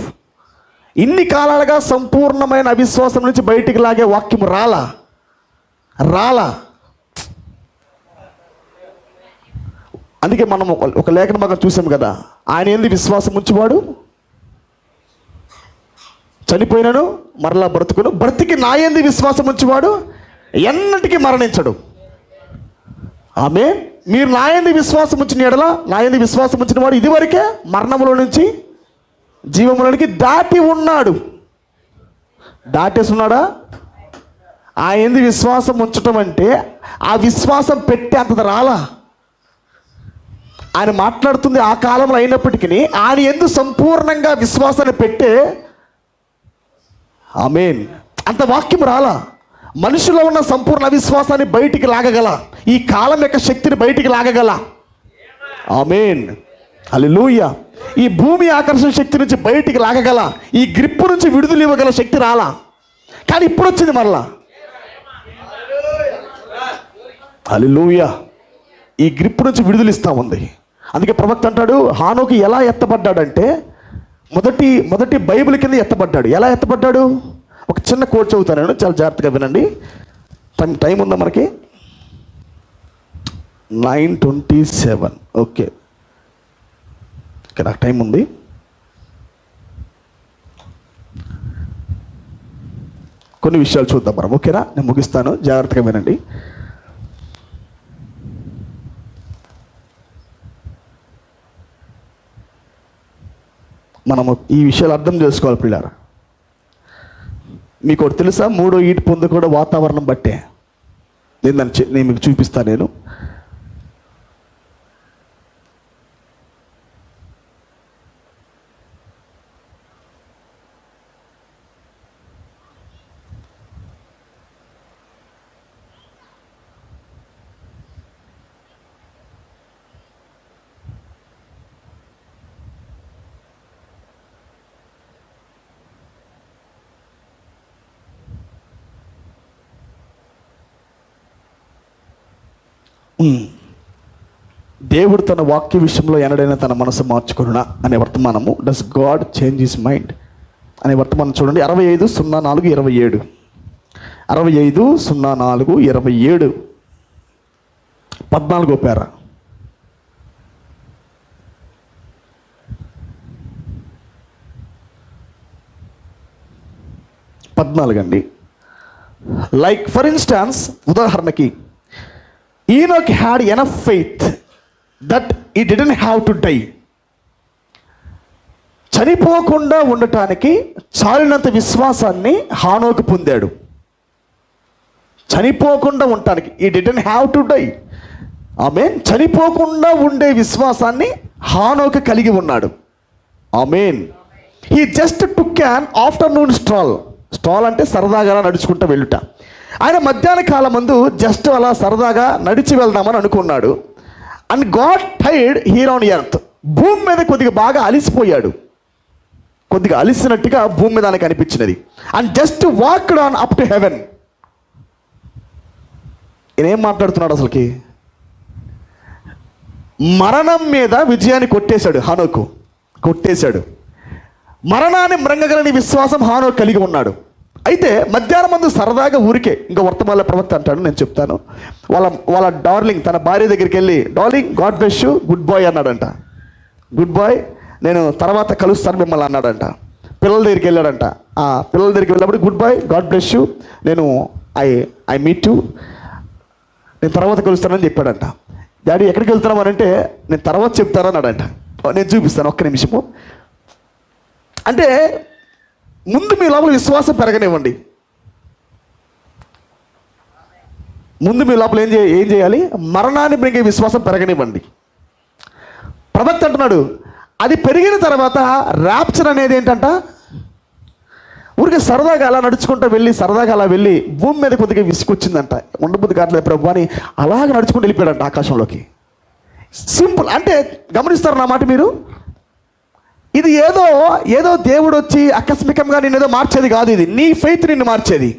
ఇన్ని కాలాలుగా సంపూర్ణమైన అవిశ్వాసం నుంచి బయటికి లాగే వాక్యం రాలా. అందుకే మనం ఒక లేఖన భాగం చూసాం కదా, ఆయన ఏంది విశ్వాసం ఉంచువాడు, చనిపోయినను మరలా బ్రతుకును, బ్రతికి నా ఏంది విశ్వాసం ఉంచువాడు ఎన్నటికీ మరణించడు. ఆమేన్. మీరు నా యందు విశ్వాసం ఉంచిన ఎడల, నా యందు విశ్వాసం ఉంచిన వాడు ఇదివరకే మరణములో నుంచి జీవములోనికి దాటి ఉన్నాడు. దాటేస్తున్నాడా? ఆ యందు విశ్వాసం ఉంచటం అంటే ఆ విశ్వాసం పెట్టే అంత రాలా. ఆయన మాట్లాడుతుంది ఆ కాలంలో అయినప్పటికీ ఆయన యందు సంపూర్ణంగా విశ్వాసాన్ని పెట్టే, ఆమేన్, అంత వాక్యం రాలా. మనిషిలో ఉన్న సంపూర్ణ అవిశ్వాసాన్ని బయటికి లాగగల, ఈ కాలం యొక్క శక్తిని బయటికి లాగగల, ఆమేన్, హల్లెలూయా, ఈ భూమి ఆకర్షణ శక్తి నుంచి బయటికి లాగగల, ఈ గ్రిప్పు నుంచి విడుదల ఇవ్వగల శక్తి రాలా. కానీ ఇప్పుడు వచ్చింది మరలా. హల్లెలూయా. ఈ గ్రిప్పు నుంచి విడుదల ఇస్తా ఉంది. అందుకే ప్రవక్త అంటాడు, హానోకు ఎలా ఎత్తబడ్డాడంటే మొదటి బైబిల్ కింద ఎత్తబడ్డాడు. ఎలా ఎత్తబడ్డాడు? ఒక చిన్న కోట్ చదువుతాను నేను, చాలా జాగ్రత్తగా వినండి. టైం ఉందా మనకి? 9:27. ఓకే, నాకు టైం ఉంది. కొన్ని విషయాలు చూద్దాం మనం, ఓకేనా? నేను ముగిస్తాను, జాగ్రత్తగా వినండి. మనము ఈ విషయాలు అర్థం చేసుకోవాలి పిల్లారా. మీకు ఒకటి తెలుసా? 3వ ఈటు పొందు కూడా వాతావరణం బట్టే. నేను మీకు చూపిస్తాను. నేను దేవుడు తన వాక్య విషయంలో ఎన్నడైనా తన మనసు మార్చుకున్నా అనే వర్తమానము, does God change his mind అనే వర్తమానం చూడండి. 65:04-27. 65:04-27 14వ పేర. అండి. లైక్ ఫర్ ఇన్స్టాన్స్, ఉదాహరణకి, Enoch had enough faith that he didn't have to die. చనిపోకుండా ఉండటానికి చాలినంత విశ్వాసాన్ని హానోకు పొందాడు. చనిపోకుండా ఉండటానికి he didn't have to die. ఆమేన్. చనిపోకుండా ఉండే విశ్వాసాన్ని హానోకు కలిగి ఉన్నాడు. ఆమేన్. He just took an afternoon stroll. Stall అంటే సరదాగా అలా నడుచుకుంటూ వెళ్ళుట. ఆయన మధ్యాహ్న కాలం ముందు జస్ట్ అలా సరదాగా నడిచి వెళ్దామని అనుకున్నాడు. And got tired here on earth. భూమి మీద కొద్దిగా బాగా అలిసిపోయాడు, కొద్దిగా అలిసినట్టుగా భూమి మీద ఆయనకు అనిపించినది. And just walked on up to heaven. ఈయనేం మాట్లాడుతున్నాడు అసలుకి? మరణం మీద విజయాన్ని కొట్టేశాడు హానోకు, కొట్టేశాడు. మరణాన్ని మృంగగలని విశ్వాసం హానోకు కలిగి ఉన్నాడు. అయితే మధ్యాహ్నం ముందు సరదాగా ఊరికే, ఇంకా వర్తమాన ప్రవక్త అంటాడు, నేను చెప్తాను. వాళ్ళ డార్లింగ్ తన భార్య దగ్గరికి వెళ్ళి, darling God bless you, goodbye అన్నాడంట. గుడ్ బాయ్, నేను తర్వాత కలుస్తాను మిమ్మల్ని అన్నాడంట. పిల్లల దగ్గరికి వెళ్ళాడంట. ఆ పిల్లల దగ్గరికి వెళ్ళినప్పుడు goodbye, God bless you, నేను ఐ మీట్ యూ, నేను తర్వాత కలుస్తానని చెప్పాడంట. డాడీ ఎక్కడికి వెళ్తున్నామని అంటే, నేను తర్వాత చెప్తాను అన్నాడంట. నేను చూపిస్తాను, ఒక్క నిమిషము. అంటే ముందు మీ లోపల విశ్వాసం పెరగనివ్వండి. ముందు మీ లోపల ఏం చేయాలి? మరణాన్ని పెరిగే విశ్వాసం పెరగనివ్వండి. ప్రవక్త అంటున్నాడు, అది పెరిగిన తర్వాత ర్యాప్చర్ అనేది ఏంటంట, ఊరికి సరదాగా అలా నడుచుకుంటూ వెళ్ళి, సరదాగా అలా వెళ్ళి భూమి మీద కొద్దిగా విసుకొచ్చిందంట. ఉండబుద్ధి కావట్లేదు ప్రభు అని అలాగ నడుచుకుంటూ వెళ్ళిపోయాడంట ఆకాశంలోకి. సింపుల్. అంటే గమనిస్తారు నా మాట మీరు? ఇది ఏదో దేవుడు వచ్చి ఆకస్మికంగా నిన్నేదో మార్చేది కాదు. ఇది నీ ఫెయిత్ నిన్ను మార్చేది.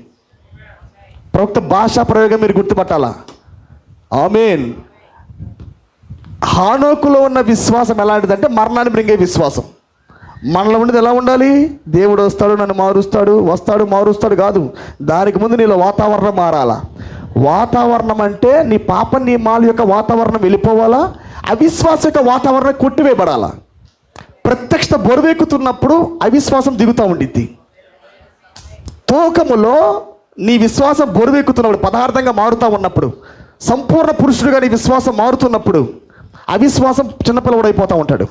ప్రవక్త భాషా ప్రయోగం మీరు గుర్తుపట్టాలా. ఆమేన్. హానోకులో ఉన్న విశ్వాసం ఎలాంటిదంటే మరణాన్ని బ్రింగే విశ్వాసం. మనలో ఉండేది ఎలా ఉండాలి? దేవుడు వస్తాడు, నన్ను మారుస్తాడు, వస్తాడు మారుస్తాడు కాదు. దానికి ముందు నీలో వాతావరణం మారాలా. వాతావరణం అంటే నీ పాపం, నీ మాల యొక్క వాతావరణం వెళ్ళిపోవాలా. అవిశ్వాస యొక్క వాతావరణం కొట్టివేయబడాలా. ప్రత్యక్షత బరువెక్కుతున్నప్పుడు అవిశ్వాసం దిగుతూ ఉండిద్ది. తూకములో నీ విశ్వాసం బరువెక్కుతున్నప్పుడు, పదార్థంగా మారుతూ ఉన్నప్పుడు, సంపూర్ణ పురుషుడుగా నీ విశ్వాసం మారుతున్నప్పుడు అవిశ్వాసం చిన్నపిల్లవాడైపోతూ ఉంటాడు.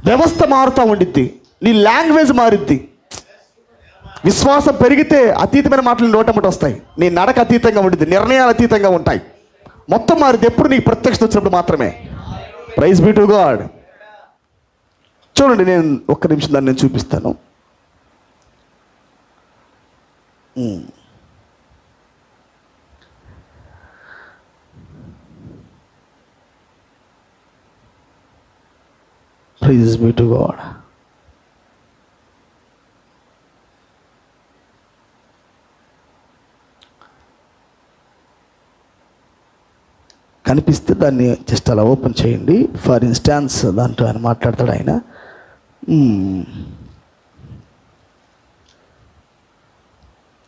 వ్యవస్థ మారుతూ ఉండిద్ది, నీ లాంగ్వేజ్ మారిద్ది. విశ్వాసం పెరిగితే అతీతమైన మాటలు నోటముట వస్తాయి. నీ నడక అతీతంగా ఉండిద్ది, నిర్ణయాలు అతీతంగా ఉంటాయి. మొత్తం మారిద్ది ఎప్పుడు నీకు ప్రత్యక్షత వచ్చినప్పుడు మాత్రమే. Praise be to God. చూడండి, నేను ఒక్క నిమిషం దాన్ని నేను చూపిస్తాను. Praise be to God. కనిపిస్తే దాన్ని జస్ట్ అలా ఓపెన్ చేయండి. ఫర్ ఇన్స్టాన్స్ దాంట్లో ఆయన మాట్లాడతాడు. ఆయన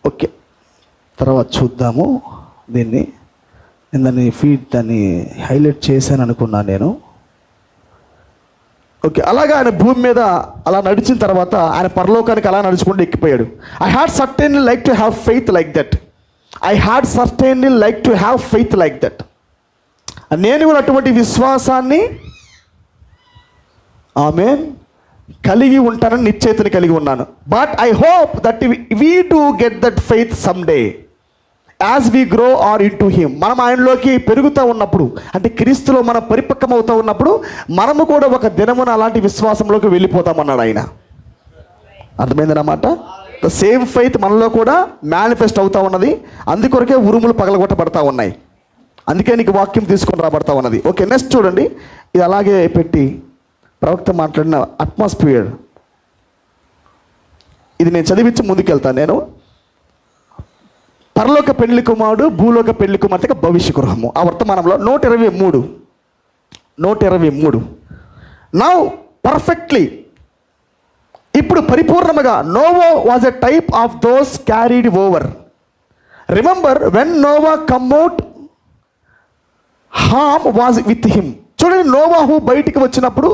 ఓకే, తర్వాత చూద్దాము దీన్ని. నేను దాన్ని హైలైట్ చేశాను అనుకున్నాను నేను. ఓకే, అలాగా ఆయన భూమి మీద అలా నడిచిన తర్వాత ఆయన పరలోకానికి అలా నడుచుకుంటూ ఎక్కిపోయాడు. I had certainly like to have faith like that. I had certainly like to have faith like that. నేను కూడా అటువంటి విశ్వాసాన్ని ఆమేన్ కలిగి ఉంటానని నిశ్చయితని కలిగి ఉన్నాను. But I hope that we do get that faith some day as we grow are in to him. మనం ఆయనలోకి పెరుగుతూ ఉన్నప్పుడు, అంటే క్రీస్తులో మనం పరిపక్వం అవుతూ ఉన్నప్పుడు, మనము కూడా ఒక దినమున అలాంటి విశ్వాసంలోకి వెళ్ళిపోతామన్నాడు ఆయన. అర్థమైందన్నమాట. ద సేమ్ ఫెయిత్ మనలో కూడా మేనిఫెస్ట్ అవుతూ ఉన్నది. అందుకొరకే ఉరుములు పగలగొట్టబడతా ఉన్నాయి. అందుకే నీకు వాక్యం తీసుకొని రాబడతా ఉన్నది. ఓకే, నెక్స్ట్ చూడండి. ఇది అలాగే పెట్టి ప్రవక్త మాట్లాడిన అట్మాస్ఫియర్ ఇది నేను చదివించి ముందుకెళ్తాను. నేను పరలోక పెళ్లి కుమారుడు, భూలోక పెళ్లి కుమార్తె భవిష్య గృహము. ఆ వర్తమానంలో 123 నౌ పర్ఫెక్ట్లీ, ఇప్పుడు పరిపూర్ణముగా. Noah was a type of those carried over. Remember when Noah come out, Ham was with him. చూడండి, నోవాహు బయటికి వచ్చినప్పుడు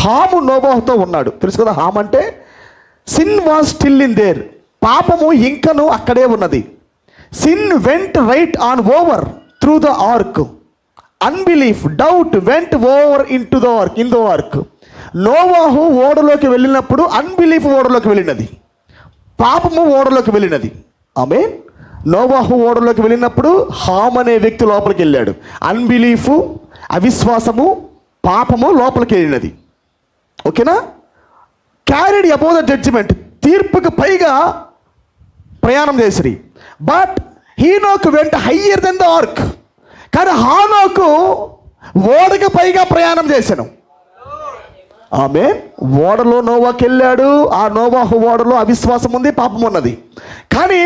హాము నోవాహుతో ఉన్నాడు. తెలుసు కదా హామ్ అంటే? Sin was still in there. పాపము ఇంకను అక్కడే ఉన్నది. Sin went right on over through the arc. Unbelief, doubt vent over in to the arc, in the arc. నోవాహు ఓడలోకి వెళ్ళినప్పుడు అన్బిలీఫ్ ఓడలోకి వెళ్ళినది, పాపము ఓడలోకి వెళ్ళినది. ఆమేన్. నోవాహు ఓడలోకి వెళ్ళినప్పుడు హామ్ అనే వ్యక్తి లోపలికి వెళ్ళాడు. అన్బిలీఫు, అవిశ్వాసము, పాపము లోపలికి వెళ్ళినది. ఓకేనా? Carried above the judgment. తీర్పుకు పైగా ప్రయాణం చేసిరి. బట్ హీనోకు వెంట హయ్యర్ దెన్ ద ఆర్క్. కానీ హానోకు ఓడకు పైగా ప్రయాణం చేశాను. ఆమె ఓడలో నోవాకి వెళ్ళాడు. ఆ నోవాహు ఓడలో అవిశ్వాసం ఉంది, పాపం ఉన్నది. కానీ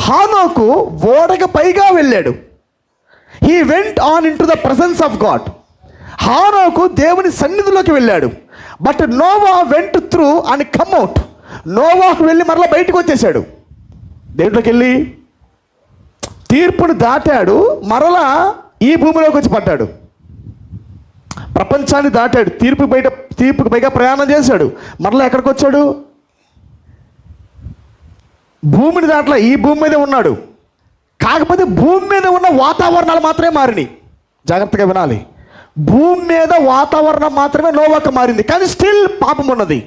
హానోకు ఓడకు పైగా వెళ్ళాడు. He went on in to the presence of God. హానోకు దేవుని సన్నిధిలోకి వెళ్ళాడు. But Noah went through and come out. నోవాకు వెళ్ళి మరలా బయటకు వచ్చేసాడు. దేంట్లోకి వెళ్ళి తీర్పును దాటాడు, మరలా ఈ భూమిలోకి వచ్చి పడ్డాడు. ప్రపంచాన్ని దాటాడు, తీర్పుకు పైగా ప్రయాణం చేశాడు. మరలా ఎక్కడికి వచ్చాడు? భూమిని దాంట్లో ఈ భూమి మీదే ఉన్నాడు. కాకపోతే భూమి మీద ఉన్న వాతావరణాలు మాత్రమే మారినాయి. జాగ్రత్తగా వినాలి. భూమి మీద వాతావరణం మాత్రమే నోవాకు మారింది, కానీ స్టిల్ పాపం ఉన్నది,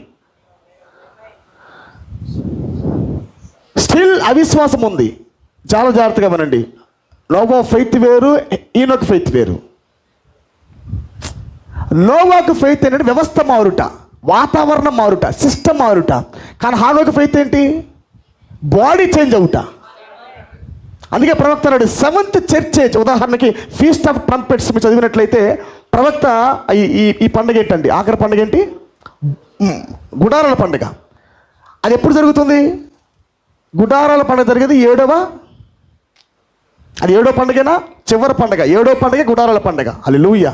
స్టిల్ అవిశ్వాసం ఉంది. చాలా జాగ్రత్తగా వినండి. నోవా ఫెయిత్ వేరు, ఈనోకు ఫెయిత్ వేరు. నోవాకు ఫెయిత్ ఏంటంటే వ్యవస్థ మారుట, వాతావరణం మారుట, సిస్టమ్ మారుట. కానీ హానోకు ఫెయిత్ ఏంటి? బాడీ చేంజ్ అవుట. అందుకే ప్రవక్త అన్నాడు, 7th చర్చ్ ఏజ్. ఉదాహరణకి ఫీస్ట్ ఆఫ్ ట్రంపెట్స్ మీరు చదివినట్లయితే ప్రవక్త ఈ పండుగ ఏంటండి? ఆఖరి పండుగ ఏంటి? గుడారాల పండుగ. అది ఎప్పుడు జరుగుతుంది? గుడారాల పండుగ జరిగేది అది 7వ పండుగనా? చివరి పండుగ 7వ పండుగ గుడారాల పండుగ. హల్లెలూయా.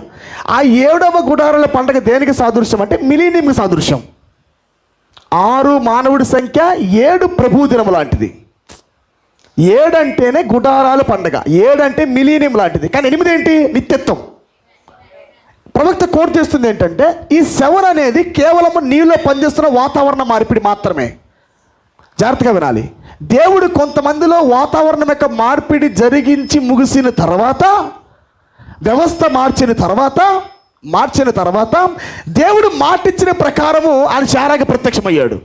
ఆ 7వ గుడారాల పండుగ దేనికి సాదృశ్యం అంటే మిలీనియంకి సాదృశ్యం. 6 మానవుడి సంఖ్య, 7 ప్రభు దినం లాంటిది. 7 అంటేనే గుడారాల పండుగ, 7 అంటే మిలీనియం లాంటిది. కానీ 8 ఏంటి? నిత్యత్వం. ప్రవక్త కోట్ చేస్తుంది ఏంటంటే ఈ 7 అనేది కేవలం నీలో పనిచేస్తున్న వాతావరణ మార్పిడి మాత్రమే. జాగ్రత్తగా వినాలి. దేవుడు కొంతమందిలో వాతావరణం యొక్క మార్పిడి జరిగించి ముగిసిన తర్వాత, వ్యవస్థ మార్చిన తర్వాత దేవుడు మాటిచ్చిన ప్రకారము ఆయన శారాగా ప్రత్యక్షమయ్యాడు.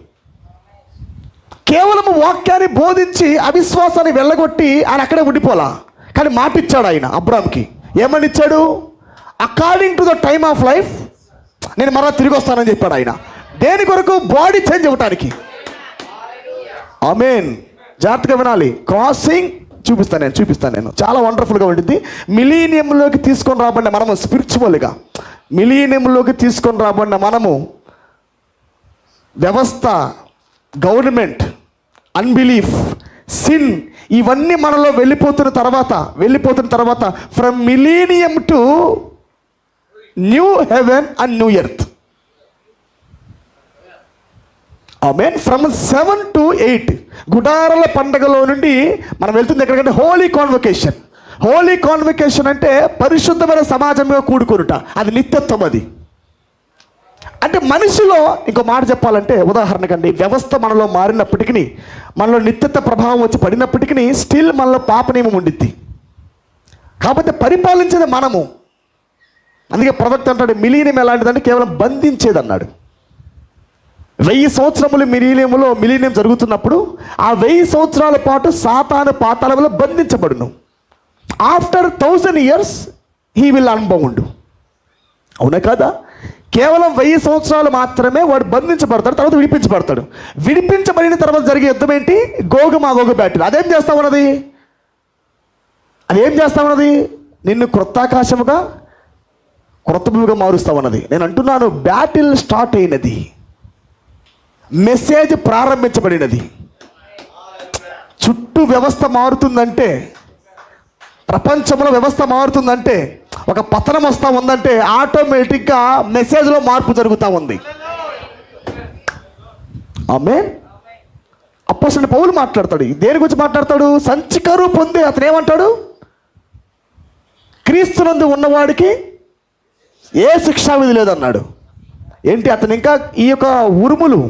కేవలము వాక్యాన్ని బోధించి అవిశ్వాసాన్ని వెళ్ళగొట్టి ఆయన అక్కడే ఉండిపోలా. కానీ మాటిచ్చాడు ఆయన అబ్రామ్కి. ఏమని ఇచ్చాడు? According to the time of life నేను మరలా తిరిగి వస్తానని చెప్పాడు ఆయన. దేని కొరకు? బాడీ చేంజ్ అవ్వటానికి. ఆమేన్. జాగ్రత్తగా వినాలి. క్రాసింగ్ చూపిస్తాను నేను. చాలా వండర్ఫుల్గా ఉంటుంది. మిలీనియంలోకి తీసుకొని రాబడిన మనము, స్పిరిచువల్గా మిలీనియంలోకి తీసుకొని రాబడిన మనము, వ్యవస్థ, గవర్నమెంట్, అన్బిలీఫ్, సిన్ ఇవన్నీ మనలో వెళ్ళిపోతున్న తర్వాత from millennium to new heaven and new earth. Amen. From 7 to 8 గుడారాల పండుగలో నుండి మనం వెళ్తుంది ఎక్కడికంటే హోలీ కాన్వకేషన్. హోలీ కాన్వకేషన్ అంటే పరిశుద్ధమైన సమాజంగా కూడుకొనుట. అది నిత్యత్వం. అది అంటే మనిషిలో, ఇంకో మాట చెప్పాలంటే ఉదాహరణకండి, వ్యవస్థ మనలో మారినప్పటికీ, మనలో నిత్యత్వ ప్రభావం వచ్చి పడినప్పటికీ స్టిల్ మనలో పాప నియమం ఉండిద్ది. కాకపోతే పరిపాలించేది మనము. అందుకే ప్రవక్త అంటాడు మిలీనియం ఎలాంటిదంటే కేవలం బంధించేది అన్నాడు. 1000 సంవత్సరములు మిలీనియం జరుగుతున్నప్పుడు ఆ 1000 సంవత్సరాల పాటు సాతాను పాతాళంలో బంధించబడును. After 1000 years he will unbound. అవునా కాదా? కేవలం 1000 సంవత్సరాలు మాత్రమే వాడు బంధించబడతాడు, తర్వాత విడిపించబడతాడు. విడిపించబడిన తర్వాత జరిగే యుద్ధం ఏంటి? గోగు మాగోగు బ్యాటిల్. అదేం చేస్తా ఉన్నది? నిన్ను క్రొత్త ఆకాశముగా, క్రొత్త భూమిగా మారుస్తా ఉన్నది. నేను అంటున్నాను, బ్యాటిల్ స్టార్ట్ అయినది, మెసేజ్ ప్రారంభించబడినది. చుట్టూ వ్యవస్థ మారుతుందంటే, ప్రపంచంలో వ్యవస్థ మారుతుందంటే, ఒక పతనం వస్తూ ఉందంటే ఆటోమేటిక్గా మెసేజ్లో మార్పు జరుగుతూ ఉంది. ఆమేన్. అపోస్తలుడైన పౌలు మాట్లాడతాడు. దేని గురించి మాట్లాడతాడు? సంచికరు పొంది అతను ఏమంటాడు? క్రీస్తునందు ఉన్నవాడికి ఏ శిక్షా విధి లేదన్నాడు. ఏంటి? అతను ఇంకా ఈ యొక్క ఉరుములు,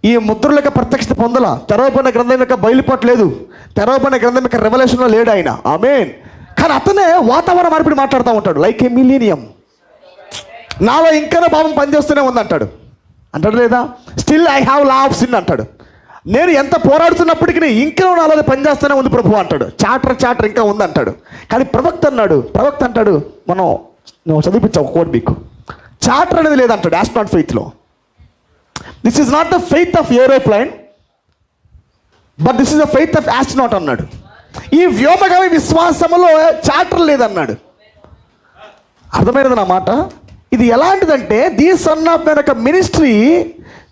ఈ ముద్రల యొక్క ప్రత్యక్షత పొందల. తెరవబడిన గ్రంథం యొక్క బయలుపాటు లేదు, తెరవబడిన గ్రంథం యొక్క రెవల్యూషన్లో లేడు ఆయన. ఆమేన్. కానీ అతనే వాతావరణ మార్పిడి మాట్లాడుతూ ఉంటాడు. లైక్ ఏ మిలీనియం. నాలో ఇంకా పాపం పనిచేస్తూనే ఉంది అంటాడు లేదా? Still I have law of sin అంటాడు. నేను ఎంత పోరాడుతున్నప్పటికీ ఇంకా నాలో పనిచేస్తూనే ఉంది ప్రభు అంటాడు. చాటర్ ఇంకా ఉంది అంటాడు. కానీ ప్రవక్త అంటాడు, మనం నువ్వు చదివించావు కోడ్ మీకు, చాటర్ అనేది లేదంటాడు. ఆస్ట్రానాట్ ఫెయిత్లో this is not the faith of aeroplane, but this is the faith of astronaut అన్నాడు. ఈ వ్యోమగామి విశ్వాసములో చార్టర్ లేదన్నాడు. అర్థమైనది నా మాట? ఇది ఎలాంటిదంటే ది సన్ ఆఫ్ మ్యాన్ యొక్క మినిస్ట్రీ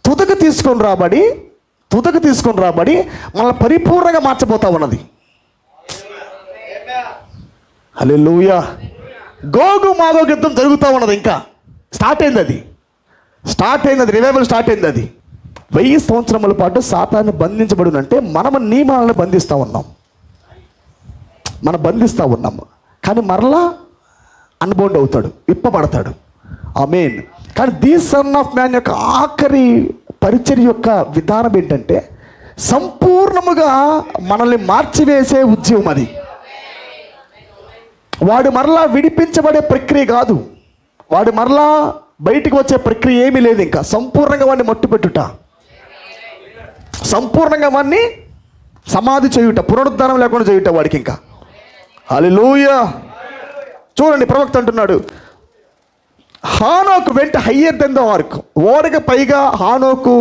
తుదకు తీసుకొని రాబడి మనల్ని పరిపూర్ణంగా మార్చబోతా ఉన్నది. హల్లెలూయా. గోగు మాగోగు యుద్ధం జరుగుతూ ఉన్నది. ఇంకా స్టార్ట్ అయింది అది. రివైవల్ స్టార్ట్ అయింది అది. 1000 సంవత్సరముల పాటు సాతాన్ని బంధించబడినంటే మనము నియమాలను బంధిస్తూ ఉన్నాం. కానీ మరలా అన్బౌండ్ అవుతాడు, విప్పబడతాడు. ఆమేన్. కానీ ది సన్ ఆఫ్ మ్యాన్ యొక్క ఆఖరి పరిచర్య యొక్క విధానం ఏంటంటే సంపూర్ణముగా మనల్ని మార్చివేసే ఉద్యమం అది. వాడు మరలా విడిపించబడే ప్రక్రియ కాదు, వాడు మరలా బయటికి వచ్చే ప్రక్రియ ఏమీ లేదు. ఇంకా సంపూర్ణంగా వాడిని మట్టుపెట్టుట, సంపూర్ణంగా వాడిని సమాధి చేయుట, పునరుద్ధానం లేకుండా చేయుట వాడికి ఇంకా. హల్లెలూయా. చూడండి, ప్రవక్త అంటున్నాడు, హానోకు వెంట హయ్యర్ దెన్ ద ఆర్క్. ఓడకి పైగా హానోకు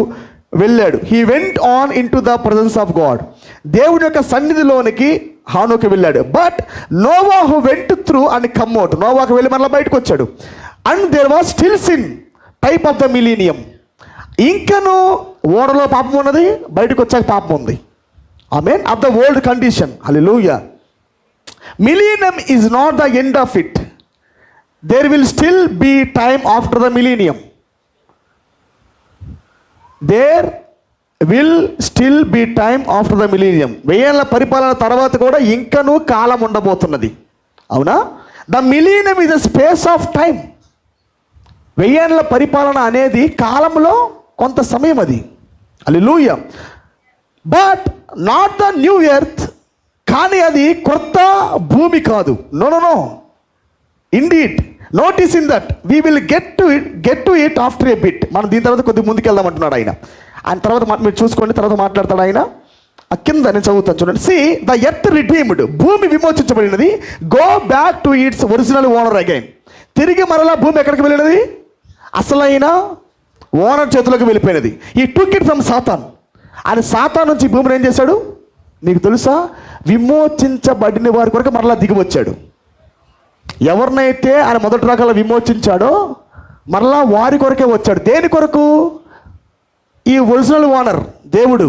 వెళ్ళాడు. He went on in to the presence of God. దేవుడి యొక్క సన్నిధిలోనికి హానోకు వెళ్ళాడు. బట్ నోవాహు went through and come out. నోవాహు వెళ్ళి మళ్ళీ బయటకు వచ్చాడు. And there was still sin type of the millennium. ఇంకను ఓడలో పాపం ఉన్నది, బయటకు వచ్చాక పాపం ఉంది. Amen. Of the world condition. Hallelujah. Millennium is not the end of it. There will still be time after the millennium. There will still be time after the millennium. 1000 ఏళ్ల పరిపాలన తర్వాత కూడా ఇంకనూ కాలం ఉండబోతున్నది. అవునా? The millennium is the space of time. 1000 ఏళ్ల పరిపాలన అనేది కాలంలో కొంత సమయం అది. Hallelujah. But not the new earth. కానీ అది కొత్త భూమి కాదు. No. Indeed. Notice in that we will get to it after a bit. మనం దీని తర్వాత కొద్దిగా ముందుకు వెళ్దాం అంటున్నాడు ఆయన. తర్వాత మీరు చూసుకోండి, తర్వాత మాట్లాడతాడు ఆయన. ఆ కింద నేను చదువుతాను చూడండి. See the earth redeemed. భూమి విమోచించబడినది. Go back to its original owner again. తిరిగి మరలా భూమి ఎక్కడికి వెళ్ళినది? అసలైన ఓనర్ చేతిలోకి వెళ్ళిపోయినది. ఈ టుక్ ఇట్ ఫ్రమ్ సాతాన్. ఆయన సాతాన్ నుంచి భూమిని ఏం చేశాడు నీకు తెలుసా? విమోచించబడిన వారి కొరకు మరలా దిగి వచ్చాడు. ఎవరినైతే ఆయన మొదటి రకాల విమోచించాడో మరలా వారి కొరకే వచ్చాడు. దేని కొరకు? ఈ ఒరిజినల్ ఓనర్ దేవుడు.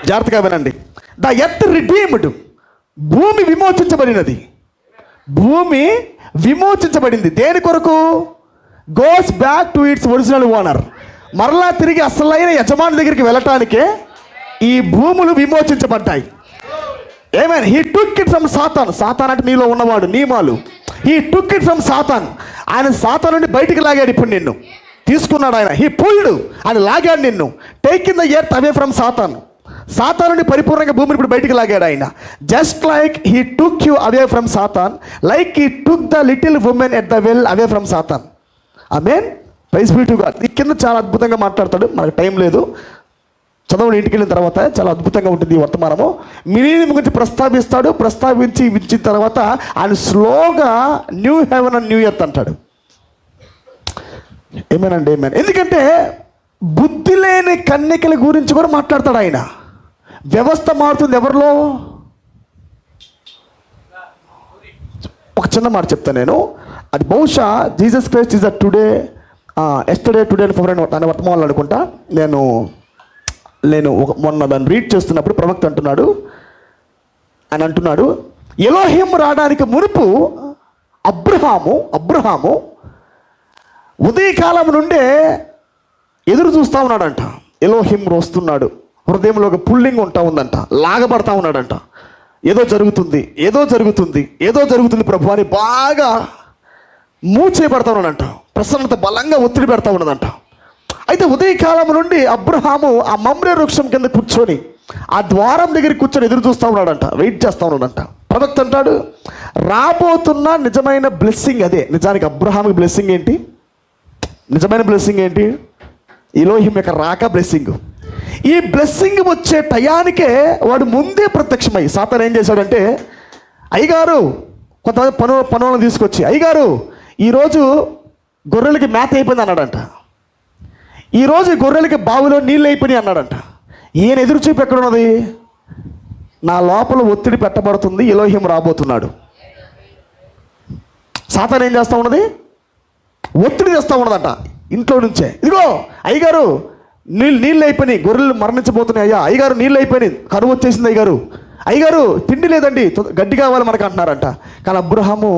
జాగ్రత్తగా వినండి. The earth redeemed. భూమి విమోచించబడినది. భూమి విమోచించబడింది. దేని కొరకు? Goes back to its original owner. మరలా తిరిగి అసలైన యజమాని దగ్గరికి వెళ్ళటానికే ఈ భూములు విమోచించబడ్డాయి. ఏమైనా he took it from Satan. Satan అంటే నీలో ఉన్నవాడు, నియమాలు. He took it from Satan. ఆయన సాతాన్ నుండి బయటికి లాగాడు. ఇప్పుడు నిన్ను తీసుకున్నాడు ఆయన. He pulled. ఆయన లాగాడు నిన్ను. Take in the earth away from Satan. Satan నుండి పరిపూర్ణంగా భూమిని ఇప్పుడు బయటికి లాగాడు ఆయన. Just like he took you away from Satan, like he took the little women at the well away from Satan. Amen. Praise be to God. ఈ కింద చాలా అద్భుతంగా మాట్లాడతాడు, మనకు టైం లేదు. చదవండి, ఇంటికి వెళ్ళిన తర్వాత చాలా అద్భుతంగా ఉంటుంది ఈ వర్తమానము. మిలీనియం గురించి ప్రస్తావించి ఇచ్చిన తర్వాత ఆయన స్లోగా new heaven and new earth అంటాడు. ఏమేనండి ఏమైనా. ఎందుకంటే బుద్ధి లేని కన్యకల గురించి కూడా మాట్లాడతాడు ఆయన. వ్యవస్థ మారుతుంది ఎవరిలో? ఒక చిన్న మాట చెప్తాను నేను. అది బహుశా Jesus Christ is today yesterday today and four అనే వర్తమానాలు అనుకుంటా. నేను మొన్న దాన్ని రీడ్ చేస్తున్నప్పుడు ప్రవక్త అంటున్నాడు, ఆయన అంటున్నాడు, ఎలోహిం రావడానికి మునుపు అబ్రహాము ఉదయకాలం నుండే ఎదురు చూస్తూ ఉన్నాడంట. ఎలోహిం వస్తున్నాడు. హృదయంలో ఒక పుల్లింగ్ ఉంటా ఉందంట, లాగబడతా ఉన్నాడంట. ఏదో జరుగుతుంది ప్రభు అని బాగా మూచేయబడతా ఉన్నాడంట. ప్రసన్నత బలంగా ఒత్తిడి పెడతా ఉన్నదంట. అయితే ఉదయకాలం నుండి అబ్రహాము ఆ మమ్రే వృక్షం కింద కూర్చొని ఆ ద్వారం దగ్గర కూర్చొని ఎదురు చూస్తూ ఉన్నాడంట, వెయిట్ చేస్తూ ఉన్నాడంట. ప్రవక్త అంటాడు, రాబోతున్న నిజమైన బ్లెస్సింగ్ అదే. నిజానికి అబ్రహాముకి బ్లెస్సింగ్ ఏంటి? నిజమైన బ్లెస్సింగ్ ఏంటి? ఎలోహిం యొక్క రాక బ్లెస్సింగ్. ఈ బ్లెస్సింగ్ వచ్చే టయానికే వాడు ముందే ప్రత్యక్షమై సాతాను ఏం చేశాడంటే, అయ్యగారు కొంతమంది పనులను తీసుకొచ్చి, అయ్యగారు ఈరోజు గొర్రెలకి మేత అయిపోయింది అన్నాడంట. ఈరోజు గొర్రెలకి బావిలో నీళ్ళు అయిపోయినాయి అన్నాడంట. ఈయన ఎదురు చూపు ఎక్కడ ఉన్నది? నా లోపల ఒత్తిడి పెట్టబడుతుంది, ఎలోహిం రాబోతున్నాడు. సాతాను ఏం చేస్తూ ఉన్నది? ఒత్తిడి చేస్తూ ఉన్నదట ఇంట్లో నుంచే. ఇదిగో అయ్యగారు నీళ్ళు అయిపోయినాయి, గొర్రెలు మరణించబోతున్నాయి, అయ్యా అయ్యగారు నీళ్ళు అయిపోయినాయి, కరువు వచ్చేసింది అయ్యగారు, అయ్యగారు తిండి లేదండి, గడ్డి కావాలి మనకు అంటున్నారంట. కానీ అబ్రహాము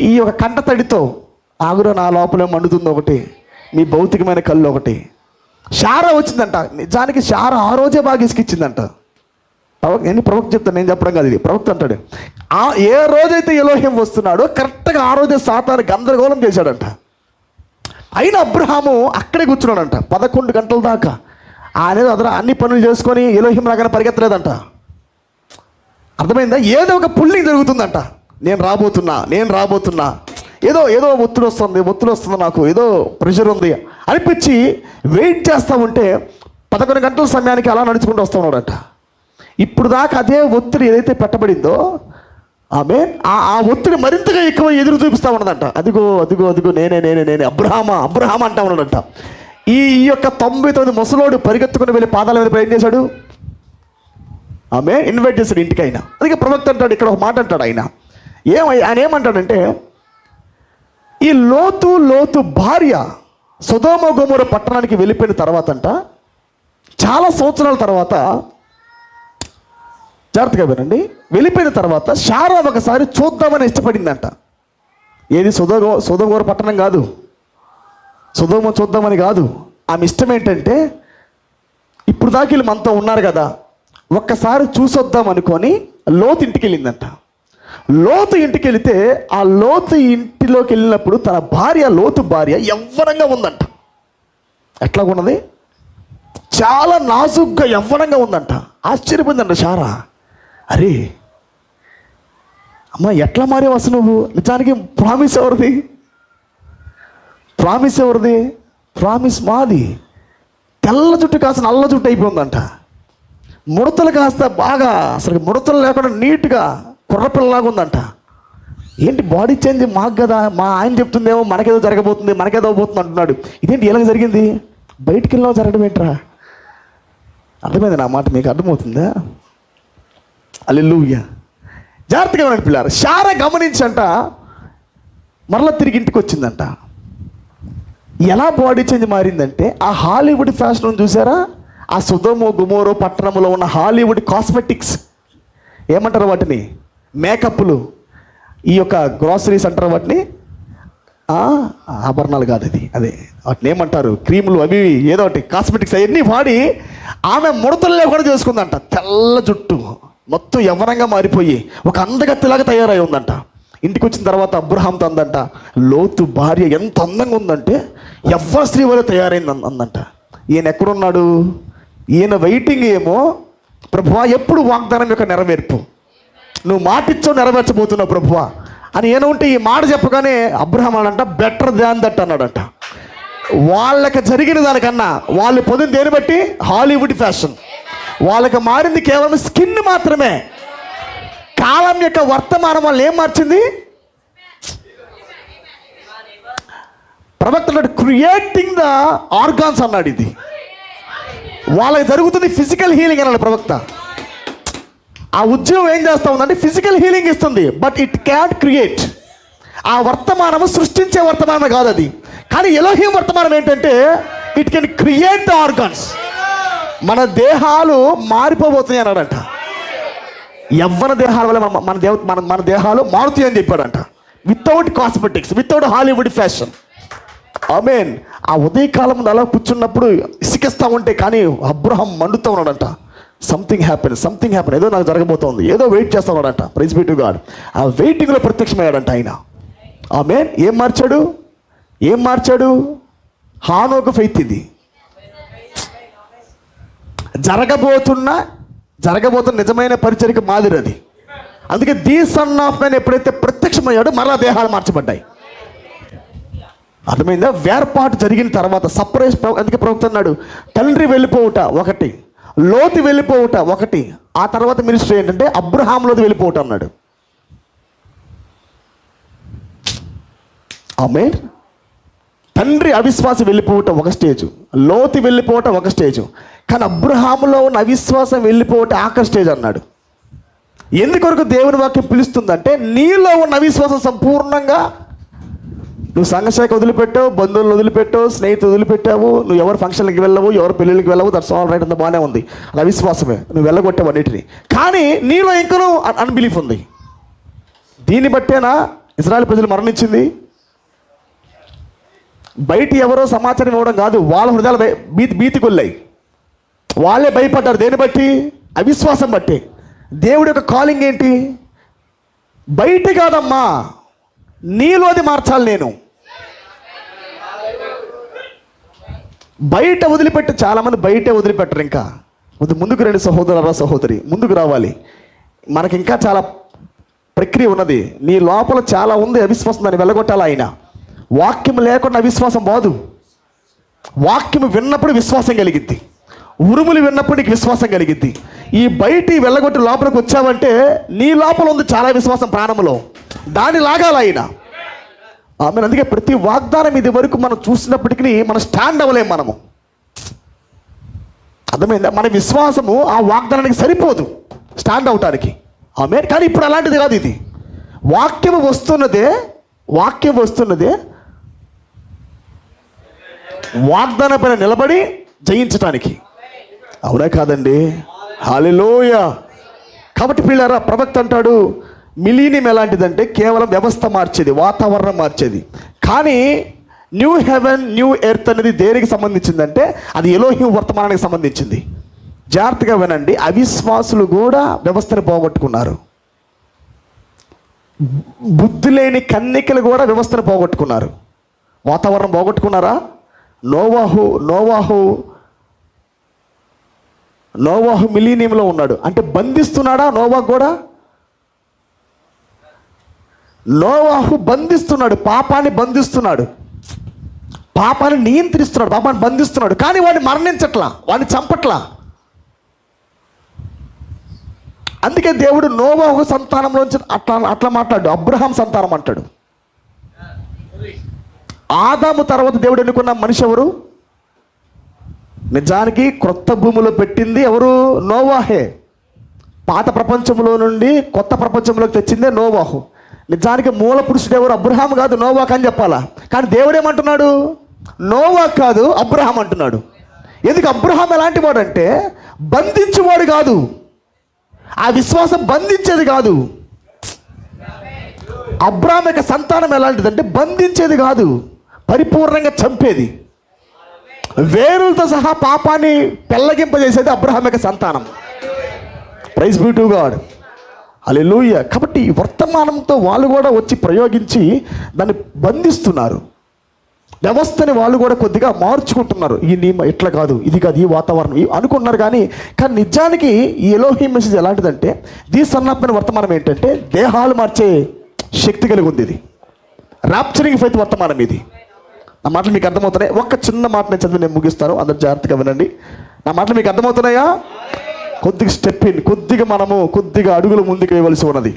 ఈ ఒక కంట తడితో, ఆగురా నా లోపలే మండుతుంది ఒకటి, మీ భౌతికమైన కళ్ళు ఒకటి. శారా వచ్చిందంట. నిజానికి శారా ఆ రోజే బాగా ఇసుకిచ్చిందంట. ప్రవక్త చెప్తాను, నేను చెప్పడం కాదు, ఇది ప్రవక్త అంటాడు. ఏ రోజైతే ఎలోహిం వస్తున్నాడో కరెక్ట్గా ఆ రోజే సాతాను గందరగోళం చేశాడంట. అయినా అబ్రహాము అక్కడే కూర్చున్నాడంట 11 గంటల దాకా. ఆయన అన్ని పనులు చేసుకొని ఎలోహిం రాగానే పరిగెత్తలేదంట. అర్థమైందా? ఏదో ఒక పుల్లింగ్ జరుగుతుందంట. నేను రాబోతున్నా, ఏదో ఒత్తిడి వస్తుంది, నాకు ఏదో ప్రెషర్ ఉంది అనిపించి వెయిట్ చేస్తూ ఉంటే 11 గంటల సమయానికి అలా నడుచుకుంటూ వస్తూ ఉన్నాడట. ఇప్పుడు దాకా అదే ఒత్తిడి ఏదైతే పెట్టబడిందో ఆమె ఆ ఒత్తిడి మరింతగా ఎక్కువ ఎదురు చూపిస్తూ ఉన్నదంట. అదిగో నేనే అబ్రహామ అంటా ఉన్నాడంట. ఈ యొక్క 99 ముసలోడు పరిగెత్తుకుని వెళ్ళి పాదాల మీద ఏం చేశాడు? ఆమె ఇన్వైట్ చేశాడు ఇంటికి. అయినా అందుకే ప్రవక్త అంటాడు, ఇక్కడ ఒక మాట అంటాడు ఆయన ఏమంటాడంటే, ఈ లోతు భార్య సొదొమ గొమొర పట్టణానికి వెళ్ళిపోయిన తర్వాత అంట, చాలా సంవత్సరాల తర్వాత, జాగ్రత్తగా వినండి, వెళ్ళిపోయిన తర్వాత శారా ఒకసారి చూద్దామని ఇష్టపడిందంట. ఏది? సొదొమ పట్టణం కాదు, సొదొమ చూద్దామని కాదు. ఆమె ఇష్టం ఏంటంటే, ఇప్పుడు దాకా వీళ్ళు మనతో ఉన్నారు కదా, ఒక్కసారి చూసొద్దాం అనుకొని లోతు ఇంటికి వెళ్ళిందంట. లోతు ఇంటికి వెళితే ఆ లోతు ఇంటిలోకి వెళ్ళినప్పుడు తన లోతు భార్య యవ్వనంగా ఉందంట. ఎట్లా ఉన్నది? చాలా నాజుగ్గా యవ్వనంగా ఉందంట. ఆశ్చర్యపోయిందంట శారా. అరే అమ్మ, ఎట్లా మారేవు అసలు నువ్వు? నిజానికి ప్రామిస్ ఎవరిది? ప్రామిస్ మాది. తెల్ల జుట్టు కాస్త నల్ల జుట్టు అయిపోయిందంట. ముడతలు కాస్త బాగా, అసలు ముడతలు లేకుండా నీట్గా కుర్రపిల్లలాగా ఉందంట. ఏంటి బాడీ చేంజ్? మాకు కదా, మా ఆయన చెప్తుందేమో మనకేదో జరగబోతుంది, మనకేదో పోతుంది అంటున్నాడు. ఇదేంటి ఇలాగ జరిగింది? బయటికి వెళ్ళినా జరగడం ఏంట్రా? అర్థమైంది నా మాట? మీకు అర్థమవుతుందా? హల్లెలూయా. జాగ్రత్తగా ఉన్నాడు పిల్లారు. శారా గమనించంట, మరలా తిరిగి ఇంటికి వచ్చిందంట. ఎలా బాడీ చేంజ్ మారిందంటే, ఆ హాలీవుడ్ ఫ్యాషన్ చూసారా? ఆ సొదొమ గొమొర పట్టణంలో ఉన్న హాలీవుడ్ కాస్మెటిక్స్ ఏమంటారు వాటిని? మేకప్లు, ఈ యొక్క గ్రాసరీస్ అంటారు వాటిని. ఆభరణాలు కాదు, అదే వాటిని ఏమంటారు? క్రీములు, అవి ఏదో ఒకటి కాస్మెటిక్స్ అవన్నీ వాడి ఆమె ముడతలు లేకుండా చేసుకుందంట. తెల్ల జుట్టు మొత్తం యవ్వనంగా మారిపోయి ఒక అందగత్తెలాగా తయారై ఉందంట. ఇంటికి వచ్చిన తర్వాత అబ్రహాంతో అందంట, లోతు భార్య ఎంత అందంగా ఉందంటే యవ్వన స్త్రీ వల్ల తయారైంది అందంట. ఈయన ఎక్కడున్నాడు? ఈయన వెయిటింగ్ ఏమో, ప్రభువా ఎప్పుడు వాగ్దానం యొక్క నెరవేర్పు, నువ్వు మాటిచ్చావు నెరవేర్చబోతున్నావు ప్రభువా అని ఈయన ఉంటే, ఈ మాట చెప్పగానే అబ్రహాం అనంట బెటర్ దాన్ దట్ అన్నాడంట. వాళ్ళకి జరిగిన దానికన్నా వాళ్ళు పొందిన దేని బట్టి? Hollywood fashion. వాళ్ళకి మారింది కేవలం స్కిన్ మాత్రమే. కాలం యొక్క వర్తమానం వాళ్ళు ఏం మార్చింది? ప్రవక్త అన్నాడు క్రియేటింగ్ ద ఆర్గాన్స్ అన్నాడు. ఇది వాళ్ళకి జరుగుతుంది ఫిజికల్ హీలింగ్ అన్నాడు ప్రవక్త. ఆ ఉద్యోగం ఏం చేస్తూ ఉందంటే ఫిజికల్ హీలింగ్ ఇస్తుంది, బట్ ఇట్ క్యాన్ క్రియేట్. ఆ వర్తమానము సృష్టించే వర్తమానం కాదు అది. కానీ ఎలోహిం వర్తమానం ఏంటంటే it can create the organs. మన దేహాలు మారిపోబోతున్నాయి అన్నాడంట. యవ్వన దేహాల వల్ల మన దేహాలు మారుతాయి అని చెప్పాడంట. Without cosmetics, without Hollywood fashion. Amen. ఆ ఉదయకాలం అలా కూర్చున్నప్పుడు ఇసుకిస్తూ ఉంటే, కానీ అబ్రహాం మండుతూ ఉన్నాడంట. సంథింగ్ హ్యాపెన్, ఏదో నాకు జరగబోతోంది, ఏదో వెయిట్ చేస్తూ ఉన్నాడంట. Praise be to God. ఆ వెయిటింగ్లో ప్రత్యక్షమయ్యాడంట ఆయన. ఆమేన్. ఏం మార్చాడు? హానోకు ఫెయిత్. ఇది జరగబోతున్న నిజమైన పరిచర్యకు మాదిరి అది. అందుకే ది సన్ ఆఫ్ మ్యాన్ ఎప్పుడైతే ప్రత్యక్షమయ్యాడో మరలా దేహాలు మార్చబడ్డాయి. అర్థమైందా? వేర్పాటు జరిగిన తర్వాత సపరేట్. అందుకే ప్రవక్త అన్నాడు, తండ్రి వెళ్ళిపోవుట ఒకటి, లోతు వెళ్ళిపోవుట ఒకటి, ఆ తర్వాత మినిస్ట్రీ ఏంటంటే అబ్రహాంలోది వెళ్ళిపోవుట అన్నాడు. ఆమేన్. తండ్రి అవిశ్వాసి వెళ్ళిపోవటం ఒక స్టేజు, లోతు వెళ్ళిపోవటం ఒక స్టేజు. కానీ అబ్రహాములో ఉన్న అవిశ్వాసం వెళ్ళిపోతే ఆఖరి స్టేజ్ అన్నాడు. ఎందుకొరకు దేవుని వాక్యం పిలుస్తుందంటే, నీలో ఉన్న అవిశ్వాసం సంపూర్ణంగా, నువ్వు సంఘశాఖ వదిలిపెట్టావు, బంధువులను వదిలిపెట్టావు, స్నేహితులు వదిలిపెట్టావు, నువ్వు ఎవరు ఫంక్షన్కి వెళ్ళవు, ఎవరు పెళ్ళిళ్ళకి వెళ్ళవు, దట్స్ ఆల్ రైట్, అంత బాగానే ఉంది, అది అవిశ్వాసమే, నువ్వు వెళ్ళగొట్టావు అన్నిటిని. కానీ నీలో ఇంకనూ అన్బిలీఫ్ ఉంది. దీన్ని బట్టేనా ఇశ్రాయేలు ప్రజలు మరణించింది? బయట ఎవరో సమాచారం ఇవ్వడం కాదు, వాళ్ళ హృదయాలు భీతి కొల్లాయి, వాళ్ళే భయపడ్డారు. దేన్ని బట్టి? అవిశ్వాసం బట్టి. దేవుడి యొక్క కాలింగ్ ఏంటి? బయట కాదమ్మా, నీలో అది మార్చాలి. నేను బయట వదిలిపెట్టి, చాలామంది బయటే వదిలిపెట్టరు. ఇంకా ముందుకు రండి సహోదరురా, సహోదరి, ముందుకు రావాలి. మనకి ఇంకా చాలా ప్రక్రియ ఉన్నది. నీ లోపల చాలా ఉంది అవిశ్వాసం, దాన్ని వెళ్ళగొట్టాలి. ఆయన వాక్యం లేకుండా అవిశ్వాసం బాదు. వాక్యం విన్నప్పుడు విశ్వాసం కలిగిద్ది, ఉరుములు విన్నప్పుడు నీకు విశ్వాసం కలిగిద్ది. ఈ బయటి వెళ్ళగొట్టి లోపలికి వచ్చావంటే నీ లోపల ఉంది చాలా విశ్వాసం ప్రాణంలో, దాన్ని లాగాలి ఆయన. ఆమె అందుకే ప్రతి వాగ్దానం ఇది వరకు మనం చూసినప్పటికీ మనం స్టాండ్ అవ్వలేము. మనము అర్థమైందా? మన విశ్వాసము ఆ వాగ్దానానికి సరిపోదు స్టాండ్ అవటానికి. ఆమె కానీ ఇప్పుడు అలాంటిది కాదు. ఇది వాక్యం వస్తున్నదే వాగ్దానం పైన నిలబడి జయించటానికి. అవునా కాదండి? హల్లెలూయా. కాబట్టి పిల్లారా, ప్రవక్త అంటాడు మిలీనియం ఎలాంటిదంటే కేవలం వ్యవస్థ మార్చేది, వాతావరణం మార్చేది. కానీ న్యూ హెవెన్ న్యూ ఎర్త్ అనేది దేనికి సంబంధించిందంటే అది ఎలోహిం వర్తమానానికి సంబంధించింది. జాగ్రత్తగా వినండి, అవిశ్వాసులు కూడా వ్యవస్థను పోగొట్టుకున్నారు. బుద్ధి లేని కన్నికలు కూడా వ్యవస్థను పోగొట్టుకున్నారు. వాతావరణం పోగొట్టుకున్నారా? నోవాహు మిలీనియంలో ఉన్నాడు అంటే బంధిస్తున్నాడా? నోవాహు కూడా నోవాహు బంధిస్తున్నాడు, పాపాన్ని బంధిస్తున్నాడు, పాపాన్ని నియంత్రిస్తున్నాడు, పాపాన్ని బంధిస్తున్నాడు. కానీ వాడిని మరణించట్లా, వాడిని చంపట్లా. అందుకే దేవుడు నోవాహు సంతానంలోంచి అట్లా మాట్లాడు, అబ్రహాం సంతానం అంటాడు. ఆదాము తర్వాత దేవుడు ఎన్నుకున్న మనిషి ఎవరు? నిజానికి క్రొత్త భూమిలో పెట్టింది ఎవరు? నోవాహే. పాత ప్రపంచంలో నుండి కొత్త ప్రపంచంలోకి తెచ్చిందే నోవాహు. నిజానికి మూల పురుషుడు ఎవరు? అబ్రహాం కాదు, నోవాహు అని చెప్పాలా. కానీ దేవుడు ఏమంటున్నాడు? నోవాహు కాదు, అబ్రహాం అంటున్నాడు. ఎందుకు? అబ్రహాం ఎలాంటి వాడు అంటే బంధించేవాడు కాదు, ఆ విశ్వాసం బంధించేది కాదు. అబ్రహాం యొక్క సంతానం ఎలాంటిదంటే బంధించేది కాదు, పరిపూర్ణంగా చంపేది, వేరులతో సహా పాపాన్ని పెళ్ళగింపజేసేది అబ్రహాం యొక్క సంతానం. ప్రైజ్ బీ టు గాడ్, హల్లెలూయా. కాబట్టి ఈ వర్తమానంతో వాళ్ళు కూడా వచ్చి ప్రయోగించి దాన్ని బంధిస్తున్నారు. వ్యవస్థని వాళ్ళు కూడా కొద్దిగా మార్చుకుంటున్నారు. ఈ నియమ ఇట్లా కాదు, ఇది కాదు, ఈ వాతావరణం అనుకుంటున్నారు. కానీ నిజానికి ఈ ఎలోహిం మెసేజ్ ఎలాంటిదంటే దీని సన్నమైన వర్తమానం ఏంటంటే దేహాలు మార్చే శక్తి కలిగి ఉంది. ఇది ర్యాప్చరింగ్ ఫెయిత్ వర్తమానం. ఇది నా మాటలు మీకు అర్థమవుతున్నాయి? ఒక్క చిన్న మాట నేను చదివి నేను ముగిస్తాను, అందరు జాగ్రత్తగా వినండి. నా మాటలు మీకు అర్థమవుతున్నాయా? కొద్దిగా స్టెప్ ఇన్, కొద్దిగా అడుగులు ముందుకు వేయవలసి ఉన్నది.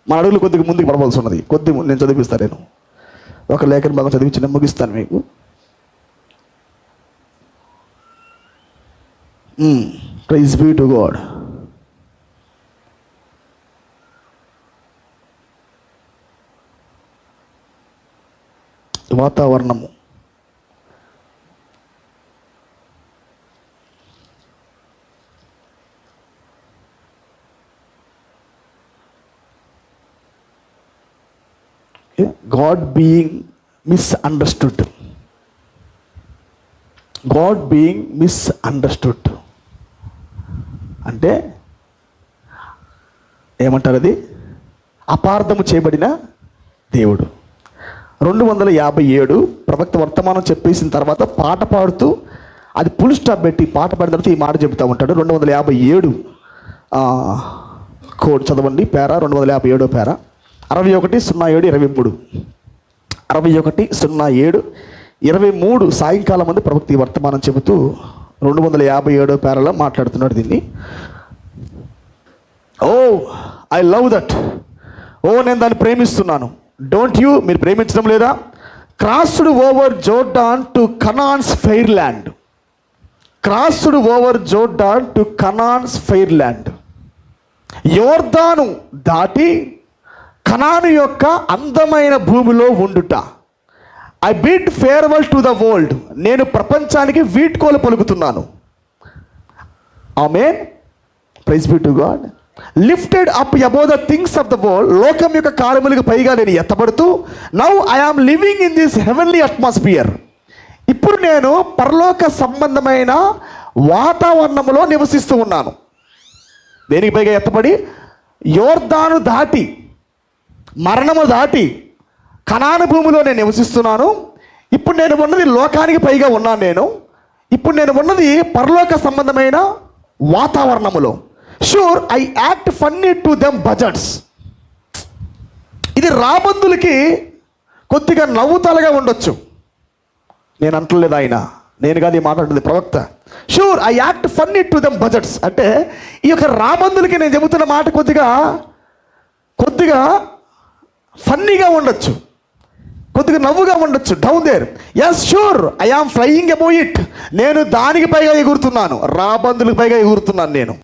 మన అడుగులు కొద్దిగా ముందుకు పడవలసి ఉన్నది. నేను చదివిస్తాను. నేను ఒక లేఖను బాగా చదివించి నేను ముగిస్తాను మీకు. Praise be to God. వాతావరణము God being misunderstood. అంటే ఏమంటారు? అది అపార్థము చేయబడిన దేవుడు. 257 ప్రవక్త వర్తమానం చెప్పేసిన తర్వాత పాట పాడుతూ అది ఫుల్ స్టాప్ పెట్టి పాట పాడిన తర్వాత ఈ మాట చెబుతూ ఉంటాడు. 257 కోడ్ చదవండి. పేరా 257 పేరా 61:07:23 61:07:23 సాయంకాలం మంది ప్రవక్త ఈ వర్తమానం చెబుతూ 257 పేరాలో మాట్లాడుతున్నాడు దీన్ని. I love that. నేను దాన్ని ప్రేమిస్తున్నాను. Don't you? మీరు ప్రేమించడం లేదా? Crossed over Jordan to Canaan's fair land. Crossed over Jordan to Canaan's fair land. యోర్దాను దాటి కనాను యొక్క అందమైన భూమిలో ఉండుట. I bid farewell to the world. నేను ప్రపంచానికి వీడ్కోలు పలుకుతున్నాను. Amen. Praise be to God. Lifted up above the things of the world. లోకం యొక్క కార్యములకు పైగా నేను ఎత్తబడుతూ, now I am living in this heavenly atmosphere. ఇప్పుడు నేను పరలోక సంబంధమైన వాతావరణంలో నివసిస్తూ ఉన్నాను. దేనికి పైగా ఎత్తబడి? యోర్దాను దాటి, మరణము దాటి కనాను భూమిలో నేను నివసిస్తున్నాను. ఇప్పుడు నేను ఉన్నది లోకానికి పైగా ఉన్నాను. ఇప్పుడు నేను ఉన్నది పరలోక సంబంధమైన వాతావరణములో. Sure I act funny to them buzzards. ఇది రాబందులకి కొద్దిగా నవ్వుతలగా ఉండొచ్చు. నేను అంటలేదు ఆయన, నేను కాదు ఈ మాట్లాడుతుంది ప్రవక్త. Sure I act funny to them buzzards అంటే ఈ యొక్క రాబందులకి నేను చెబుతున్న మాట కొద్దిగా ఫన్నీగా ఉండొచ్చు, కొద్దిగా నవ్వుగా ఉండొచ్చు. Down there. Yes sure I am flying above it. నేను దానికి పైగా ఎగురుతున్నాను, రాబందులకు పైగా ఎగురుతున్నాను నేను.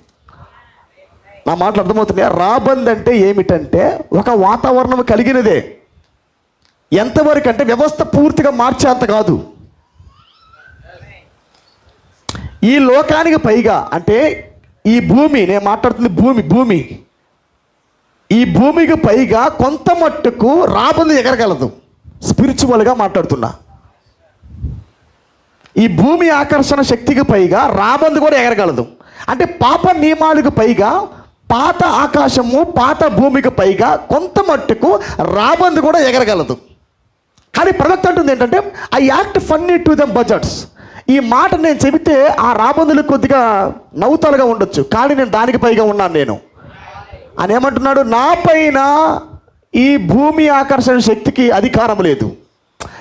నా మాటలు అర్థమవుతుంది. రాబంద్ అంటే ఏమిటంటే ఒక వాతావరణం కలిగినదే. ఎంతవరకు అంటే వ్యవస్థ పూర్తిగా మార్చేంత కాదు. ఈ లోకానికి పైగా అంటే ఈ భూమి, నేను మాట్లాడుతుంది భూమి, ఈ భూమికి పైగా కొంత మట్టుకు రాబందు ఎగరగలదు. స్పిరిచువల్గా మాట్లాడుతున్నా. ఈ భూమి ఆకర్షణ శక్తికి పైగా రాబందు కూడా ఎగరగలదు. అంటే పాప నియమాలకు పైగా, పాత ఆకాశము, పాత భూమికి పైగా కొంత మట్టుకు రాబందు కూడా ఎగరగలదు. కానీ ప్రవక్త అంటుంది ఏంటంటే I act funny to them buzzards. ఈ మాట నేను చెబితే ఆ రాబందులు కొద్దిగా నవ్వుతాలుగా ఉండొచ్చు, కానీ నేను దానికి పైగా ఉన్నాను నేను అని ఏమంటున్నాడు. నా పైన ఈ భూమి ఆకర్షణ శక్తికి అధికారం లేదు.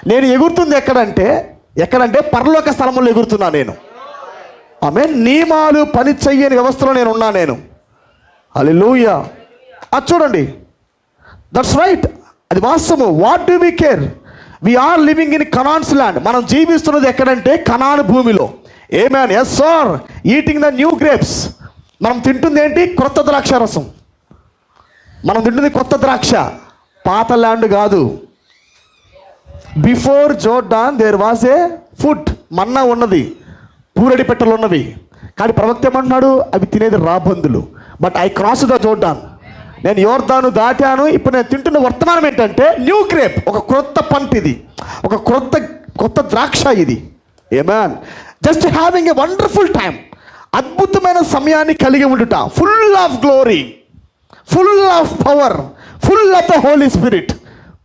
నేను ఎగురుతుంది ఎక్కడంటే పరలోక స్థలంలో ఎగురుతున్నా నేను. ఆమె నియమాలు పని చెయ్యని వ్యవస్థలో నేను ఉన్నా నేను. హల్లెలూయా. అది చూడండి, దట్స్ రైట్, అది వాస్తవం. What do we care? We are living in Canaan's land. మనం జీవిస్తున్నది ఎక్కడంటే కనాను భూమిలో. Amen. Yes sir. Eating the new grapes. మనం తింటుంది ఏంటి? క్రొత్త ద్రాక్ష రసం. మనం తింటుంది కొత్త ద్రాక్ష, పాత ల్యాండ్ కాదు. Before Jordan there was a food. మన్నా ఉన్నది, పూరడి పెట్టెలు ఉన్నవి. కానీ ప్రవక్త ఏమంటున్నాడు? అవి తినేది రాబందులు. But I cross the Jordan. నేను యోర్దాను దాటాను. ఇప్పుడు నేను తింటున్న వర్తమానం ఏంటంటే న్యూ గ్రేప్, ఒక క్రొత్త పంట ఇది, ఒక కొత్త ద్రాక్ష ఇది. Amen. Just having a wonderful time. అద్భుతమైన సమయాన్ని కలిగి ఉండుట. Full of glory, full of power, full of the Holy Spirit.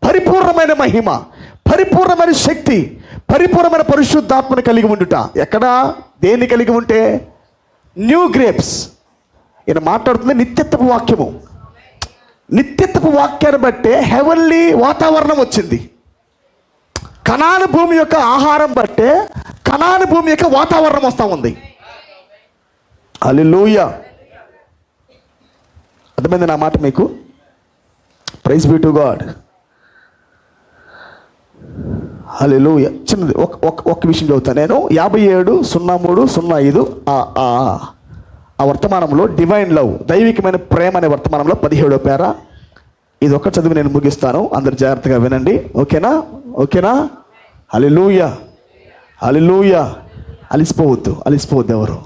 పరిపూర్ణమైన మహిమ, పరిపూర్ణమైన శక్తి, పరిపూర్ణమైన పరిశుద్ధాత్మను కలిగి ఉండుట. ఎక్కడ? దేన్ని కలిగి ఉంటే? New grapes. ఈయన మాట్లాడుతుంది నిత్యత్వపు వాక్యము. నిత్యత్వపు వాక్యాన్ని బట్టే హెవెన్లీ వాతావరణం వచ్చింది. కనాను భూమి యొక్క ఆహారం బట్టే కనాను భూమి యొక్క వాతావరణం వస్తూ ఉంది. హల్లెలూయా. అర్థమైంది నా మాట మీకు? Praise be to God. Hallelujah. చిన్నది ఒక విషయం చదువుతాను నేను. 57:03:05 ఆ వర్తమానంలో డివైన్ లవ్, దైవికమైన ప్రేమ అనే వర్తమానంలో 17వ పేరా. ఇది ఒక్క చదివి నేను ముగిస్తాను. అందరు జాగ్రత్తగా వినండి. ఓకేనా? హల్లెలూయా. అలిసిపోవద్దు ఎవరు.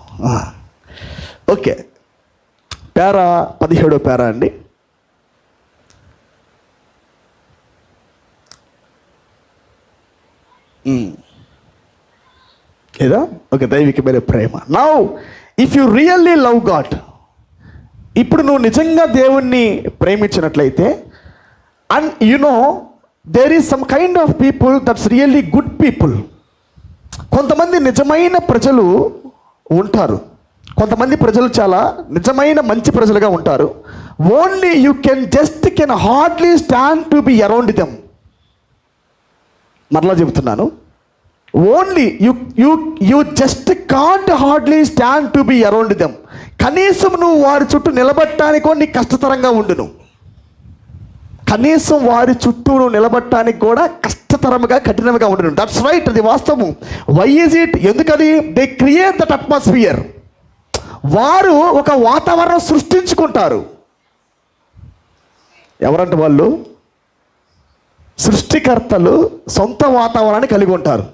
ఓకే, పేరా 17వ పేరా అండి. లేదా? ఓకే, దైవికమైన ప్రేమ. Now if you really love God, ఇప్పుడు నువ్వు నిజంగా దేవుణ్ణి ప్రేమించినట్లయితే, and there is some kind of people that's really good people. కొంతమంది నిజమైన ప్రజలు ఉంటారు, కొంతమంది ప్రజలు చాలా నిజమైన మంచి ప్రజలుగా ఉంటారు. Only you can hardly stand to be around them. మరలా చెబుతున్నాను, only you just can't hardly stand to be around them. కనీసం నువ్వు వారి చుట్టూ నిలబడటానికో నీకు కష్టతరంగా ఉండును. కనీసం వారి చుట్టూ నిలబడటానికి కూడా కష్టతరముగా కఠినంగా ఉండడం. దట్స్ రైట్, అది వాస్తవం. Why is it? ఎందుకది? They create that atmosphere. వారు ఒక వాతావరణం సృష్టించుకుంటారు. ఎవరంటే వాళ్ళు సృష్టికర్తలు సొంత వాతావరణాన్ని కలిగి ఉంటారు.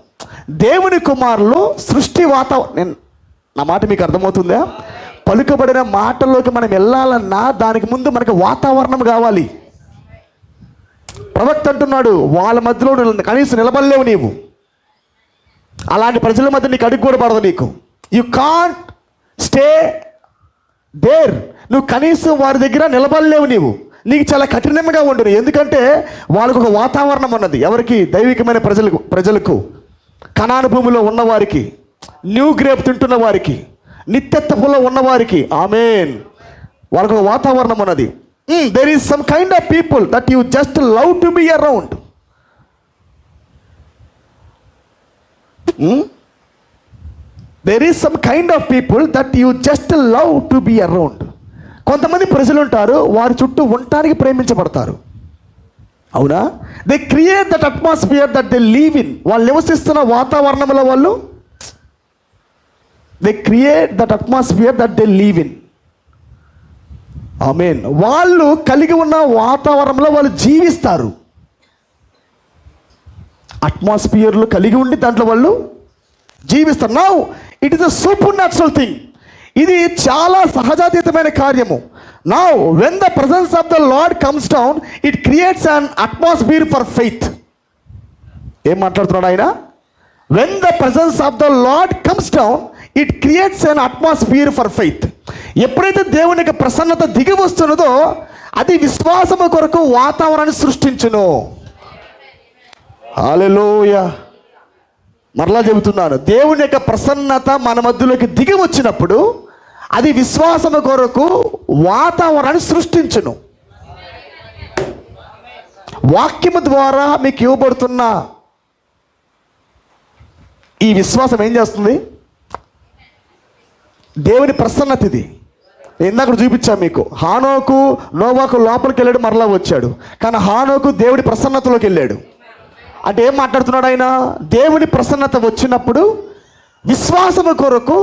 దేవుని కుమారులు సృష్టి వాతావరణం. నా మాట మీకు అర్థమవుతుందా? పలుకబడిన మాటల్లోకి మనం వెళ్ళాలన్నా దానికి ముందు మనకు వాతావరణం కావాలి. ప్రవక్త అంటున్నాడు, వాళ్ళ మధ్యలో కనీసం నిలబడలేవు నీవు. అలాంటి ప్రజల మధ్య నీకు అడుగు కూడా పడదు. నీకు యు కాంట్ స్టే దేర్. నువ్వు కనీసం వారి దగ్గర నిలబడలేవు. నీకు చాలా కఠినంగా ఉండరు. ఎందుకంటే వాళ్ళకు ఒక వాతావరణం ఉన్నది. ఎవరికి? దైవికమైన ప్రజలకు, కనాను భూమిలో ఉన్నవారికి, న్యూ గ్రేప్ తింటున్న వారికి, నిత్యత్వములో ఉన్నవారికి. ఆమేన్. వాళ్ళకు ఒక వాతావరణం ఉన్నది. There is some kind of people that you just love to be around. There is some kind of people that you just love to be around. కొంతమంది ప్రజలు ఉంటారు, వారి చుట్టూ ఉండటానికి ప్రేమించబడతారు. అవునా? They create that atmosphere that they live in. వాళ్ళు నివసిస్తున్న వాతావరణంలో వాళ్ళు they create that atmosphere that they live in. Amen. వాళ్ళు కలిగి ఉన్న వాతావరణంలో వాళ్ళు జీవిస్తారు. అట్మాస్ఫియర్లు కలిగి ఉండి దాంట్లో వాళ్ళు జీవిస్తారు. Now it is a super natural thing. ఇది చాలా సహజాతీతమైన కార్యము. Now when the presence of the lord comes down, it creates an atmosphere for faith. ఏం మాట్లాడుతున్నాడు ఆయన? When the presence of the lord comes down, it creates an atmosphere for faith. ఎప్పుడైతే దేవుని యొక్క ప్రసన్నత దిగి వస్తున్నదో అది విశ్వాసము కొరకు వాతావరణాన్ని సృష్టించును. హల్లెలూయా. మరలా చెబుతున్నాను, దేవుని యొక్క ప్రసన్నత మన మధ్యలోకి దిగి వచ్చినప్పుడు అది విశ్వాసము కొరకు వాతావరణాన్ని సృష్టించును. వాక్యము ద్వారా మీకు ఇవ్వబడుతున్న ఈ విశ్వాసం ఏం చేస్తుంది? దేవుని ప్రసన్నత ఇది. ఇందాక చూపించాను మీకు. హానోకు నోవాకు లోపలికి వెళ్ళాడు, మరలా వచ్చాడు. కానీ హానోకు దేవుడి ప్రసన్నతలోకి వెళ్ళాడు. అంటే ఏం మాట్లాడుతున్నాడు ఆయన? దేవుని ప్రసన్నత వచ్చినప్పుడు విశ్వాసము కొరకు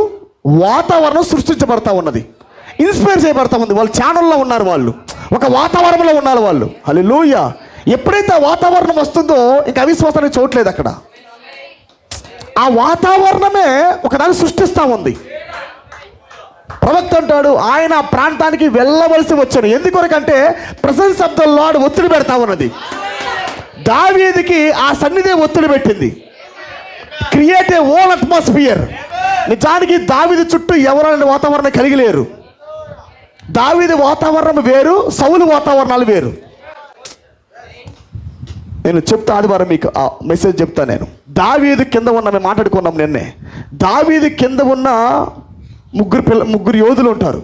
వాతావరణం సృష్టించబడతా ఉన్నది, ఇన్స్పైర్ చేయబడతా ఉంది. వాళ్ళు ఛానల్లో ఉన్నారు, వాళ్ళు ఒక వాతావరణంలో ఉన్నారు వాళ్ళు. హల్లెలూయా. ఎప్పుడైతే ఆ వాతావరణం వస్తుందో ఇంకా అవిశ్వాసానికి చోట్లేదు అక్కడ. ఆ వాతావరణమే ఒకదాన్ని సృష్టిస్తూ ఉంది. ప్రవక్త అంటాడు, ఆయన ప్రాంతానికి వెళ్ళవలసి వచ్చాడు. ఎందుకొరకంటే ప్రెసెన్స్ ఆఫ్ ద లార్డ్ ఒత్తిడి పెడతా ఉన్నది. దావీదుకి ఆ సన్నిధి ఒత్తిడి పెట్టింది. Create a own atmosphere. నిజానికి దావీదు చుట్టూ ఎవరైనా వాతావరణం కలిగి లేరు. దావీదు వాతావరణం వేరు, సౌలు వాతావరణాలు వేరు. నేను చెప్తా, ఆదివారం మీకు ఆ మెసేజ్ చెప్తా. నేను దావీదు కింద ఉన్న, మేము మాట్లాడుకున్నాం నిన్నే, దావీదు కింద ఉన్న ముగ్గురు యోధులు ఉంటారు,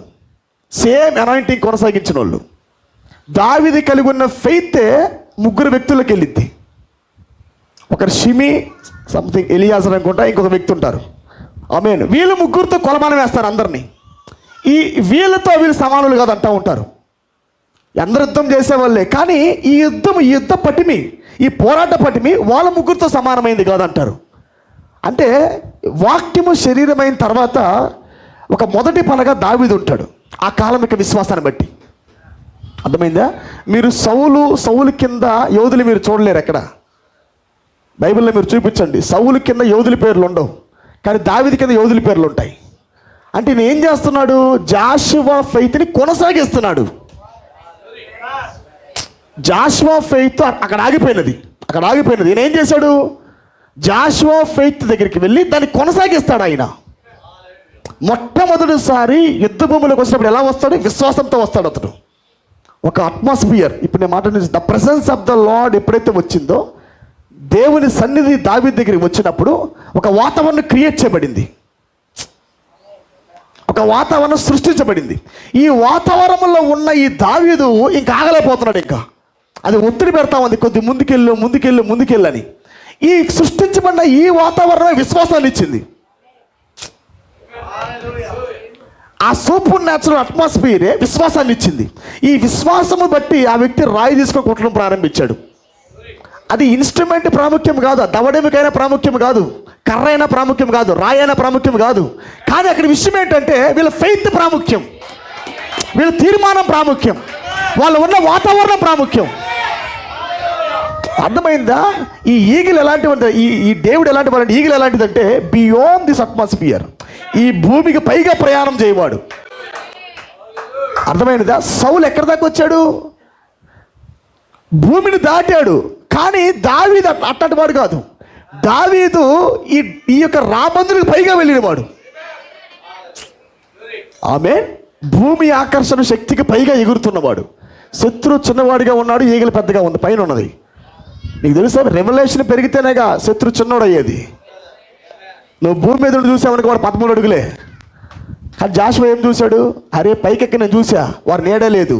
సేమ్ అనాయింటింగ్ కొనసాగించిన వాళ్ళు. దావీదు కలిగి ఉన్న ఫెయితే ముగ్గురు వ్యక్తులకు వెళ్ళిద్ది. ఒకరు షిమి సంథింగ్ ఎలియాజర్ అనుకుంటా, ఇంకొక వ్యక్తి ఉంటారు. ఆమేన్. వీళ్ళు ముగ్గురితో కొలమానం వేస్తారు అందరినీ. వీళ్ళతో వీళ్ళు సమానులు కాదు అంటూ ఉంటారు. అందరు యుద్ధం చేసేవాళ్ళే, కానీ ఈ యుద్ధ పటిమి, ఈ పోరాట పటిమి వాళ్ళ ముగ్గురితో సమానమైంది కాదంటారు. అంటే వాక్యము శరీరమైన తర్వాత ఒక మొదటి పలగా దావీదు ఉంటాడు ఆ కాలం యొక్క విశ్వాసాన్ని బట్టి. అర్థమైందా? మీరు సౌలు కింద యోధులు మీరు చూడలేరు ఎక్కడ. బైబిల్లో మీరు చూపించండి, సౌలు కింద యోధుల పేర్లు ఉండవు, కానీ దావీదు కింద యోధుల పేర్లు ఉంటాయి. అంటే ఈయన ఏం చేస్తున్నాడు? జాషువా ఫెయిత్ని కొనసాగిస్తున్నాడు. జాషువా ఫెయిత్ అక్కడ ఆగిపోయినది. ఈయన ఏం చేశాడు? జాషువా ఫెయిత్ దగ్గరికి వెళ్ళి దాన్ని కొనసాగిస్తాడు. ఆయన మొట్టమొదటిసారి యుద్ధ భూమిలోకి వచ్చినప్పుడు ఎలా వస్తాడు? విశ్వాసంతో వస్తాడు అతడు. ఒక అట్మాస్ఫియర్. ఇప్పుడు నేను మాట్లాడి the presence of the lord ఎప్పుడైతే వచ్చిందో, దేవుని సన్నిధి దావీదు దగ్గరికి వచ్చినప్పుడు ఒక వాతావరణం క్రియేట్ చేయబడింది, ఒక వాతావరణం సృష్టించబడింది. ఈ వాతావరణంలో ఉన్న ఈ దావీదు ఇంకా ఆగలేకపోతున్నాడు. ఇంకా అది ఒత్తిడి పెడతా ఉంది, కొద్ది ముందుకెళ్ళని. ఈ సృష్టించబడిన ఈ వాతావరణం విశ్వాసాన్ని ఇచ్చింది. ఆ సూపర్ న్యాచురల్ అట్మాస్ఫియరే విశ్వాసాన్ని ఇచ్చింది. ఈ విశ్వాసము బట్టి ఆ వ్యక్తి రాయి తీసుకొని కొట్టడం ప్రారంభించాడు. అది ఇన్స్ట్రుమెంట్ ప్రాముఖ్యం కాదు, దవడెముకైనా ప్రాముఖ్యం కాదు, కర్ర అయినా ప్రాముఖ్యం కాదు, రాయి అయినా ప్రాముఖ్యం కాదు. కానీ అక్కడ విషయం ఏంటంటే వీళ్ళ ఫెయిత్ ప్రాముఖ్యం, వీళ్ళ తీర్మానం ప్రాముఖ్యం, వాళ్ళు ఉన్న వాతావరణం ప్రాముఖ్యం. అర్థమైందా? ఈ ఈగిల్ ఎలాంటివంటే ఈ దేవుడు ఎలాంటి వాడు, ఈగిల్ ఎలాంటిదంటే బియాండ్ దిస్ అట్మాస్ఫియర్, ఈ భూమికి పైగా ప్రయాణం చేయవాడు. అర్థమైనదా? సౌలు ఎక్కడి దాకా వచ్చాడు? భూమిని దాటాడు. కానీ దావీదు అట్టటి వాడు కాదు. దావీదు ఈ యొక్క రాబందులకు పైగా వెళ్ళినవాడు. ఆమె భూమి ఆకర్షణ శక్తికి పైగా ఎగురుతున్నవాడు. శత్రువు చిన్నవాడిగా ఉన్నాడు, ఈగలు పెద్దగా ఉంది, పైన ఉన్నది. నీకు తెలుసా, రెవల్యూషన్ పెరిగితేనేగా శత్రు చిన్నోడు అయ్యేది. నువ్వు భూమి మీద చూసావనుకో వాడు 13 అడుగులే. కానీ జాషువా ఏం చూశాడు? అరే పైకెక్కి నేను చూసా, వారు నీడే లేదు.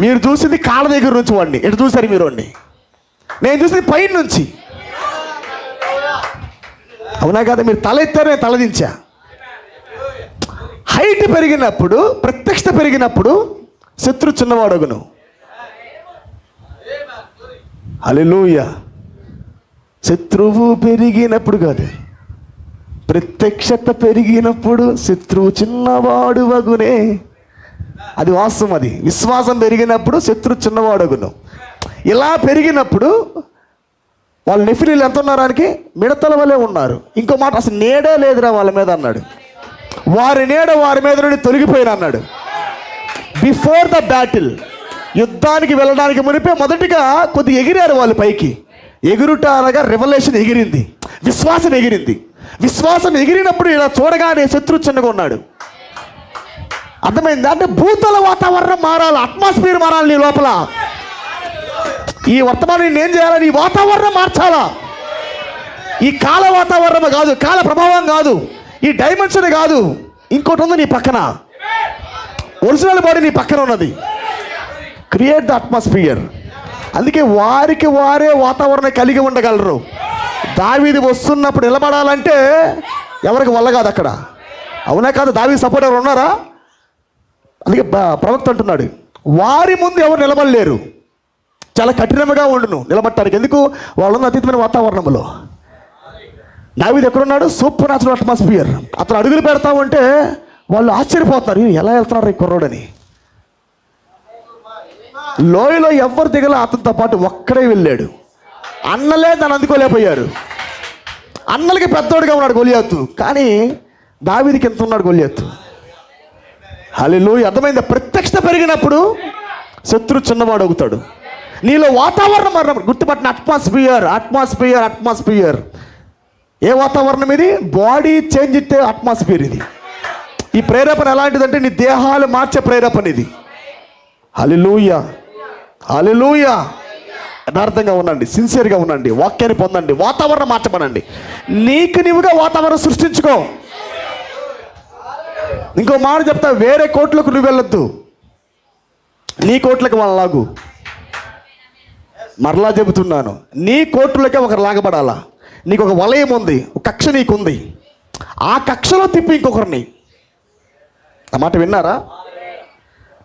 మీరు చూసింది కాళ్ళ దగ్గర నుంచి వాడిని, ఎటు చూసారు మీరు వాడిని? నేను చూసింది పైన నుంచి. అవునా కదా? మీరు తల ఎత్తారు, నేను తలదించా. హైట్ పెరిగినప్పుడు, ప్రత్యక్షత పెరిగినప్పుడు శత్రు చిన్నవాడగును. హల్లెలూయా. శత్రువు పెరిగినప్పుడు కాదు, ప్రత్యక్షత పెరిగినప్పుడు శత్రువు చిన్నవాడు వగునే. అది వాస్తవం. అది విశ్వాసం పెరిగినప్పుడు శత్రు చిన్నవాడగును. ఇలా పెరిగినప్పుడు వాళ్ళు నెఫిలీలు ఎంత ఉన్నారానికి? మిడతల వలె ఉన్నారు. ఇంకో మాట, అసలు నీడే లేదురా వాళ్ళ మీద అన్నాడు. వారి నీడ వారి మీద నుండి తొలగిపోయిన అన్నాడు. బిఫోర్ ద బ్యాటిల్, యుద్ధానికి వెళ్ళడానికి మునిపే మొదటిగా కొద్దిగా ఎగిరారు వాళ్ళు పైకి. ఎగురుట అనగా రెవల్యూషన్ ఎగిరింది, విశ్వాసం ఎగిరింది. విశ్వాసం ఎగిరినప్పుడు ఇలా చూడగానే శత్రు చిన్నగా ఉన్నాడు. అర్థమైందా? అంటే భూతల వాతావరణం మారాలి, అట్మాస్ఫియర్ మారాలి నీ లోపల. ఈ వర్తమానం నేనేం చేయాలి? నీ వాతావరణం మార్చాలా. ఈ కాల వాతావరణం కాదు, కాల ప్రభావం కాదు, ఈ డైమెన్షన్ కాదు, ఇంకోటి ఉంది నీ పక్కన. ఒరిజినల్ బాడీ నీ పక్కన ఉన్నది. Create the atmosphere. అందుకే వారికి వారే వాతావరణం కలిగి ఉండగలరు. దావీదు వస్తున్నప్పుడు నిలబడాలంటే ఎవరికి వల్ల కాదు అక్కడ. అవునా కాదు? దావీదు సపోర్ట్ ఎవరు ఉన్నారా? అందుకే ప్రవక్త అంటున్నాడు, వారి ముందు ఎవరు నిలబడలేరు, చాలా కఠినంగా ఉండును నిలబడటానికి. ఎందుకు? వాళ్ళున్న అతీతమైన వాతావరణంలో. దావీదు ఎక్కడున్నాడు? Super natural atmosphere. అతను అడుగులు పెడతా ఉంటే వాళ్ళు ఆశ్చర్యపోతున్నారు, ఎలా వెళ్తున్నారు ఈ కుర్రోడని. లోయలో ఎవరు దిగల, అతనితో పాటు ఒక్కడే వెళ్ళాడు. అన్నలే దాన్ని అందుకోలేకపోయారు. అన్నలకి పెద్దోడుగా ఉన్నాడు గొలియాతు, కానీ దావీదుకి ఎంత ఉన్నాడు గొలియాతు. హల్లెలూయా. అర్థమైందా? ప్రత్యక్షత పెరిగినప్పుడు శత్రు చిన్నవాడు అవుతాడు. నీలో వాతావరణం మారినప్పుడు గుర్తుపట్టిన అట్మాస్ఫియర్, అట్మాస్ఫియర్, అట్మాస్ఫియర్. ఏ వాతావరణం ఇది? బాడీ చేంజ్ ఇచ్చే అట్మాస్ఫియర్ ఇది. ఈ ప్రేరేపణ ఎలాంటిదంటే నీ దేహాలు మార్చే ప్రేరేపణ ఇది. హల్లెలూయా, హల్లెలూయా. యథార్థంగా ఉండండి, సిన్సియర్గా ఉండండి, వాక్యాన్ని పొందండి, వాతావరణం మార్చబడండి. నీకు నీవుగా వాతావరణం సృష్టించుకో. ఇంకో మాట చెప్తా, వేరే కోట్లకు నువ్వు వెళ్ళొద్దు, నీ కోట్లకు వాళ్ళ లాగు. మరలా చెబుతున్నాను, నీ కోట్లకే ఒకరు లాగబడాలా. నీకు ఒక వలయం ఉంది, ఒక కక్ష నీకుంది, ఆ కక్షలో తిప్పి ఇంకొకరిని. ఆ మాట విన్నారా?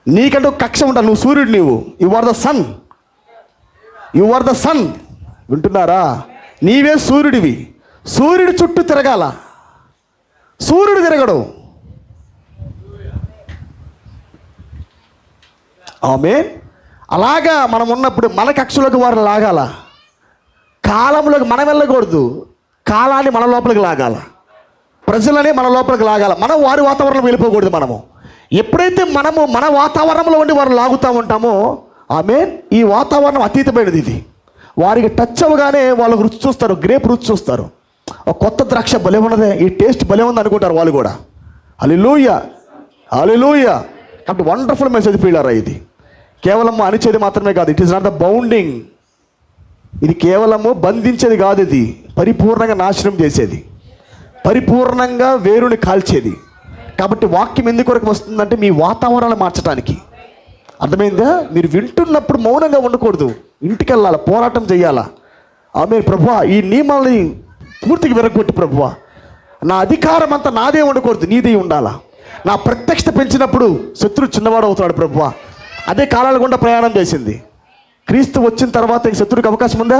నీకంటే ఒక కక్ష ఉంటా. నువ్వు సూర్యుడు, నీవు you are the sun, you are the sun. వింటున్నారా? నీవే సూర్యుడివి. సూర్యుడి చుట్టూ తిరగాల, సూర్యుడు తిరగడు. ఆమేన్. అలాగా మనం ఉన్నప్పుడు మన కక్షలోకి వారిని లాగాల, కాలంలోకి మనం వెళ్ళకూడదు, కాలాన్ని మన లోపలికి లాగాల, ప్రజలని మన లోపలికి లాగాల. మనం వారి వాతావరణం వెళ్ళిపోకూడదు. మనము ఎప్పుడైతే మనము మన వాతావరణంలో ఉండి వారు లాగుతూ ఉంటామో, ఆమేన్, ఈ వాతావరణం అతీతమైనది. ఇది వారికి టచ్ అవ్వగానే వాళ్ళు రుచి చూస్తారు, గ్రేప్ రుచి చూస్తారు. ఒక కొత్త ద్రాక్ష భలే ఉన్నదే, ఈ టేస్ట్ భలే ఉంది అనుకుంటారు వాళ్ళు కూడా. హల్లెలూయా, హల్లెలూయా. కాబట్టి వండర్ఫుల్ మెసేజ్ ప్రియులారా. ఇది కేవలము అనిచేది మాత్రమే కాదు. It is not the bounding. ఇది కేవలము బంధించేది కాదు, ఇది పరిపూర్ణంగా నాశనం చేసేది, పరిపూర్ణంగా వేరుని కాల్చేది. కాబట్టి వాక్యం ఎందుకు వరకు వస్తుందంటే మీ వాతావరణాన్ని మార్చడానికి. అర్థమైందా? మీరు వింటున్నప్పుడు మౌనంగా ఉండకూడదు, ఇంటికి వెళ్ళాలి, పోరాటం చేయాలా. ఆమె ప్రభువా, ఈ నియమాలని పూర్తిగా విరగొట్టి ప్రభువా, నా అధికారం అంతా నాదే ఉండకూడదు, నీదే ఉండాలా. నా ప్రత్యక్షత పెంచినప్పుడు శత్రువు చిన్నవాడు అవుతాడు ప్రభువా. అదే కాలాల గుండా ప్రయాణం చేసింది. క్రీస్తు వచ్చిన తర్వాత ఇంక శత్రువుకి అవకాశం ఉందా?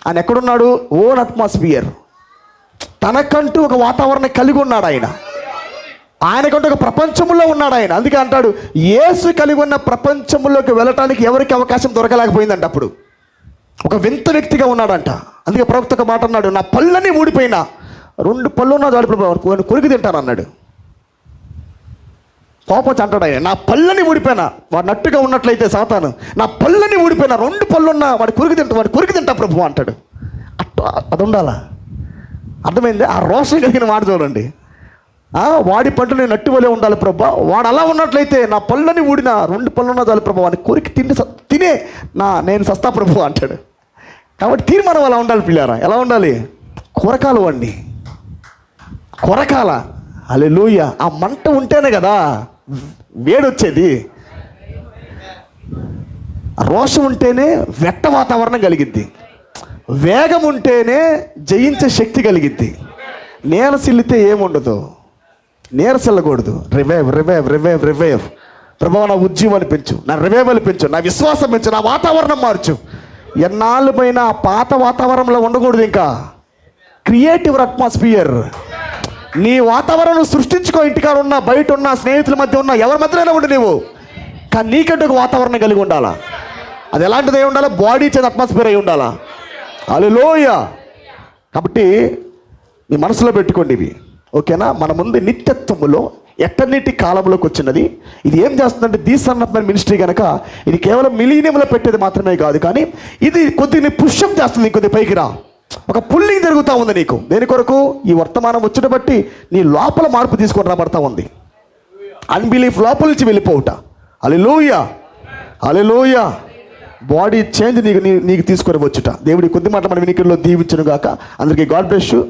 ఆయన ఎక్కడున్నాడు? ఓన్ అట్మాస్ఫియర్, తనకంటూ ఒక వాతావరణం కలిగి ఉన్నాడు ఆయన. ఆయనకంటూ ఒక ప్రపంచంలో ఉన్నాడు ఆయన. అందుకే అంటాడు, యేసు కలిగి ఉన్న ప్రపంచంలోకి వెళ్ళటానికి ఎవరికి అవకాశం దొరకలేకపోయిందంట. అప్పుడు ఒక వింత వ్యక్తిగా ఉన్నాడంట. అందుకే ప్రవక్త ఒక మాట అన్నాడు, నా పళ్ళని ఊడిపోయినా 2 పళ్ళు ఉన్నా చాలు కొరికి తింటాను అన్నాడు. కోపం అంటాడు ఆయన, నా పళ్ళని ఊడిపోయినా, వాడు నట్టుగా ఉన్నట్లయితే సాతాను, నా పళ్ళని ఊడిపోయినా 2 పళ్ళున్నా వాడు కొరికి తింటా ప్రభు అంటాడు. అది ఉండాలా? అర్థమైంది? ఆ రోషం కలిగిన మాట చూడండి. వాడి పంట నేను నట్టు వలే ఉండాలి ప్రభా. వాడు అలా ఉన్నట్లయితే నా పళ్ళని ఊడినా 2 పళ్ళున్నా చాలు ప్రభు, వాడిని కొరికి తినే నేను సస్తా ప్రభు అంటాడు. కాబట్టి తీర్మానం అలా ఉండాలి పిల్లారా. ఎలా ఉండాలి? కొరకాలు వాడిని, కొరకాల. హల్లెలూయా. ఆ మంట ఉంటేనే కదా వేడొచ్చేది. రోషం ఉంటేనే వెట్ట వాతావరణం కలిగిద్ది. వేగం ఉంటేనే జయించే శక్తి కలిగిద్ది. నేలసిల్లితే ఏముండదు, నేరసిల్లకూడదు. Revive revive revive revive. ప్రభువా నా ఉద్యమాన్ని పెంచు, నా రివైవల్ పెంచు, నా విశ్వాసం పెంచు, నా వాతావరణం మార్చు. ఎన్నాళ్ళు పైన పాత వాతావరణంలో ఉండకూడదు. ఇంకా క్రియేటివ్ అట్మాస్ఫియర్. నీ వాతావరణం సృష్టించుకో. ఇంటికాడ ఉన్నా, బయట ఉన్నా, స్నేహితుల మధ్య ఉన్నా, ఎవరి మధ్యలో ఉండి నీవు, కానీ నీకంటే ఒక వాతావరణం కలిగి ఉండాలా. అది ఎలాంటిది అయి ఉండాలా? బాడీ చేసే అట్మాస్ఫియర్ అయి ఉండాలా. హల్లెలూయా. కాబట్టి మీ మనసులో పెట్టుకోండి ఇవి, ఓకేనా? మన ముందు నిత్యత్వములో ఎటర్నిటీ కాలంలోకి వచ్చినది. ఇది ఏం చేస్తుందంటే the son of man ministry కనుక ఇది కేవలం మిలీనియంలో పెట్టేది మాత్రమే కాదు, కానీ ఇది కొద్దిగా పుష్అప్ చేస్తుంది. కొద్ది పైకి రా, ఒక పుల్లింగ్ జరుగుతూ ఉంది నీకు. దేని కొరకు? ఈ వర్తమానం వచ్చిన బట్టి నీ లోపల మార్పు తీసుకొని రాబడతా ఉంది. అన్బిలీఫ్ లోపల నుంచి వెళ్ళిపోవుట. హల్లెలూయా హల్లెలూయా. బాడీ చేంజ్ నీకు తీసుకొని వచ్చుట. దేవుడి కొద్ది మాట మన వినికిడిలో దీవించును గాక. అందరికీ గాడ్ బ్లెస్ యు.